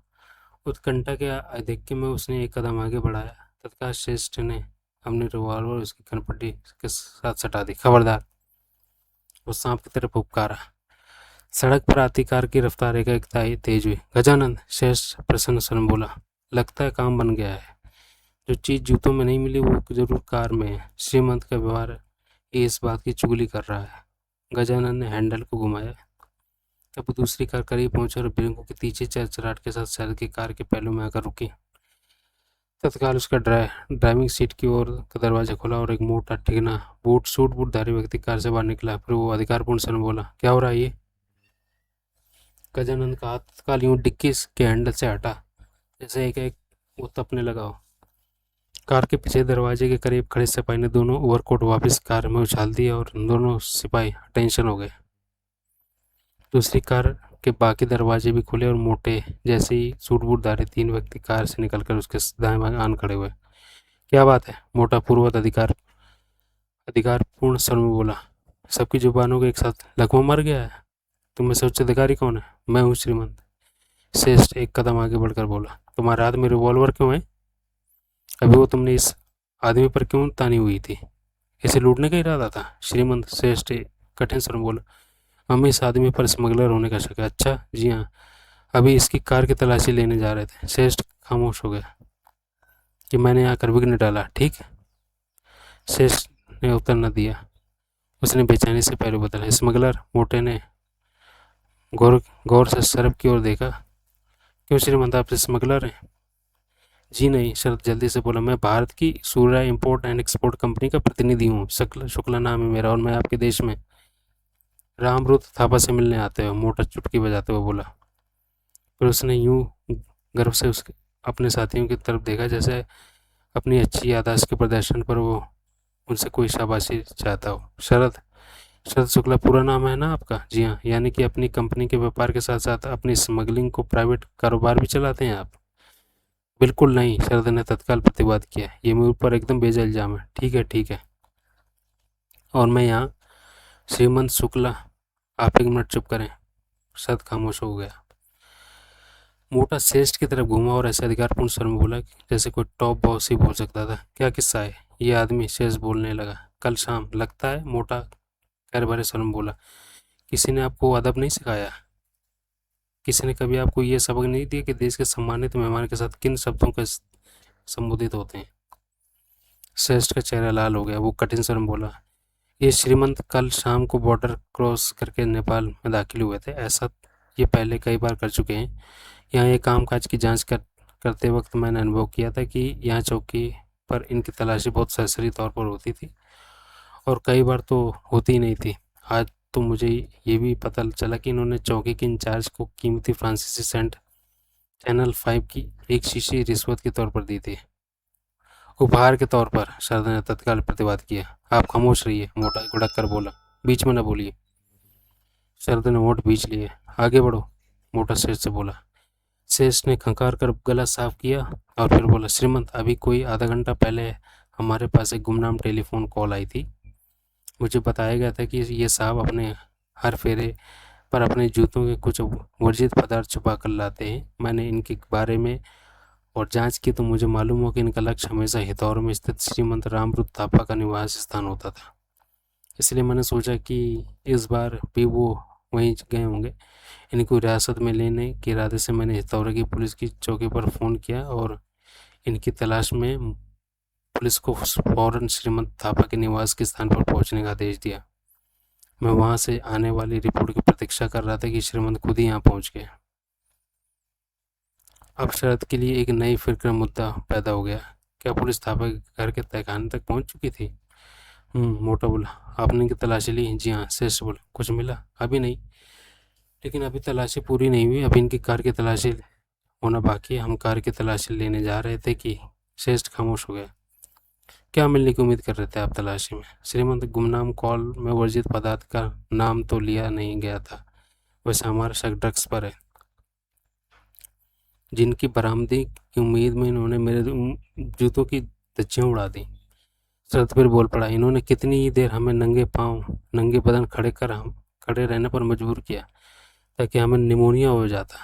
उत्कंठा के आधिक्य में उसने एक कदम आगे बढ़ाया। तत्काल श्रेष्ठ ने अपनी रिवॉल्वर उसकी कनपट्टी के साथ सटा दी। खबरदार, वो सांप की तरफ उपकारा। सड़क पर आती कार की रफ्तार एक तेज हुई। गजानंद, श्रेष्ठ प्रसन्न स्वर में बोला, लगता है काम बन गया है। जो चीज जूतों में नहीं मिली वो जरूर कार में है। श्रीमंत का व्यवहार ये इस बात की चुगली कर रहा है। गजानंद ने हैंडल को घुमाया। तब दूसरी कार करीब पहुंची और बिरंगों के तीखे चरचराहट के साथ शहर की कार के पहलू में आकर रुकी। तत्काल उसका ड्राइविंग सीट की ओर का दरवाजा खुला और एक मोटा ठिकना सूट बूटधारी व्यक्ति कार से बाहर निकला। फिर वो अधिकारपूर्ण स्वर में बोला, क्या हो रहा है ये? गजानंद का हाथ तत्काल यूं डिक्की के हैंडल से हटा जैसे एक वो तपने लगा हो। कार के पीछे दरवाजे के करीब खड़े सिपाही ने दोनों ओवरकोट वापस कार में उछाल दिया और दोनों सिपाही टेंशन हो गए। दूसरी कार के बाकी दरवाजे भी खुले और मोटे जैसे ही सूट बूटधारी 3 व्यक्ति कार से निकलकर उसके दाएं बाएं आन खड़े हुए। क्या बात है? मोटा पूर्वत अधिकारपूर्ण स्वर में बोला। सबकी जुबानों के एक साथ लकवा मर गया है। तुम में से उच्च अधिकारी कौन है? मैं हूँ श्रीमंत। श्रेष्ठ एक कदम आगे बढ़कर बोला। तुम्हारे हाथ में रिवॉल्वर क्यों है? अभी वो तुमने इस आदमी पर क्यों तानी हुई थी? इसे लूटने का इरादा था? श्रीमंत, श्रेष्ठ कठिन स्वर में बोला। हमें इस आदमी पर स्मगलर होने का शक है। अच्छा, जी हाँ, अभी इसकी कार की तलाशी लेने जा रहे थे। श्रेष्ठ खामोश हो गया कि मैंने आकर विघ्न डाला, ठीक है? श्रेष्ठ ने उत्तर न दिया। उसने बेचैनी से पैरों बदला। स्मगलर? मोटे ने गौर से शरब की ओर देखा। क्यों श्रीमंत, आप स्मगलर हैं? जी नहीं, शरद जल्दी से बोला। मैं भारत की Surya import and export company का प्रतिनिधि हूँ। शुक्ला नाम है मेरा और मैं आपके देश में रामरूत थापा से मिलने आते हुए, मोटा चुटकी बजाते हुए बोला। फिर उसने यूं गर्व से उसके अपने साथियों की तरफ देखा जैसे अपनी अच्छी याददाश्त के प्रदर्शन पर वो उनसे कोई शाबाशी चाहता हो। शरद शरद शुक्ला पूरा नाम है ना आपका? जी हाँ। यानी कि अपनी कंपनी के व्यापार के साथ साथ अपनी स्मगलिंग को प्राइवेट कारोबार भी चलाते हैं आप? बिल्कुल नहीं, शरद ने तत्काल प्रतिवाद किया। ये मेरे ऊपर एकदम बेजा इल्जाम है। ठीक है, ठीक है, और मैं यहाँ श्रीमंत शुक्ला, आप एक मिनट चुप करें। शरद खामोश हो गया। मोटा श्रेष्ठ की तरफ घूमा और ऐसे अधिकारपूर्ण स्वर में बोला जैसे कोई टॉप बॉस ही बोल सकता था। क्या किस्सा है? ये आदमी श्रेष्ठ बोलने लगा। कल शाम, लगता है, मोटा खैर भरे स्वर में बोला। किसी ने आपको अदब नहीं सिखाया? किसी ने कभी आपको ये सबक नहीं दिया कि देश के सम्मानित मेहमान के साथ किन शब्दों का संबोधित होते हैं? श्रेष्ठ का चेहरा लाल हो गया। वो कठिन स्वर में बोला, ये श्रीमंत कल शाम को बॉर्डर क्रॉस करके नेपाल में दाखिल हुए थे। ऐसा ये पहले कई बार कर चुके हैं। यहाँ ये कामकाज की जांच करते वक्त मैंने अनुभव किया था कि यहाँ चौकी पर इनकी तलाशी बहुत सरसरी तौर पर होती थी और कई बार तो होती ही नहीं थी। आज तो मुझे ये भी पता चला कि इन्होंने चौकी के इंचार्ज को कीमती फ्रांसीसी सेंट चैनल 5 की एक शीशी रिश्वत के तौर पर दी थी, उपहार के तौर पर। शरद ने तत्काल प्रतिवाद किया। आप खामोश रहिए, मोटा गुड़क कर बोला। बीच में न बोलिए। शरद ने वोट बीच लिए। आगे बढ़ो, मोटा श्रेष्ठ से बोला। श्रेष्ठ ने खंकार कर गला साफ किया और फिर बोला, श्रीमंत, अभी कोई आधा घंटा पहले हमारे पास एक गुमनाम टेलीफोन कॉल आई थी। मुझे बताया गया था कि ये साहब अपने हर फेरे पर अपने जूतों के कुछ वर्जित पदार्थ छुपा कर लाते हैं। मैंने इनके बारे में और जांच की तो मुझे मालूम हो कि इनका लक्ष्य हमेशा हितौर में स्थित श्रीमंत रामरूत थापा का निवास स्थान होता था। इसलिए मैंने सोचा कि इस बार भी वो वहीं गए होंगे। इनको हिरासत में लेने के इरादे से मैंने हितौरा की पुलिस की चौकी पर फ़ोन किया और इनकी तलाश में पुलिस को फौरन श्रीमंत थापा के निवास के स्थान पर पहुंचने का आदेश दिया। मैं वहां से आने वाली रिपोर्ट की प्रतीक्षा कर रहा था कि श्रीमंत खुद ही यहाँ पहुंच गए। अब शरद के लिए एक नई फिक्र मुद्दा पैदा हो गया। क्या पुलिस थापा के घर के तहखाने तक पहुंच चुकी थी? मोटा बोला। आपने इनकी तलाशी ली? जी हाँ। श्रेष्ठ बोला। कुछ मिला? अभी नहीं, लेकिन अभी तलाशी पूरी नहीं हुई। अभी इनकी कार की तलाशी होना बाकी है। हम कार की तलाशी लेने जा रहे थे कि श्रेष्ठ खामोश हो गया। क्या मिलने की उम्मीद कर रहे थे आप तलाशी में? श्रीमंत गुमनाम कॉल में वर्जित पदार्थ का नाम तो लिया नहीं गया था। वैसे हमारा शक ड्रग्स पर है, जिनकी बरामदगी की उम्मीद में इन्होंने मेरे जूतों की धज्जियां उड़ा दी। शरद फिर बोल पड़ा, इन्होंने कितनी ही देर हमें नंगे पांव नंगे बदन खड़े रहने पर मजबूर किया ताकि हमें निमोनिया हो जाता।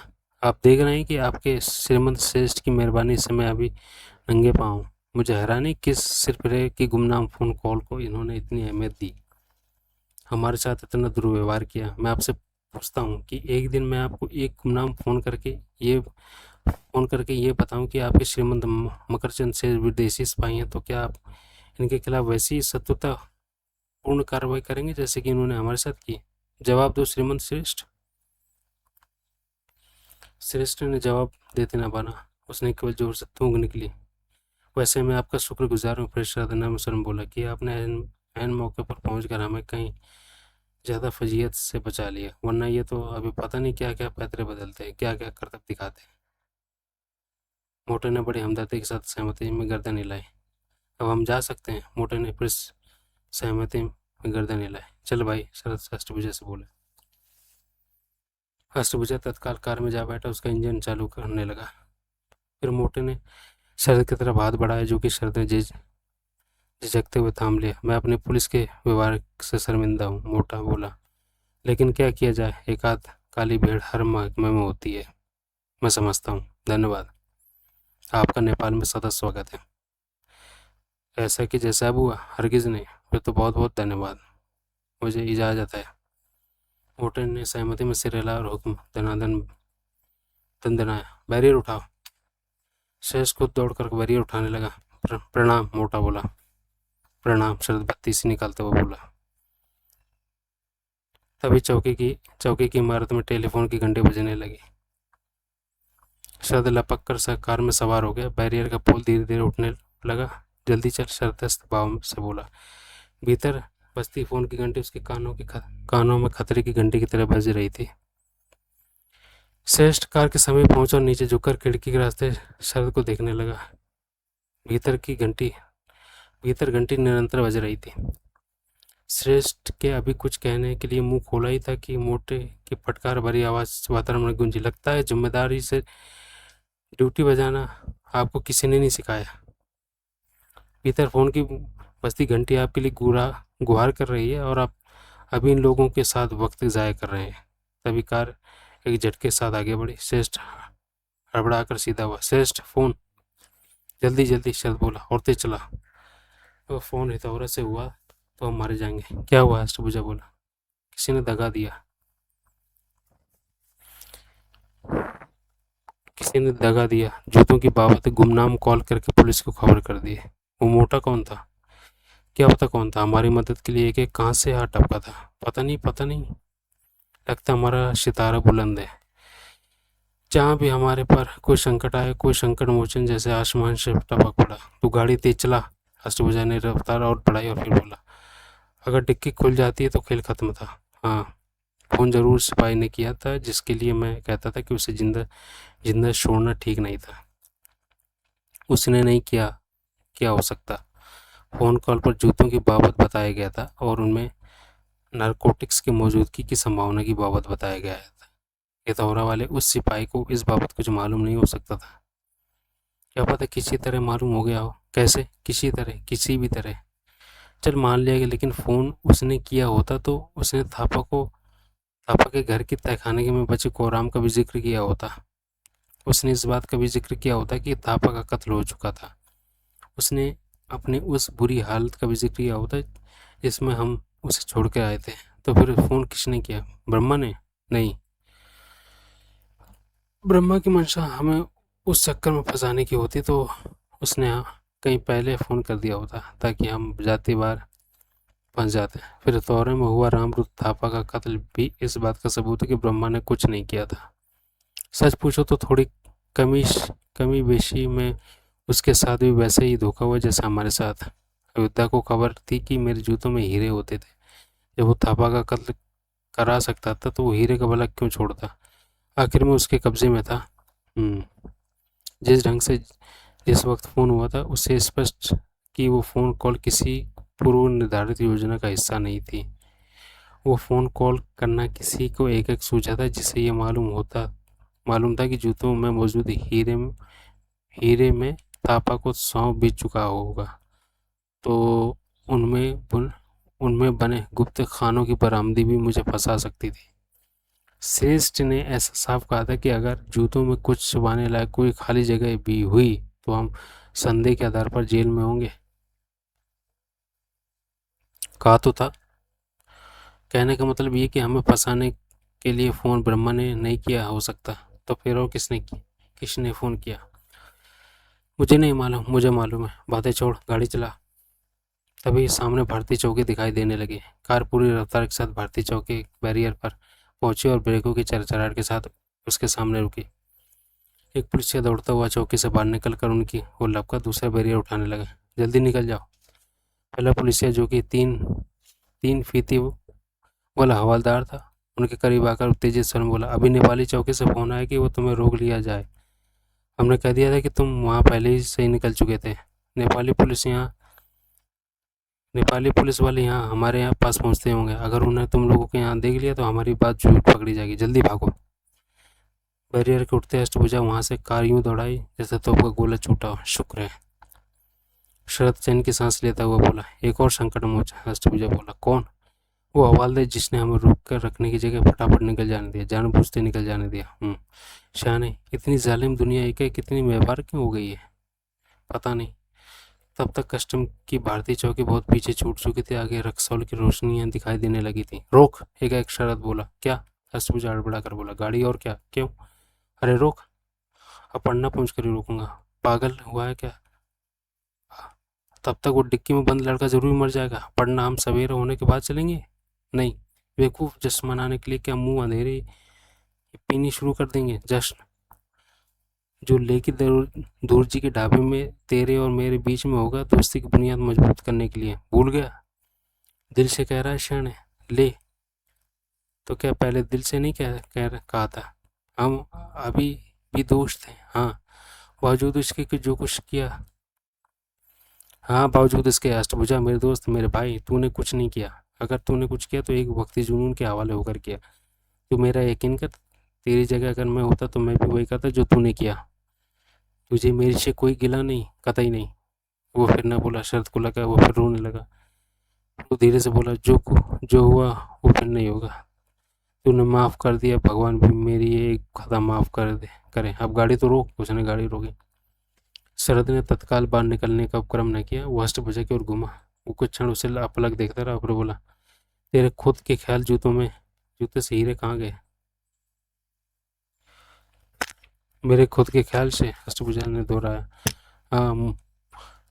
आप देख रहे हैं कि आपके श्रीमंत श्रेष्ठ की मेहरबानी से मैं अभी नंगे पाँव हूँ। मुझे हैरानी किस सिरफिरे की गुमनाम फ़ोन कॉल को इन्होंने इतनी अहमियत दी, हमारे साथ इतना दुर्व्यवहार किया। मैं आपसे पूछता हूँ कि एक दिन मैं आपको एक गुमनाम फ़ोन करके ये बताऊँ कि आपके श्रीमंत मकरचंद से विदेशी सिपाही हैं, तो क्या आप इनके खिलाफ वैसी ही शत्रुता पूर्ण कार्रवाई करेंगे जैसे कि इन्होंने हमारे साथ की? जवाब दो श्रीमंत श्रेष्ठ। श्रेष्ठ ने जवाब देते न बना, उसने केवल जोर से थूक निकली। वैसे मैं आपका शुक्रगुजार हूँ, फिर श्रद्धा स्वरम बोला, कि आपने ऐन मौके पर पहुंचकर हमें कहीं ज़्यादा फजीयत से बचा लिया, वरना ये तो अभी पता नहीं क्या क्या पैतरे बदलते हैं, क्या क्या करतब दिखाते हैं। मोटे ने बड़ी हमदर्दी के साथ सहमति में गर्दन हिलाई। अब हम जा सकते हैं? मोटे ने फिर सहमति में गर्दन हिलाई। चल भाई, शरद अष्टभुजा से बोले। अष्टभुजा तत्काल कार में जा बैठा, उसका इंजन चालू करने लगा। फिर मोटे ने शरद की तरफ हाथ बढ़ाया, जो कि शरद ने झिझकते हुए थाम लिया। मैं अपने पुलिस के व्यवहार से शर्मिंदा हूँ, मोटा बोला, लेकिन क्या किया जाए, एक आध काली भेड़ हर महकमे में होती है। मैं समझता हूँ, धन्यवाद। आपका नेपाल में सदा स्वागत है। ऐसा कि जैसा अब हुआ? हरगिज़ नहीं। फिर तो बहुत बहुत धन्यवाद, मुझे इजाज़त है। मोटे ने सहमति में सिर हिलाया और हुक्म दनादन दंदनाया, बैरियर उठाओ। शेष खुद दौड़कर बैरियर उठाने लगा। प्रणाम, मोटा बोला। प्रणाम, शरद बत्ती से निकालते हुए बोला। तभी चौकी की इमारत में टेलीफोन की घंटी बजने लगी। शरद लपक कर कार में सवार हो गया। बैरियर का पुल धीरे धीरे उठने लगा। जल्दी चल, शरदस्त भाव से बोला। भीतर बजती फोन की घंटी उसके कानों में खतरे की घंटी की तरह बज रही थी। श्रेष्ठ कार के समीप पहुंचा और नीचे झुककर खिड़की के रास्ते शरद को देखने लगा। भीतर घंटी निरंतर बज रही थी। श्रेष्ठ के अभी कुछ कहने के लिए मुंह खोला ही था कि मोटे की फटकार भरी आवाज वातावरण में गूंजी। लगता है जिम्मेदारी से ड्यूटी बजाना आपको किसी ने नहीं सिखाया। भीतर फोन की बजती घंटी आपके लिए गुहार कर रही है और आप अभी इन लोगों के साथ वक्त ज़ाया कर रहे हैं। तभी कार एक झटके के साथ आगे बढ़ी। श्रेष्ठ हड़बड़ा कर सीधा हुआ। श्रेष्ठ, फोन जल्दी जल्दी, शरद बोला, और तेज चला। तो फोन हितौरा से हुआ तो हम मारे जाएंगे। क्या हुआ? अष्टभुजा बोला। किसी ने दगा दिया। जूतों की बाबत गुमनाम कॉल करके पुलिस को खबर कर दी। वो मोटा कौन था? क्या पता कौन था? हमारी मदद के लिए एक कहाँ से हाथ टपका था? पता नहीं। लगता हमारा सितारा बुलंद है। जहाँ भी हमारे पर कोई संकट आए, कोई संकट मोचन जैसे आसमान से टपक पड़ा। तू गाड़ी तेज चला। अष्टभुजा ने रफ्तार और बढ़ाई और फिर बोला, अगर डिक्की खुल जाती है तो खेल खत्म था। हाँ, फ़ोन ज़रूर सिपाही ने किया था, जिसके लिए मैं कहता था कि उसे जिंदा छोड़ना ठीक नहीं था। उसने नहीं किया, क्या हो सकता? फ़ोन कॉल पर जूतों की बाबत बताया गया था और उनमें नारकोटिक्स की मौजूदगी की संभावना की बाबत बताया गया था। हितौरा वाले उस सिपाही को इस बाबत कुछ मालूम नहीं हो सकता था। क्या पता किसी तरह मालूम हो गया हो। कैसे? किसी भी तरह। चल मान लिया गया, लेकिन फ़ोन उसने किया होता तो उसने थापा के घर की तहखाने में बचे कोराम का भी जिक्र किया होता। उसने इस बात का भी जिक्र किया होता कि थापा का कत्ल हो चुका था। उसने अपनी उस बुरी हालत का भी जिक्र किया होता जिसमें हम उसे छोड़ कर आए थे। तो फिर फ़ोन किसने किया? ब्रह्मा ने? नहीं, ब्रह्मा की मंशा हमें उस चक्कर में फंसाने की होती तो उसने कहीं पहले फ़ोन कर दिया होता ताकि हम जाती बार फंस जाते। फिर तौरे में हुआ रामरूप थापा का कत्ल भी इस बात का सबूत है कि ब्रह्मा ने कुछ नहीं किया था। सच पूछो तो थोड़ी कमी बेशी में उसके साथ भी वैसे ही धोखा हुआ जैसा हमारे साथ। अयोध्या को खबर थी कि मेरे जूतों में हीरे होते थे। जब वो थापा का कत्ल करा सकता था तो वो हीरे का भला क्यों छोड़ता? आखिर में उसके कब्जे में था। जिस ढंग से जिस वक्त फ़ोन हुआ था उससे स्पष्ट कि वो फ़ोन कॉल किसी पूर्व निर्धारित योजना का हिस्सा नहीं थी। वो फ़ोन कॉल करना किसी को एक-एक सूझा था, जिसे ये मालूम था कि जूतों में मौजूद हीरे में तापा को सौंप भी चुका होगा। तो उनमें बने गुप्त खानों की बरामदी भी मुझे फंसा सकती थी। श्रेष्ठ ने ऐसा साफ कहा था कि अगर जूतों में कुछ छुपाने लायक कोई खाली जगह भी हुई तो हम संदेह के आधार पर जेल में होंगे। कहा तो था। कहने का मतलब ये कि हमें फंसाने के लिए फ़ोन ब्रह्मा ने नहीं किया हो सकता, तो फिर और किसने फ़ोन किया? मुझे नहीं मालूम, मुझे मालूम है। बातें छोड़, गाड़ी चला। तभी सामने भारतीय चौकी दिखाई देने लगी। कार पूरी रफ्तार के साथ भारतीय चौकी बैरियर पर पहुंची और ब्रेकों की चरचराहट के साथ उसके सामने रुकी। एक पुलिसिया दौड़ता हुआ चौकी से बाहर निकलकर उनकी ओर लपका दूसरा बैरियर उठाने लगा। जल्दी निकल जाओ। पहला पुलिसिया, जो कि तीन तीन फीती वाला हवलदार था, उनके करीब आकर उत्तेजित स्वर में बोला, अभी नेपाली चौकी से फोन आया कि वो तुम्हें रोक लिया जाए। हमने कह दिया था कि तुम वहाँ पहले ही से ही निकल चुके थे। नेपाली पुलिस वाले यहाँ हमारे यहाँ पास पहुँचते होंगे। अगर उन्हें तुम लोगों के यहाँ देख लिया तो हमारी बात झूठ पकड़ी जाएगी। जल्दी भागो। बैरियर के उठते अष्टभुजा वहाँ से कार यूं दौड़ाई जैसे तोप का गोला छूटा हो। शुक्र है। शरद चैन की सांस लेता हुआ बोला। एक और संकट मोचा। अष्टभुजा बोला। कौन? वो हवालदार जिसने हमें रोक कर रखने की जगह फटाफट निकल जाने दिया, जानबूझते निकल जाने दिया। शाने, इतनी जालिम दुनिया एक कितनी व्यवहार क्यों हो गई है? पता नहीं। तब तक कस्टम की भारतीय चौकी बहुत पीछे छूट चुकी थी। आगे रक्सौल की रोशनियां दिखाई देने लगी थी। रोक, एक शरद बोला। क्या? अष्टभुजा अड़बड़ा कर बोला। गाड़ी और क्या? क्यों? अरे रोक। अब पढ़ना पहुंच कर ही रोकूंगा। पागल हुआ है क्या? तब तक वो डिक्की में बंद लड़का जरूर मर जाएगा। पढ़ना हम सवेरे होने के बाद चलेंगे? नहीं। बेवकूफ़, जश्न मनाने के लिए क्या मुंह अंधेरे पीनी शुरू कर देंगे? जश्न जो लेकी दूर जी के ढाबे में तेरे और मेरे बीच में होगा, दोस्ती की बुनियाद मजबूत करने के लिए। भूल गया? दिल से कह रहा है क्षण है। ले। तो क्या पहले दिल से नहीं कहा था? हम अभी भी दोस्त हैं। हाँ, बावजूद इसके कि जो कुछ किया। हाँ, बावजूद इसके अष्टभुजा, मेरे दोस्त, मेरे भाई, तूने कुछ नहीं किया। अगर तूने कुछ किया तो एक भक्ति जुनून के हवाले होकर किया। तू मेरा यकीन कर, तेरी जगह अगर मैं होता तो मैं भी वही करता जो तूने किया। तुझे मेरे से कोई गिला नहीं, कतई नहीं। वो फिर न बोला। शरद को लगा वो फिर रोने लगा। वो धीरे से बोला, जो हुआ वो फिर नहीं होगा। तूने माफ़ कर दिया, भगवान भी मेरी ये एक खता माफ़ करे। अब गाड़ी तो रोक। उसने गाड़ी रोकी। शरद ने तत्काल बाहर निकलने का उपक्रम न किया। वो अष्टभुजा की ओर घूमा। वो कुछ क्षण उसे अपलक देखता रहा, फिर बोला, तेरे खुद के ख्याल जूते से हीरे कहाँ गए? मेरे खुद के ख्याल से? अष्टभुजा ने दोहराया। हाँ,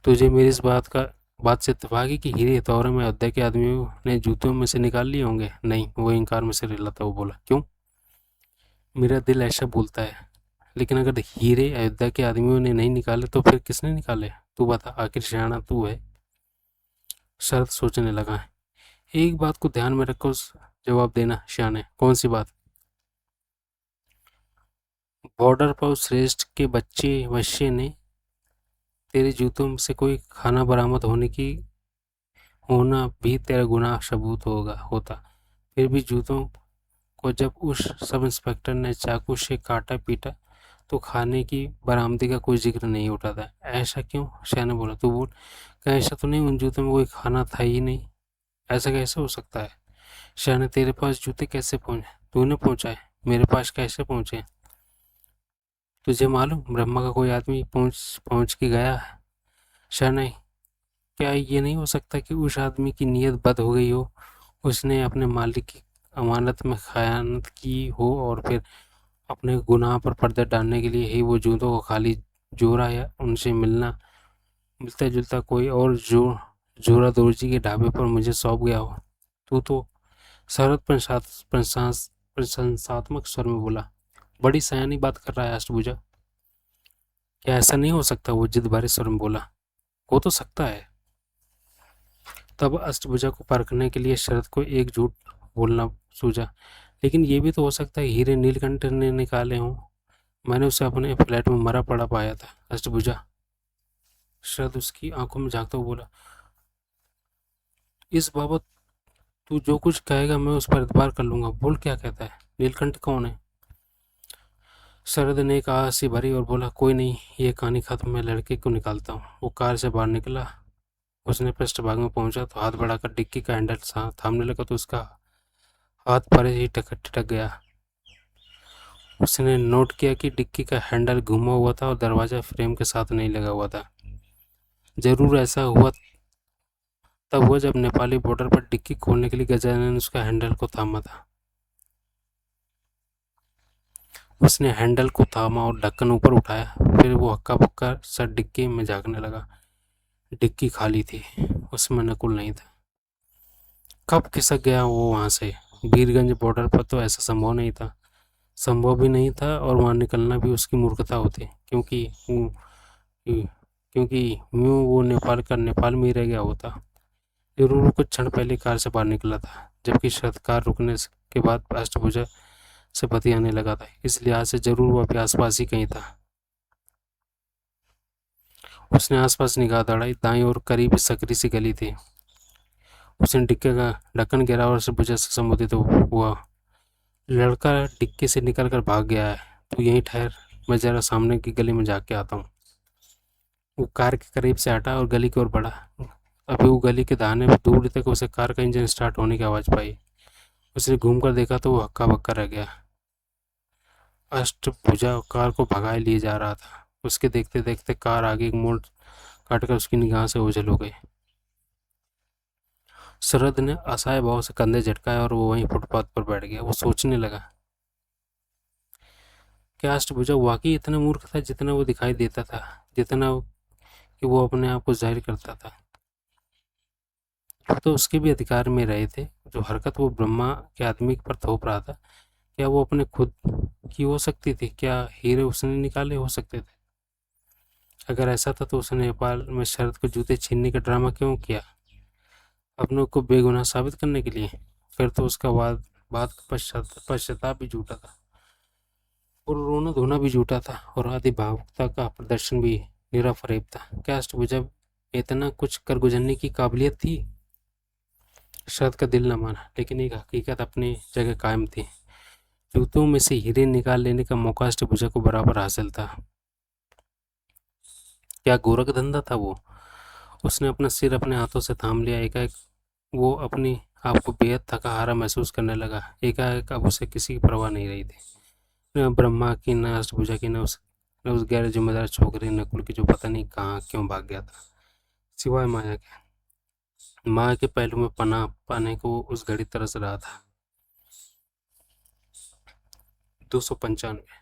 तुझे मेरी इस बात से इत्तेफाक है कि हीरे तौर में अयोध्या के आदमियों ने जूतों में से निकाल लिए होंगे? नहीं। वो इनकार में से रिलाता वो बोला। क्यों? मेरा दिल ऐसा बोलता है। लेकिन अगर हीरे अयोध्या के आदमियों ने नहीं निकाले तो फिर किसने निकाले? तू बता। आखिर सियाना तू है। शरद सोचने लगा। एक बात को ध्यान में रखो, जवाब देना सियाने। कौन सी बात? बॉर्डर पर उस श्रेष्ठ के बच्चे ने तेरे जूतों में से कोई खाना बरामद होना भी तेरा गुनाह सबूत होता। फिर भी जूतों को जब उस सब इंस्पेक्टर ने चाकू से काटा पीटा तो खाने की बरामदी का कोई जिक्र नहीं उठा था। ऐसा क्यों? शाह ने बोला। तू बोल। क्या ऐसा तो नहीं उन जूतों में कोई खाना था ही नहीं? ऐसा कैसे हो सकता है? शाह ने, तेरे पास जूते कैसे पहुंचे? तूने पहुंचाए। मेरे पास कैसे पहुंचे? तुझे मालूम ब्रह्मा का कोई आदमी पहुंच पहुंच के गया है? शाह ने, क्या ये नहीं हो सकता कि उस आदमी की नीयत बद हो गई हो? उसने अपने मालिक की अमानत में खयानत की हो और फिर अपने गुनाह पर पर्दा डालने के लिए ही वो जूतों को खाली जोरा या उनसे मिलता जुलता कोई और जोरा दोरजी के ढाबे पर मुझे सौंप गया हो। तू तो शरद प्रशंसात्मक स्वर में बोला। बड़ी सयानी बात कर रहा है अष्टभुजा। क्या ऐसा नहीं हो सकता? वो जिद भरे स्वर में बोला। हो तो सकता है। तब अष्टभुजा को परखने के लिए शरद को एक झूठ बोलना सूझा। लेकिन ये भी तो हो सकता है हीरे नीलकंठ ने निकाले हों। मैंने उसे अपने फ्लैट में मरा पड़ा पाया था। अष्टभुजा, शरद उसकी आंखों में झांकता हुआ बोला, इस बाबत तू जो कुछ कहेगा मैं उस पर एतबार कर लूंगा। बोल क्या कहता है, नीलकंठ कौन है? शरद ने एक आह सी भरी और बोला, कोई नहीं, ये कहानी खत्म, मैं लड़के को निकालता हूँ। वो कार से बाहर निकला। उसने पृष्ठभाग में पहुंचा तो हाथ बढ़ाकर डिक्की का हैंडल थामने लगा तो उसका हाथ पर ही ठिठक गया। उसने नोट किया कि डिक्की का हैंडल घुमा हुआ था और दरवाजा फ्रेम के साथ नहीं लगा हुआ था। जरूर ऐसा हुआ तब हुआ जब नेपाली बॉर्डर पर डिक्की खोलने के लिए गजानन ने उसका हैंडल को थामा था। उसने हैंडल को थामा और ढक्कन ऊपर उठाया। फिर वो हक्का बक्का सा डिक्की में झांकने लगा। डिक्की खाली थी, उसमें नकुल नहीं था। कब खिसक गया वो वहां से? वीरगंज बॉर्डर पर तो ऐसा संभव भी नहीं था और वहां निकलना भी उसकी मूर्खता होती, क्योंकि यूं वो नेपाल में ही रह गया होता। जरूर वो कुछ क्षण पहले कार से बाहर निकला था, जबकि शरद कार रुकने के बाद अष्टभुजा से बतियाने लगा था। इस लिहाज से जरूर वो अभी आसपास ही कहीं था। उसने आसपास निगाह दौड़ाई। दाईं ओर करीब सकरी सी गली थी। उसने डिक्के का ढक्कन गिरा और अष्टभुजा से संबोधित हुआ, लड़का डिक्के से निकल कर भाग गया है, तू यहीं ठहर, मैं जरा सामने की गली में जाके आता हूँ। वो कार के करीब से हटा और गली की ओर बढ़ा। अभी वो गली के दाहिने दूर तक उसे कार का इंजन स्टार्ट होने की आवाज़ पाई। उसने घूमकर देखा तो वो हक्का बक्का रह गया। अष्टभुजा कार को भगाए लिए जा रहा था। उसके देखते देखते कार आगे एक मोड़ काटकर उसकी निगाह से ओझल हो गई। शरद ने असहाय भाव से कंधे झटकाए और वो वहीं फुटपाथ पर बैठ गया। वो सोचने लगा, क्या अष्टभुजा वाकई इतना मूर्ख था जितना वो दिखाई देता था, जितना कि वो अपने आप को जाहिर करता था? तो उसके भी अधिकार में रहे थे। जो हरकत वो ब्रह्मा के आदमी पर थोप रहा था, क्या वो अपने खुद की हो सकती थी? क्या हीरे उसने निकाले हो सकते थे? अगर ऐसा था तो उसने नेपाल में शरद को जूते छीनने का ड्रामा क्यों किया? अपने को बेगुनाह साबित करने के लिए? फिर तो उसका बात पश्चाताप भी झूठा था और रोना धोना भी झूठा था और आदि भावुकता का प्रदर्शन भी निरा फरेब था। क्या अष्टभुजा में इतना कुछ कर गुजरने की काबिलियत थी? शरद का दिल न माना, लेकिन एक हकीकत अपनी जगह कायम थी। जूतों में से हीरे निकाल लेने का मौका अष्टभुजा को बराबर हासिल था। क्या गोरख धंधा था वो? उसने अपना सिर अपने हाथों से थाम लिया। एकाएक वो अपनी आप को बेहद थका हारा महसूस करने लगा। एकाएक अब उसे किसी की परवाह नहीं रही थी, न ब्रह्मा की, न अष्टभुजा की, न उस गैर जिम्मेदार छोकरे नकुल की जो पता नहीं कहाँ क्यों भाग गया था, सिवाय माया के। माया के पहलू में पनाह पाने को उस घड़ी तरस रहा था। 295।